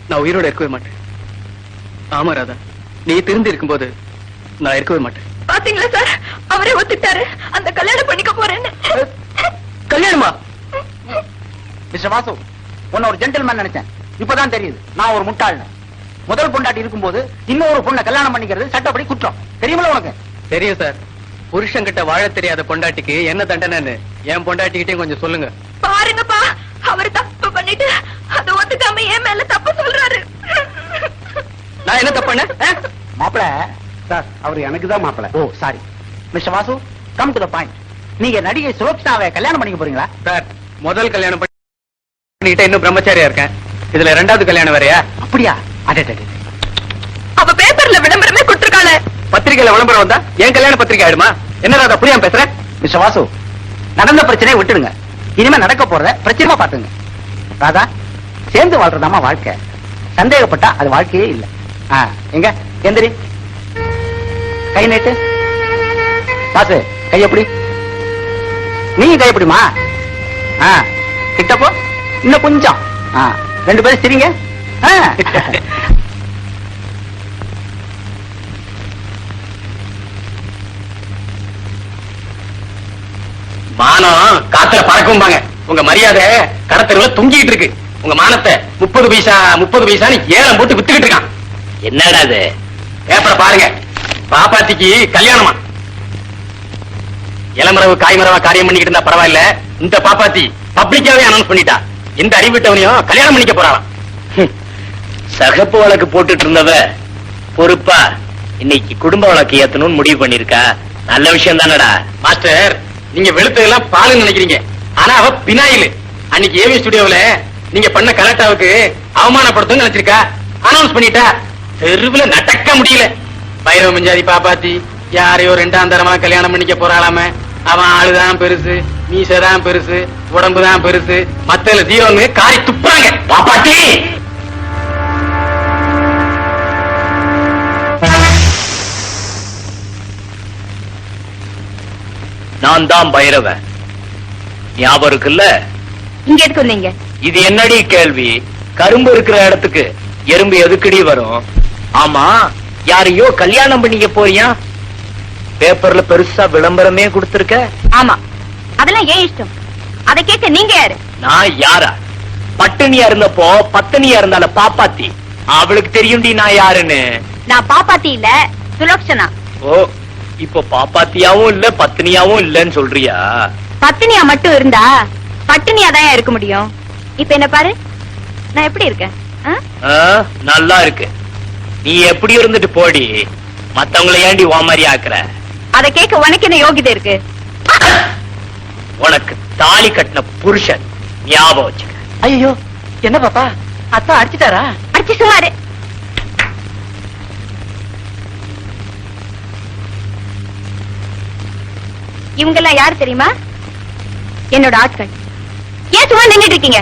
நான் உயிரோட இருக்கவே மாட்டேன். ஆமா ராதா, நீ திருந்தி இருக்கும் போது நான் இருக்கவே மாட்டேன். பாத்தீங்களா சார், அவரே ஒத்துட்டாரு அந்த கல்யாணம் பண்ணிக்க போறேன்னு. கல்யாணமா? மிஸ்டர் வாசு, உன்ன ஒரு ஜென்டில்மேன் நினைச்சேன். இப்பதான் தெரியுது நான் ஒரு முட்டாள்னு. முதல் பொண்டாட்டி இருக்கும்போது இன்னொரு பொண்ணை கல்யாணம் பண்ணிக்கிறது சட்டப்படி குற்றம். தெரியுமில்ல உனக்கு? தெரியும் சார். புருஷன் கிட்ட வாழ தெரியாத பொண்டாட்டிக்கு என்ன தண்டனைன்னு என் பொண்டாட்டிக்கிட்டையும் கொஞ்சம் சொல்லுங்க. பாருங்கப்பா, அவர் தப்பு பண்ணிட்டு அதை ஒத்துக்காம என் மேல தப்பு சொல்றாரு. நான் என்ன தப்பு பண்ண? மாப்பிள சார், அவர் எனக்கு தான் மாப்பிள. Oh sorry. Mister Vasu, come to the point. நீங்க நடிகை சுலோச்சனாவை கல்யாணம் பண்ணிக்க போறீங்களா? சார், முதல் கல்யாணம் பண்ணிக்கிட்ட இன்னும் பிரம்மச்சாரியா இருக்கேன். இதுல 2வது கல்யாணம் வேறயா? அப்படியா? அடே, அவ பேப்பர்ல விளம்பரமே கொடுத்திருக்காளே. பத்திரிகையில விளம்பரம் வந்தா என் கல்யாண பத்திரிகை ஆயிடுமா? என்ன ராதா, புரியாம பேசுற? மிஸ்டர் வாசு, நடந்த பிரச்சனையை விட்டுடுங்க. இனிமே நடக்க போறத பிரச்சனையா பாத்துங்க. ராதா, சேர்ந்து வாழ்றதாமா வாழ்க்கை. சந்தேகப்பட்டா அது வாழ்க்கையே இல்ல. எங்க எந்திரி, கை நீட்டு. பாசு கை எப்படி? நீ கை எப்படிமா? கிட்டப்போ இன்னும் கொஞ்சம். ரெண்டு பேரும் சிரிங்க. மானம் காத்துல பறக்கும்பாங்க. உங்க மரியாதை கடத்தெருவுல தொங்கிட்டு இருக்கு. உங்க மானத்தை 30 பைசான்னு ஏலம் போட்டு வித்துக்கிட்டு இருக்கான். என்னடா அது? பேப்பரை பாருங்க. பாப்பாத்திக்கு கல்யாணமா. இளமரவு காய்மரவா காரியம் பண்ணிக்கிட்டு இருந்தா பரவாயில்ல, இந்த பாப்பாத்தி பப்ளிக்காவே அனௌன்ஸ் பண்ணிட்டா இந்த அறிவிட்டவனையும் கல்யாணம் பண்ணிக்க போறாளாம். சகப்பு வழக்கு போட்டுட்டு இருந்தவ பொறுப்பா இன்னைக்கு குடும்ப வழக்கு ஏத்தணும்னு முடிவு பண்ணிருக்கா. நல்ல விஷயம் தானடா. மாஸ்டர், நீங்க வெளுத்ததெல்லாம் பாலுன்னு நினைக்கிறீங்க, ஆனா அவ பினாயில். அன்னைக்கு ஏவி ஸ்டுடியோல நீங்க பண்ண கலாட்டாவுக்கு அவமானப்படுத்தும் நினைச்சிருக்கா. அனௌன்ஸ் பண்ணிட்டா. தெருவுல நடக்க முடியல. பைரவ மஞ்சாதி பாப்பாத்தி யாரையோ 2ஆம் தரமா கல்யாணம் பண்ணிக்க போறாளாம. அவன் ஆளுதான் பெருசு, மீசதான் பெருசு, உடம்புதான் பெருசு, மத்தல ஜீரோன்னு காரி துப்புறாங்க. பாப்பாத்தி நான் தான் பைரவன், ஞாபகம் இருக்குல்ல? இங்க எதுக்கு வந்தீங்க? இது என்னடி கேள்வி? கரும்பு இருக்கிற இடத்துக்கு எறும்பு எதுக்கடி வரும்? ஆமா, யாரையோ கல்யாணம் பண்ணிக்க போறியா? பேப்பர்ல பெருசா விளம்பரமே கொடுத்திருக்க. ஆமா, அதெல்லாம் ஏன் இஷ்டம். அதை கேட்க நீங்க யாரு? நான் யாரா? பட்டினியா இருந்தப்போ பத்தினியா இருந்தால பாப்பாத்தி, அவளுக்கு தெரியும்டி நான் யாருன்னு. நான் பாப்பாத்தி இல்ல, சுலோக்ஷனா. ஓ, இப்போ பாப்பாத்தியாவும் இல்ல பத்தினியாவும் இல்லன்னு சொல்றியா? பத்தினியா மட்டும் இருந்தா பட்டினியா தான் இருக்க முடியும். இப்ப என்ன பாரு, நான் எப்படி இருக்கேன்? நல்லா இருக்கு. நீ எப்படி இருந்துட்டு போடி, மத்தவங்களை ஏண்டி ஓ மாதிரி ஆக்குற? அதை கேட்க உனக்கு என்ன யோகிதை இருக்கு? உனக்கு தாலி கட்டின புருஷன் ஞாபகம் வச்சுக்க. ஐயோ, என்ன பாப்பா, அத்தா அடிச்சுட்டாரா? அடிச்சு சுமாரு. இவங்க எல்லாம் யாரு தெரியுமா? என்னோட ஆட்கள். ஏன் சும்மா நின்னுட்டு இருக்கீங்க?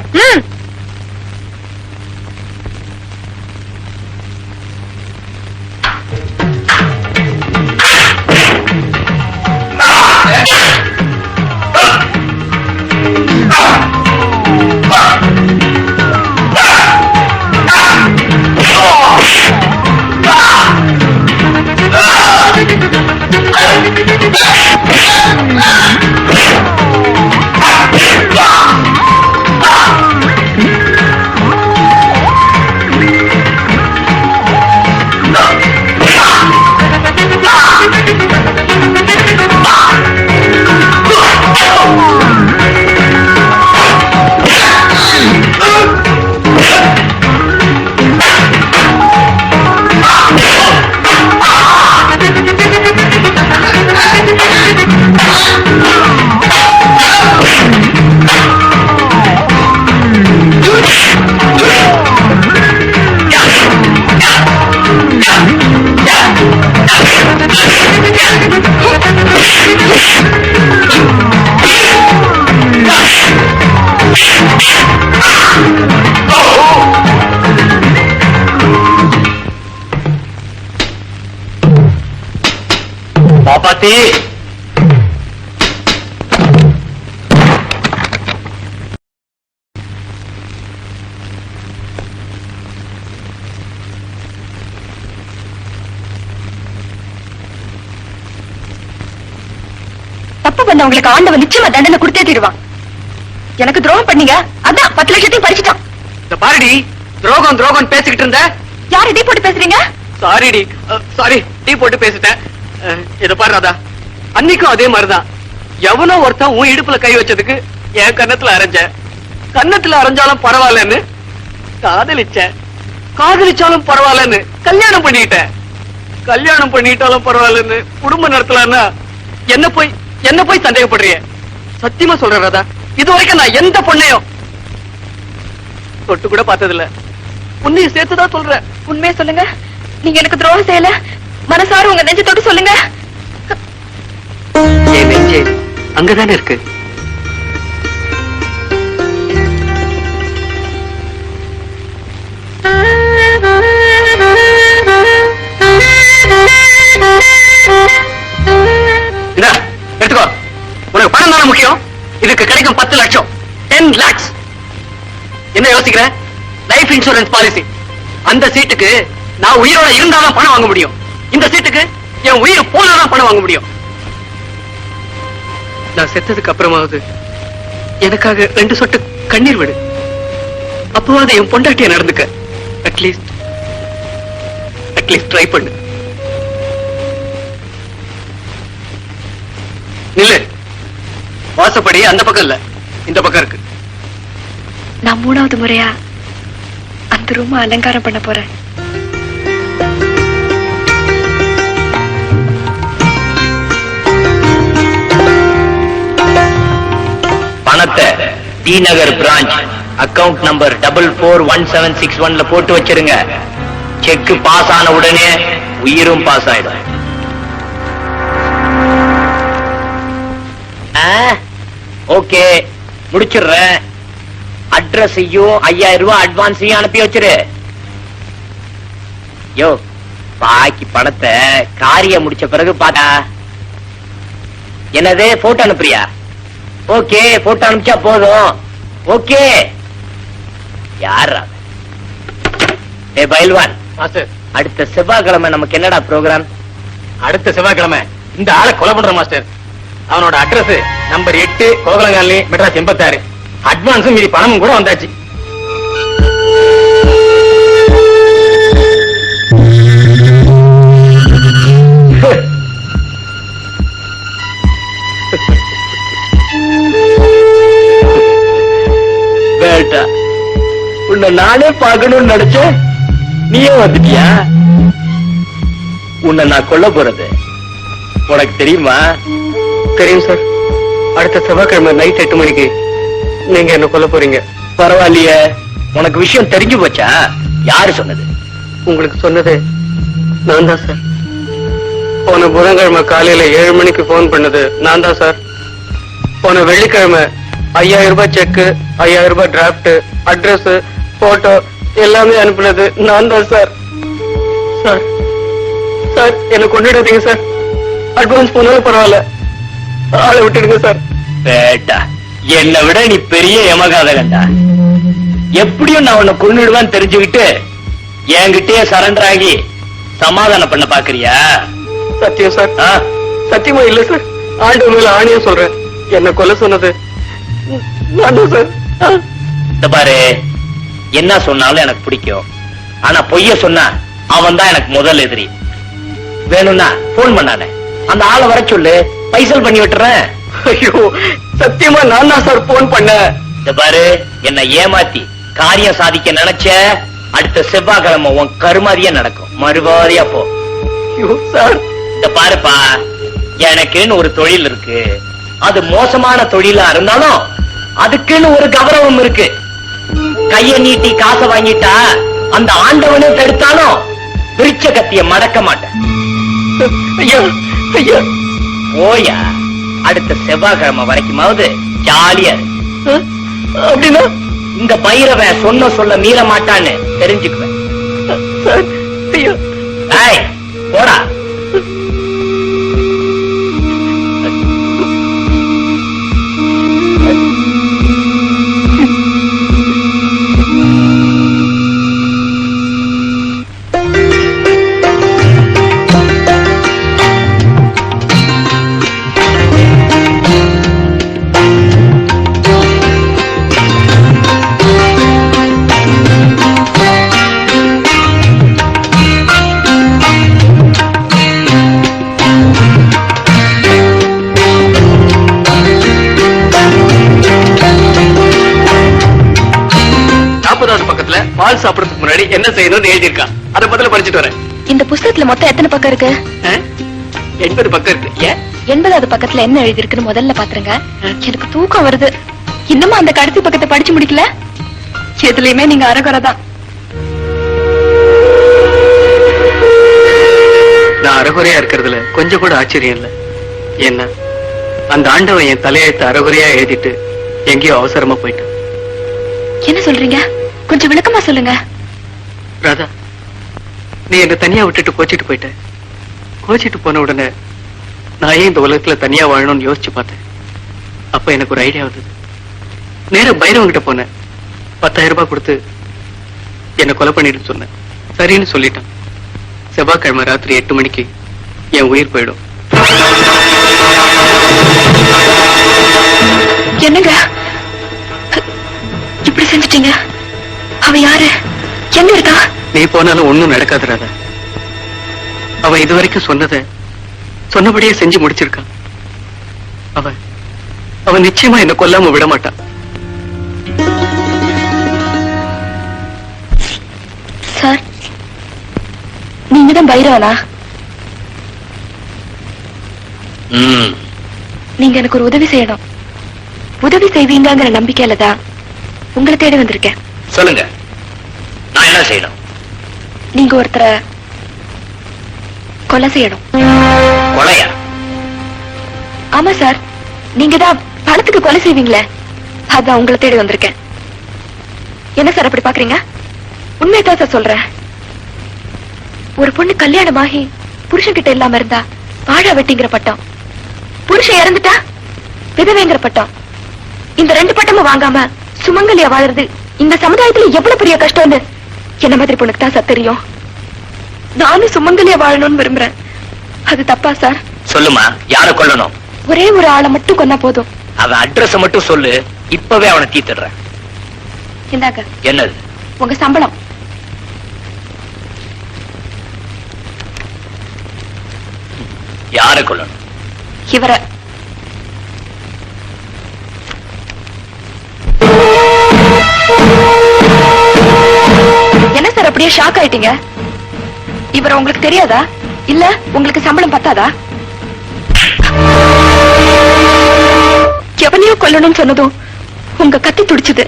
பாப்பாத்தி, தப்பு பண்ணவங்களுக்கு ஆண்டவன் நிச்சயமா தண்டனை கொடுத்தே தீருவான். எனக்கு துரோகம் பண்ணீங்க, அதான் 10 லட்சத்தையும் பறிச்சுட்டான். இந்த பாருடி, துரோகம் துரோகம் பேசிக்கிட்டு இருந்த. யாரு டீ போட்டு பேசுறீங்க? சாரிடி, சாரி, டீ போட்டு பேசிட்டேன். இத பாரு ராதா, அன்னைக்கும் அதே மாதிரிதான். எவனோ ஒருத்தன் உன் இடுப்புல கை வச்சதுக்கு என் கன்னத்துல அரைஞ்ச. கன்னத்துல அரைஞ்சாலும் பரவாயில்லன்னு காதலிச்ச. காதலிச்சாலும் பரவாயில்லன்னு கல்யாணம் பண்ணிட்டேன். கல்யாணம் பண்ணிட்டாலும் பரவாயில்லன்னு குடும்ப நடத்தலான்னா என்ன போய் சந்தேகப்படுறிய? சத்தியமா சொல்றேன் ராதா, இது வரைக்கும் நான் எந்த பொண்ணையும் தொட்டு கூட பார்த்ததில்ல. உன்னையும் சேர்த்துதான் சொல்றேன். உண்மையை சொல்லுங்க, நீங்க எனக்கு துரோகம் செய்யல. மனசார உங்க நெஞ்சு தொட்டு சொல்லுங்க. என் நெஞ்சே அங்கதானே இருக்கு. தானே முக்கியம். இதுக்கு கிடைக்கும் 10 லட்சம், 10 lakhs. என்ன யோசிக்கிற? Life insurance policy. அந்த சீட்டுக்கு நான் உயிரோட இருந்தாதான் பணம் வாங்க முடியும். இந்த சீட்டுக்கு என் உயிர் போனாதான் பணம் வாங்க முடியும். நான் செத்ததுக்கு அப்புறமாவது எனக்காக 2 சொட்டு கண்ணீர் விடு. அப்போவாது என் பொண்டாட்டிய நடந்துக்க. அட்லீஸ்ட் ட்ரை பண்ணு. நில்லு. வாசப்படி அந்த பக்கம் இல்ல, இந்த பக்கம் இருக்கு. நான் 3வது முறையா அந்த ரூம் அலங்காரம் பண்ண போறேன். பணத்தை டி நகர் பிரான்ச் அக்கவுண்ட் நம்பர் 441761 போட்டு வச்சிருங்க. செக் பாஸ் ஆன உடனே உயிரும் பாஸ் ஆயிடும். ஓகே, முடிச்சிடுறேன். அட்ரஸையும் 5000 ரூபாய் அட்வான்ஸையும் அனுப்பி வச்சிரு. யோ, பாக்கி பணத்தை காரியம் முடிச்ச பிறகு பாத்தா. என்னது, போட்டோ அனுப்புறியா? ஓகே, போட்டோ அனுப்பிச்சா போதும். ஓகே. யாரா? ஏ பைல்வான், மாஸ்டர், அடுத்த செவ்வாய்க்கிழமை நமக்கு என்னடா ப்ரோக்ராம்? அடுத்த செவ்வாய்க்கிழமை இந்த ஆளை கொலை பண்ற மாஸ்டர். அவனோட அட்ரஸ் நம்பர் 8 கோகுலங்காலி, மெட்ராஸ் 86. அட்வான்ஸும் மீதி பணமும் கூட வந்தாச்சு. வேட்டா, உன்னை நானே பார்க்கணும்னு நினைச்சேன், நீயே வந்துட்டியா? உன்னை நான் கொல்ல போறது உனக்கு தெரியுமா? தெரியும் சார். அடுத்த செவ்வாய்க்கிழமை நைட் 8 மணிக்கு நீங்க என்ன கொல்ல போறீங்க. பரவாயில்லையே, உனக்கு விஷயம் தெரிஞ்சு போச்சா? யாரு சொன்னது? உங்களுக்கு சொன்னது நான் தான் சார். போன புதன்கிழமை காலையில 7 மணிக்கு போன் பண்ணது நான் தான் சார். போன வெள்ளிக்கிழமை 5000 ரூபாய் செக், 5000 ரூபாய் டிராப்ட், அட்ரஸ், போட்டோ எல்லாமே அனுப்புனது நான் தான் சார். சார் சார், என்ன கொண்டுடாதீங்க சார். அட்வான்ஸ் போனாலும் பரவாயில்ல, ஆளை விட்டுடுங்க சார். பேட்டா, என்னை விட நீ பெரிய எமகாதகண்டா. எப்படியும் நான் உன்னை கொன்னுடுவேன்னு தெரிஞ்சுக்கிட்டு என்கிட்டயே சரண்டர் ஆகி சமாதானம் பண்ண பாக்குறியா? சத்தியம் சார். சத்தியமா இல்ல சார். ஆண்டு மேல ஆணையா சொல்றேன், என்ன கொல்ல சொன்னது நான் தான் சார். இந்த பாரு, என்ன சொன்னாலும் எனக்கு பிடிக்கும். ஆனா பொய்ய சொன்னா அவன் தான் எனக்கு முதல் எதிரி. வேணும்னா போன் பண்ணானே, அந்த ஆளை வர சொல்லு, பைசல் பண்ணி விட்டுறேன். ஐயோ, சத்தியமா நான் தான் சார் போன் பண்ண. இந்த பாரு, என்ன ஏமாத்தி காரியம் சாதிக்க நினைச்ச, அடுத்த செவ்வாய்க்கிழமை உன் கருமாதியா நடக்கும். மறுபாதியா போ. ஐயோ சார். இந்த பாருப்பா, எனக்குன்னு ஒரு தொழில் இருக்கு. அது மோசமான தொழிலா இருந்தாலும் அதுக்குன்னு ஒரு கௌரவம் இருக்கு. கைய நீட்டி காசை வாங்கிட்டா அந்த ஆண்டவனே தடுத்தாலும் பிரிச்ச கத்திய மடக்க மாட்டேன். ஐயா ஐயா, ஓயா, அடுத்த செவ்வாய்க்கிழமை வரைக்குமாவது ஜாலியா இரு. அப்படின்னா இந்த பைரவன் சொன்ன சொல்ல மீற மாட்டான்னு தெரிஞ்சுக்குவேன். சார், ஐயா. ஏய், போடா. பால் சாப்பிடறதுக்கு முன்னாடி என்ன செய்யணும்னு எழுதியிருக்கான். அதை முதல்ல படிச்சுட்டு வரேன். இந்த புஸ்தகத்துல மொத்தம் எத்தனை பக்கம் இருக்கு? 80 பக்கம் இருக்கு. ஏன்? 80வது பக்கத்துல என்ன எழுதி இருக்குன்னு முதல்ல பாத்துருங்க. எனக்கு தூக்கம் வருது. இன்னும் அந்த கடைசி பக்கத்தை படிச்சு முடிக்கல. எதுலயுமே நீங்க அரகுறதான். நான் அறகுறையா இருக்கிறதுல கொஞ்சம் கூட ஆச்சரியம் இல்ல. என்ன, அந்த ஆண்டவன் என் தலையெழுத்து அறகுறையா எழுதிட்டு எங்கேயோ அவசரமா போயிட்டான். என்ன சொல்றீங்க? கொஞ்சம் விளக்கமா சொல்லுங்க. ராதா, நீ என்ன தனியா விட்டுட்டு கோச்சிட்டு போயிட்ட. கோச்சிட்டு போன உடனே நான் ஏன் இந்த உலகத்துல தனியா வாழணும்னு யோசிச்சு பார்த்தேன். அப்ப எனக்கு ஒரு ஐடியா வந்தது. நேர பைரவன் கிட்ட போனேன். 10,000 ரூபாய் கொடுத்து என்ன கொலை பண்ணிட்டு சொன்னேன். சரின்னு சொல்லிட்டான். செவ்வாய்க்கிழமை ராத்திரி 8 மணிக்கு என் உயிர் போயிடும். என்னங்க இப்படி செஞ்சிட்டீங்க? அவன் யாரு? எங்க இருக்கா? நீ போனாலும் ஒண்ணும் நடக்காது ராதா. அவன் இதுவரைக்கும் சொன்னபடியே செஞ்சு முடிச்சிருக்கான். அவன் நிச்சயமா என்ன கொல்லாம விட மாட்டான். சார், நீங்க தான் பைரவனா? நீங்க எனக்கு ஒரு உதவி செய்யணும். உதவி செய்வீங்கிற நம்பிக்கையில தான் உங்களை தேடி வந்திருக்கேன். சொல்லுங்க, நான் என்ன செய்யணும்? நீங்க ஒருத்தரை கொலை செய்யணும். கொலையா? ஆமா சார், நீங்க தான் பணத்துக்கு கொலை செய்வீங்களே, அதான் உங்களை தேடி வந்திருக்கேன். என்ன சார் அப்படி பாக்குறீங்க? உண்மையதான் சார் சொல்றேன். ஒரு பொண்ணு கல்யாணமாகி புருஷன் கிட்ட இல்லாம இருந்தா வாழா வெட்டிங்கிற பட்டம், புருஷன் இறந்துட்டா விதவைங்கிற பட்டம். இந்த 2 பட்டமும் வாங்காம சுமங்கலியா வாழறது இந்த சமுதாயத்துல எவ்வளவு பெரிய கஷ்டம்னு என்ன மாதிரி பொண்ணுக்கு தான் சார் தெரியும். நானும் சுமங்கலியா வாழணும்னு விரும்புறேன். அது தப்பா சார்? சொல்லுமா, யார கொல்லணும்? ஒரே ஒரு ஆளை மட்டும் கொன்னா போதும். அவன் அட்ரஸ் மட்டும் சொல்லு, இப்பவே அவனை தீத்துடுறேன். இந்தாங்க. என்னது? உங்க சம்பளம். யார கொல்லணும்? இவரை. என்ன சார் அப்படியே ஷாக் ஆயிட்டீங்க? இவரை உங்களுக்கு தெரியாதா? இல்ல உங்களுக்கு சம்பளம் பத்தாதா? எவனையோ கொல்லணும்னு சொன்னதும் உங்க கத்தி துடிச்சுது.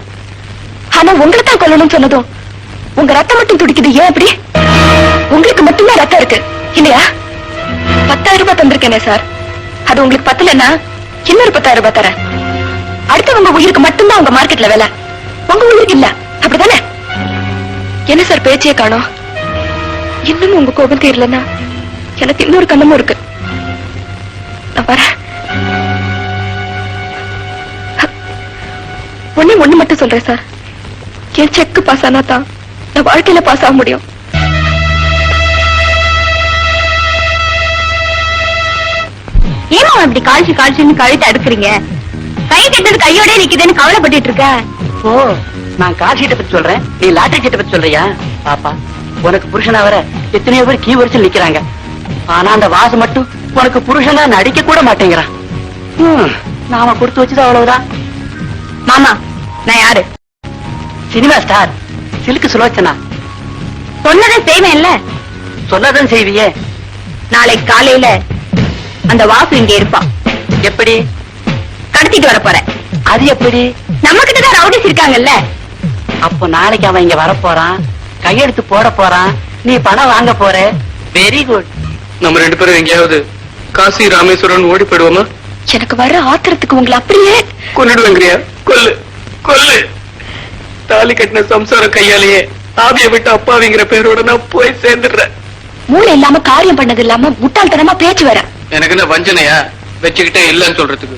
ஆனா உங்களை தான் கொல்லணும்னு சொன்னதும் உங்க ரத்தம் மட்டும் துடிக்குது. ஏன் அப்படி? உங்களுக்கு மட்டும்தான் ரத்தம் இருக்கு இல்லையா? 10,000 ரூபாய் தந்திருக்கேனே சார், அது உங்களுக்கு பத்தலன்னா இன்னொரு 10,000 ரூபாய் தரேன். அடுத்தவங்க உயிருக்கு மட்டும்தான் உங்க மார்க்கெட்ல வேலை, உங்க உயிருக்கு இல்ல. அப்படிதானே? என்ன சார் பேச்சே காணோம்? இன்னும் உங்க கோபம் தீரலன்னா எனக்கு இன்னொரு கண்ணமும் இருக்கு. நான் வரேன். ஒண்ணு மட்டும் சொல்றேன் சார், என் செக் பாஸ் ஆனா தான் நான் வாழ்க்கையில பாஸ் ஆக முடியும். ஏமா இப்படி காய்ச்சி கழுத்து அடுக்குறீங்க? கை கெட்டது கையோட நிக்குதுன்னு கவலைப்பட்டு இருக்க. ஓ, நான் கார் சீட்டை பத்தி சொல்றேன், நீ லாட்டரி சீட்டை பத்தி சொல்றியா? பாப்பா, உனக்கு புருஷனா வர எத்தனையோ பேர் கீ வரிசையில் நிக்கிறாங்க. ஆனா அந்த வாசு மட்டும் உனக்கு புருஷனா நடிக்க கூட மாட்டேங்கிறான். நாம கொடுத்து வச்சது அவ்வளவுதான். மாமா, நான் யாரு? சினிமா ஸ்டார் சிலுக்கு சுலோச்சனா. சொன்னதை செய்வேன்ல. சொன்னதும் செய்வியே. நாளைக்கு காலையில அந்த வாசு இங்க இருப்பான். எப்படி? கடத்திட்டு வர போறேன். அது எப்படி? நம்ம கிட்டதான் ரவுடிஸ் இருக்காங்கல்ல. அப்போ நாளைக்கு அவன் இங்க வர போறான், கையெழுத்து போட போறான், நீ பணம் வாங்க போற. Very good. நம்ம 2 பேரும் எங்கேயாவது காசி ராமேஸ்வரன் ஓடி போயிடுவோமா? எனக்கு வர ஆத்திரத்துக்கு உங்களை அப்படியே கொன்னுடுவேங்கிறியா? கொல்லு கொல்லு. தாலி கட்டின சம்சாரம் கையாலேயே ஆவிய விட்டு அப்பாவிங்கிற பேரோட நான் போய் சேர்ந்துடுறேன். மூளை இல்லாம காரியம் பண்ணது இல்லாம முட்டாள்தனமா பேச்சு வர. எனக்கு என்ன வஞ்சனையா வச்சுக்கிட்டே இல்லன்னு சொல்றதுக்கு?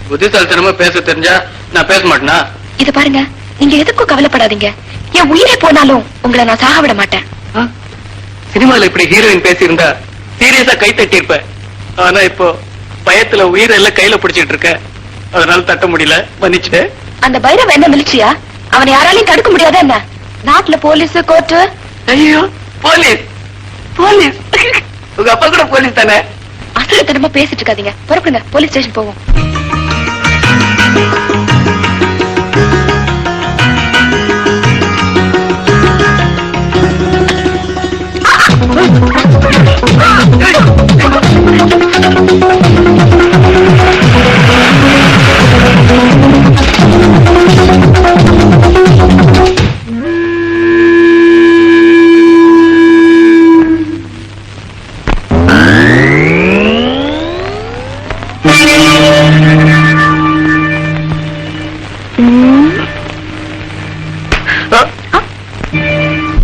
புத்திசாலித்தனமா பேச தெரிஞ்சா நான் பேச மாட்டேனா? இது பாருங்க, நீங்க எதுக்கும் கவலைப்படாதீங்க. என் உயிரே போனாலும் உங்களை நான் சாக விட மாட்டேன். சினிமால இப்படி ஹீரோயின் பேசியிருந்தா சீரியஸா கை தட்டி இருப்பேன். ஆனா இப்போ பயத்துல உயிரெல்லாம் கையில பிடிச்சிட்டு இருக்க, அதனால தட்ட முடியல, மன்னிச்சுட்டு. அந்த பைரவ என்ன மிலிச்சியா? அவனை யாராலையும் தடுக்க முடியாதா என்ன? நாட்டுல போலீஸ் கோர்ட்டு. ஐயோ, போலீஸ் போலீஸ் உங்க அப்பா கூட போலீஸ் தானே? அசலத்தனமா பேசிட்டு இருக்காதீங்க, புறப்படுங்க, போலீஸ் ஸ்டேஷன் போவோம்.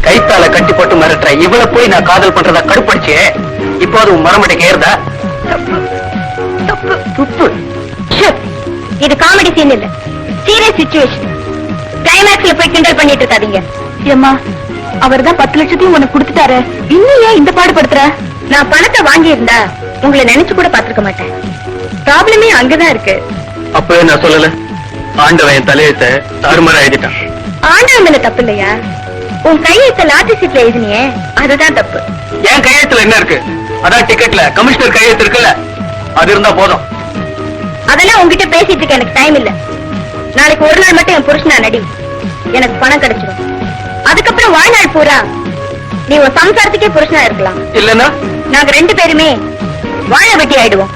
கைத்தால கட்டி போட்டு மிரட்டுற இவளை போய் நான் காதல் பண்றதா கடுப்படிச்சு. இப்போ அது மரமட்டைக்கு ஏறுதா? துப்பு. இது காமெடி சீன் இல்ல, சீரியஸ் சிச்சுவேஷன். கிளைமேக்ஸ்ல போய் கிண்டல் பண்ணிட்டு இருக்காதீங்க. ஏம்மா, அவர்தான் 10 லட்சத்தையும் உனக்கு கொடுத்துட்டாரு, இன்னும் ஏன் இந்த பாடுபடுத்துற? நான் பணத்தை வாங்கி இருந்தா உங்களை நினைச்சு கூட பாத்துக்க மாட்டேன். ப்ராப்ளமே அங்கதான் இருக்கு. அப்பவே நான் சொல்லல, ஆண்டவன் என் தலையத்தை தாறுமாறா எழுதிட்டான். ஆண்டவன் மேல தப்பு இல்லையா? உன் கையெழுத்த லாட்டரி சீட்ல எழுதினியே, அதுதான் தப்பு. என் கையெழுத்துல என்ன இருக்கு? அதான் டிக்கெட்ல கமிஷனர் கையெழுத்து இருக்குல்ல, அது இருந்தா போதும். அதெல்லாம் உங்ககிட்ட பேசிட்டு இருக்க எனக்கு டைம் இல்ல. நாளைக்கு ஒரு நாள் மட்டும் என் புருஷனா நடி, எனக்கு பணம் கிடைச்சிடும். அதுக்கப்புறம் வாழ்நாள் பூரா நீ உன் சம்சாரத்துக்கே புருஷனா இருக்கலாம். இல்லன்னா நாங்க 2 பேருமே வாழ வெட்டி ஆயிடுவோம்.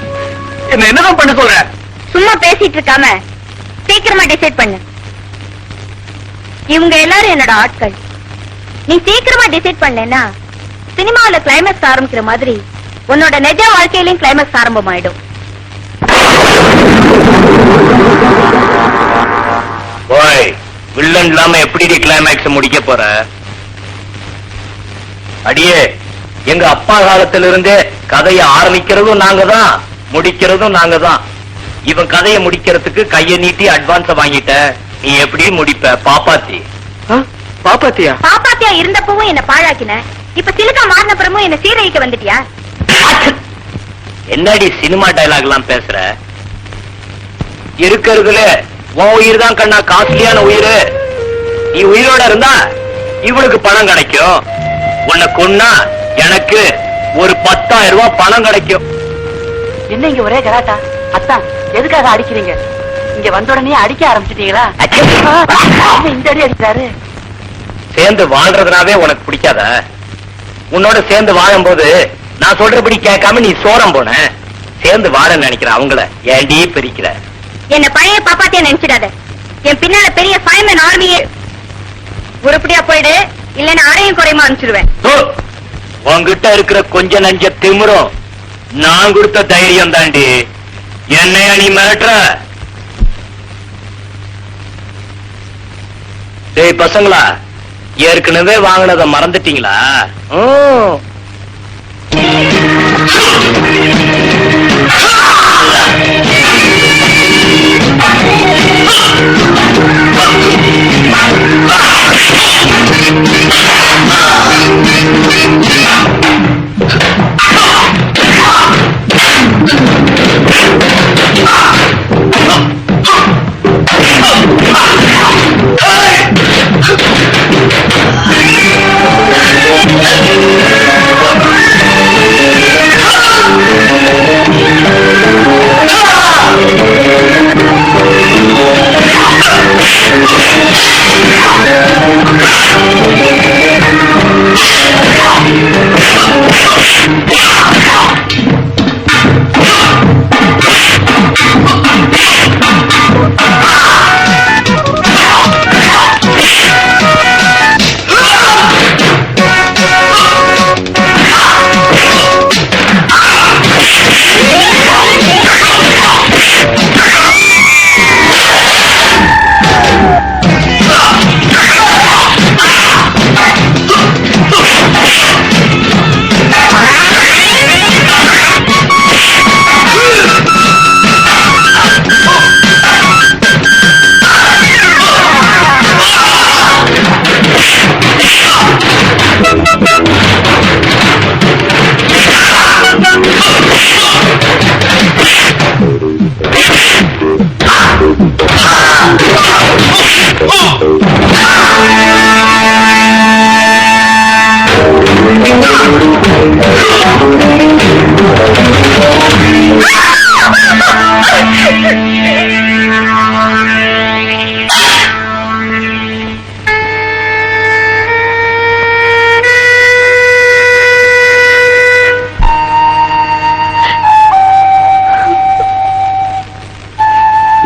என்ன என்னதான் பண்ண சொல்ற? சும்மா பேசிட்டு இருக்காம சீக்கிரமா டிசைட் பண்ணு. இவங்க எல்லாரும் என்னோட ஆட்கள். நீ சீக்கிரமா டிசைட் பண்ணலன்னா சினிமாவில கிளைமேக்ஸ் ஆரம்பிக்கிற மாதிரி உன்னோட நிஜ வாழ்க்கையிலயும் கிளைமேக்ஸ் ஆரம்பமாயிடும். ஓய், வில்லன் இல்லாம எப்படி கிளைமேக்ஸ் முடிக்க போற? அடியே, எங்க அப்பா காலத்திலிருந்தே கதையை ஆரம்பிக்கிறதும் நாங்க தான், முடிக்கிறதும் நாங்க தான். இவன் கதையை முடிக்கிறதுக்கு கையை நீட்டி அட்வான்ஸ வாங்கிட்ட, நீ எப்படி முடிப்ப? பாப்பாத்தி. பாப்பாத்தியா? பாப்பாத்தியா இருந்தப்பவும் என்ன பாழாக்கின, இப்ப சிலுக்கா மாறினப்புறமும் என்ன சீரழிக்க வந்துட்டியா? என்னடி சினிமா டயலாக் எல்லாம் பேசுற? இருக்கிறதுல உன் உயிர் தான் கண்ணா காஸ்ட்லியான உயிர். நீ உயிரோட இருந்தா இவளுக்கு பணம் கிடைக்கும், உன்னை கொன்னா எனக்கு ஒரு 10,000 ரூபாய் பணம் கிடைக்கும். என்ன இங்க ஒரே கலாட்டா? அத்தான், எதுக்காக அடிக்கிறீங்க? இங்க வந்த உடனே அடிக்க ஆரம்பிச்சிட்டீங்களா? இந்த அடி அடிக்கிறாரு. சேர்ந்து வாழ்றதுனாவே உனக்கு பிடிக்காத? உன்னோட சேர்ந்து வாழும்போது நான் சொல்றபடி கேட்காம நீ சோரம் போன. சேர்ந்து வாழ நினைக்கிற அவங்கள ஏண்டி பிரிக்கிற? என்ன பழைய பாப்பாத்தியா நினைச்சிடாத. என் பின்னால பெரிய ஃபைமன் ஆர்மியே. உருப்படியா போயிடு, இல்லன்னா அரையும் குறையுமா அனுப்பிச்சிடுவேன். உன்கிட்ட இருக்கிற கொஞ்ச நஞ்ச திமிரும் நான் கொடுத்த தைரியம் தாண்டி. என்னையா நீ மிரட்டுற? டேய் பசங்களா, ஏற்கனவே வாங்கினத மறந்துட்டீங்களா?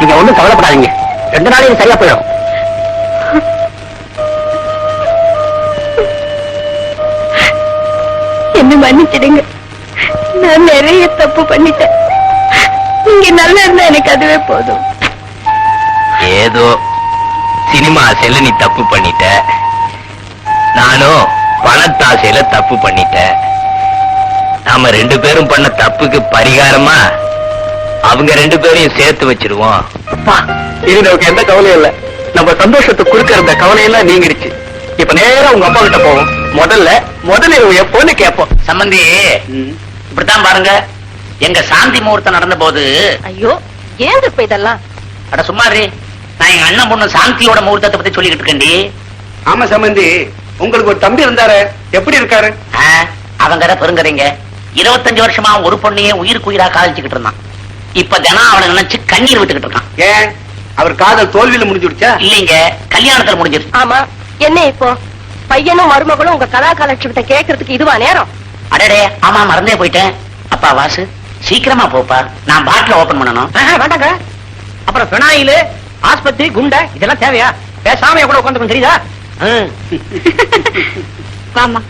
நீங்க ஒண்ணும் கவலைப்படாதீங்க, 2 நாளையும் சரியா போயிடும். என்ன மன்னிச்சிடுங்க, நான் நிறைய தப்பு பண்ணிட்டேன். நீங்க நல்லா இருந்தா எனக்கு அதுவே போதும். ஏதோ சினிமா ஆசையில நீ தப்பு பண்ணிட்ட, நானும் பணத்தாசையில தப்பு பண்ணிட்டேன். நாம 2 பேரும் பண்ண தப்புக்கு பரிகாரமா அவங்க 2 பேரையும் சேர்த்து வச்சிருவோம். அப்பா இனி நமக்கு எந்த கவலையும் இல்ல. நம்ம சந்தோஷத்தை குறுக்க இருந்த கவலையெல்லாம் நீங்கிடுச்சு. இப்ப நேரா உங்க அப்பா கிட்ட போவோம். முதல்ல எப்போன்னு கேட்போம். சம்பந்தி இப்படித்தான் பாருங்க, எங்க சாந்தி முகூர்த்தம் நடந்த போது. ஐயோ ஏங்க இப்ப இதெல்லாம்? அட சும்மாரி, நான் எங்க அண்ணன் பொண்ணு சாந்தியோட முகூர்த்தத்தை பத்தி சொல்லிக்கிட்டு இருக்கேன்டி. ஆமா சம்பந்தி, உங்களுக்கு ஒரு தம்பி இருந்தாரு, எப்படி இருக்காரு? அவங்க பெருங்கறீங்க. 25 வருஷமா ஒரு பொண்ணையே உயிருக்கு உயிரா காதலிச்சுக்கிட்டு இருந்தான். இப்ப தினம் அவனை நினைச்சு கண்ணீர் விட்டுக்கிட்டு இருக்கான். ஏன் அவர் காதல் தோல்வியில முடிஞ்சுடுச்சா? இல்லைங்க, கல்யாணத்துல முடிஞ்சிருச்சு. ஆமா, என்ன இப்போ பையனும் மருமகளும் உங்க கலா காலட்சேபத்தை கேட்கறதுக்கு இதுவா நேரம்? அடடே, ஆமா மறந்தே போயிட்டேன். அப்பா வாசு, சீக்கிரமா போப்பா, நான் பாட்டில ஓபன் பண்ணணும். வேண்டாங்க. அப்புறம் பினாயிலு, ஆஸ்பத்திரி, குண்டை இதெல்லாம் தேவையா? பேசாம கூட உட்காந்து தெரியுதா? வாமா.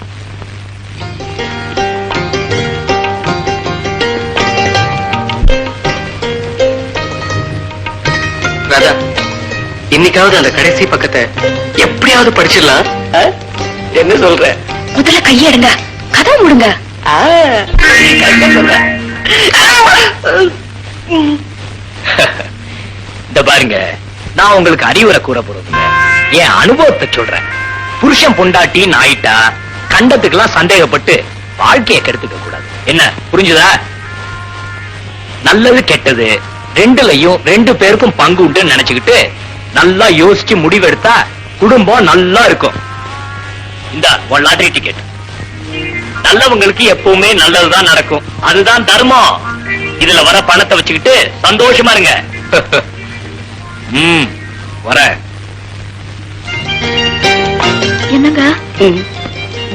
ராதா, இன்னைக்காவது அந்த கடைசி பக்கத்தை எப்படியாவது படிச்சிடலாம். என்ன சொல்ற? முதல்ல கையெடுங்க, கதை மூடுங்க. இந்த பாருங்க, நான் உங்களுக்கு அறிவுரை கூற போறது என் அனுபவத்தை சொல்றேன். புருஷன் பொண்டாட்டி நாயிட்டா கண்டத்துக்கெல்லாம் சந்தேகப்பட்டு வாழ்க்கையை கெடுத்துக்க கூடாது. என்ன புரிஞ்சுதா? நல்லது கெட்டது ரெண்டுலயும் 2 பேருக்கும் பங்கு உண்டு நினைச்சுக்கிட்டு நல்லா யோசிச்சு முடிவெடுத்தா குடும்பம் நல்லா இருக்கும். இந்த ஒரு லாட்டரி டிக்கெட். நல்லவங்களுக்கு எப்பவுமே நல்லதுதான் நடக்கும். அதுதான் தர்மம். இதுல வர பணத்தை வச்சுக்கிட்டு சந்தோஷமா இருங்க. வர. என்னங்க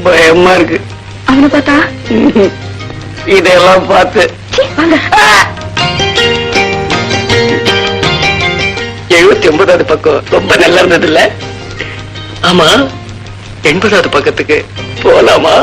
பயமா இருக்கு. அவனை பார்த்தா? இதெல்லாம் பார்த்து வாங்க. 79வது பக்கம் ரொம்ப நல்லா இருந்தது இல்ல? ஆமா, 80வது பக்கத்துக்கு போலாமா?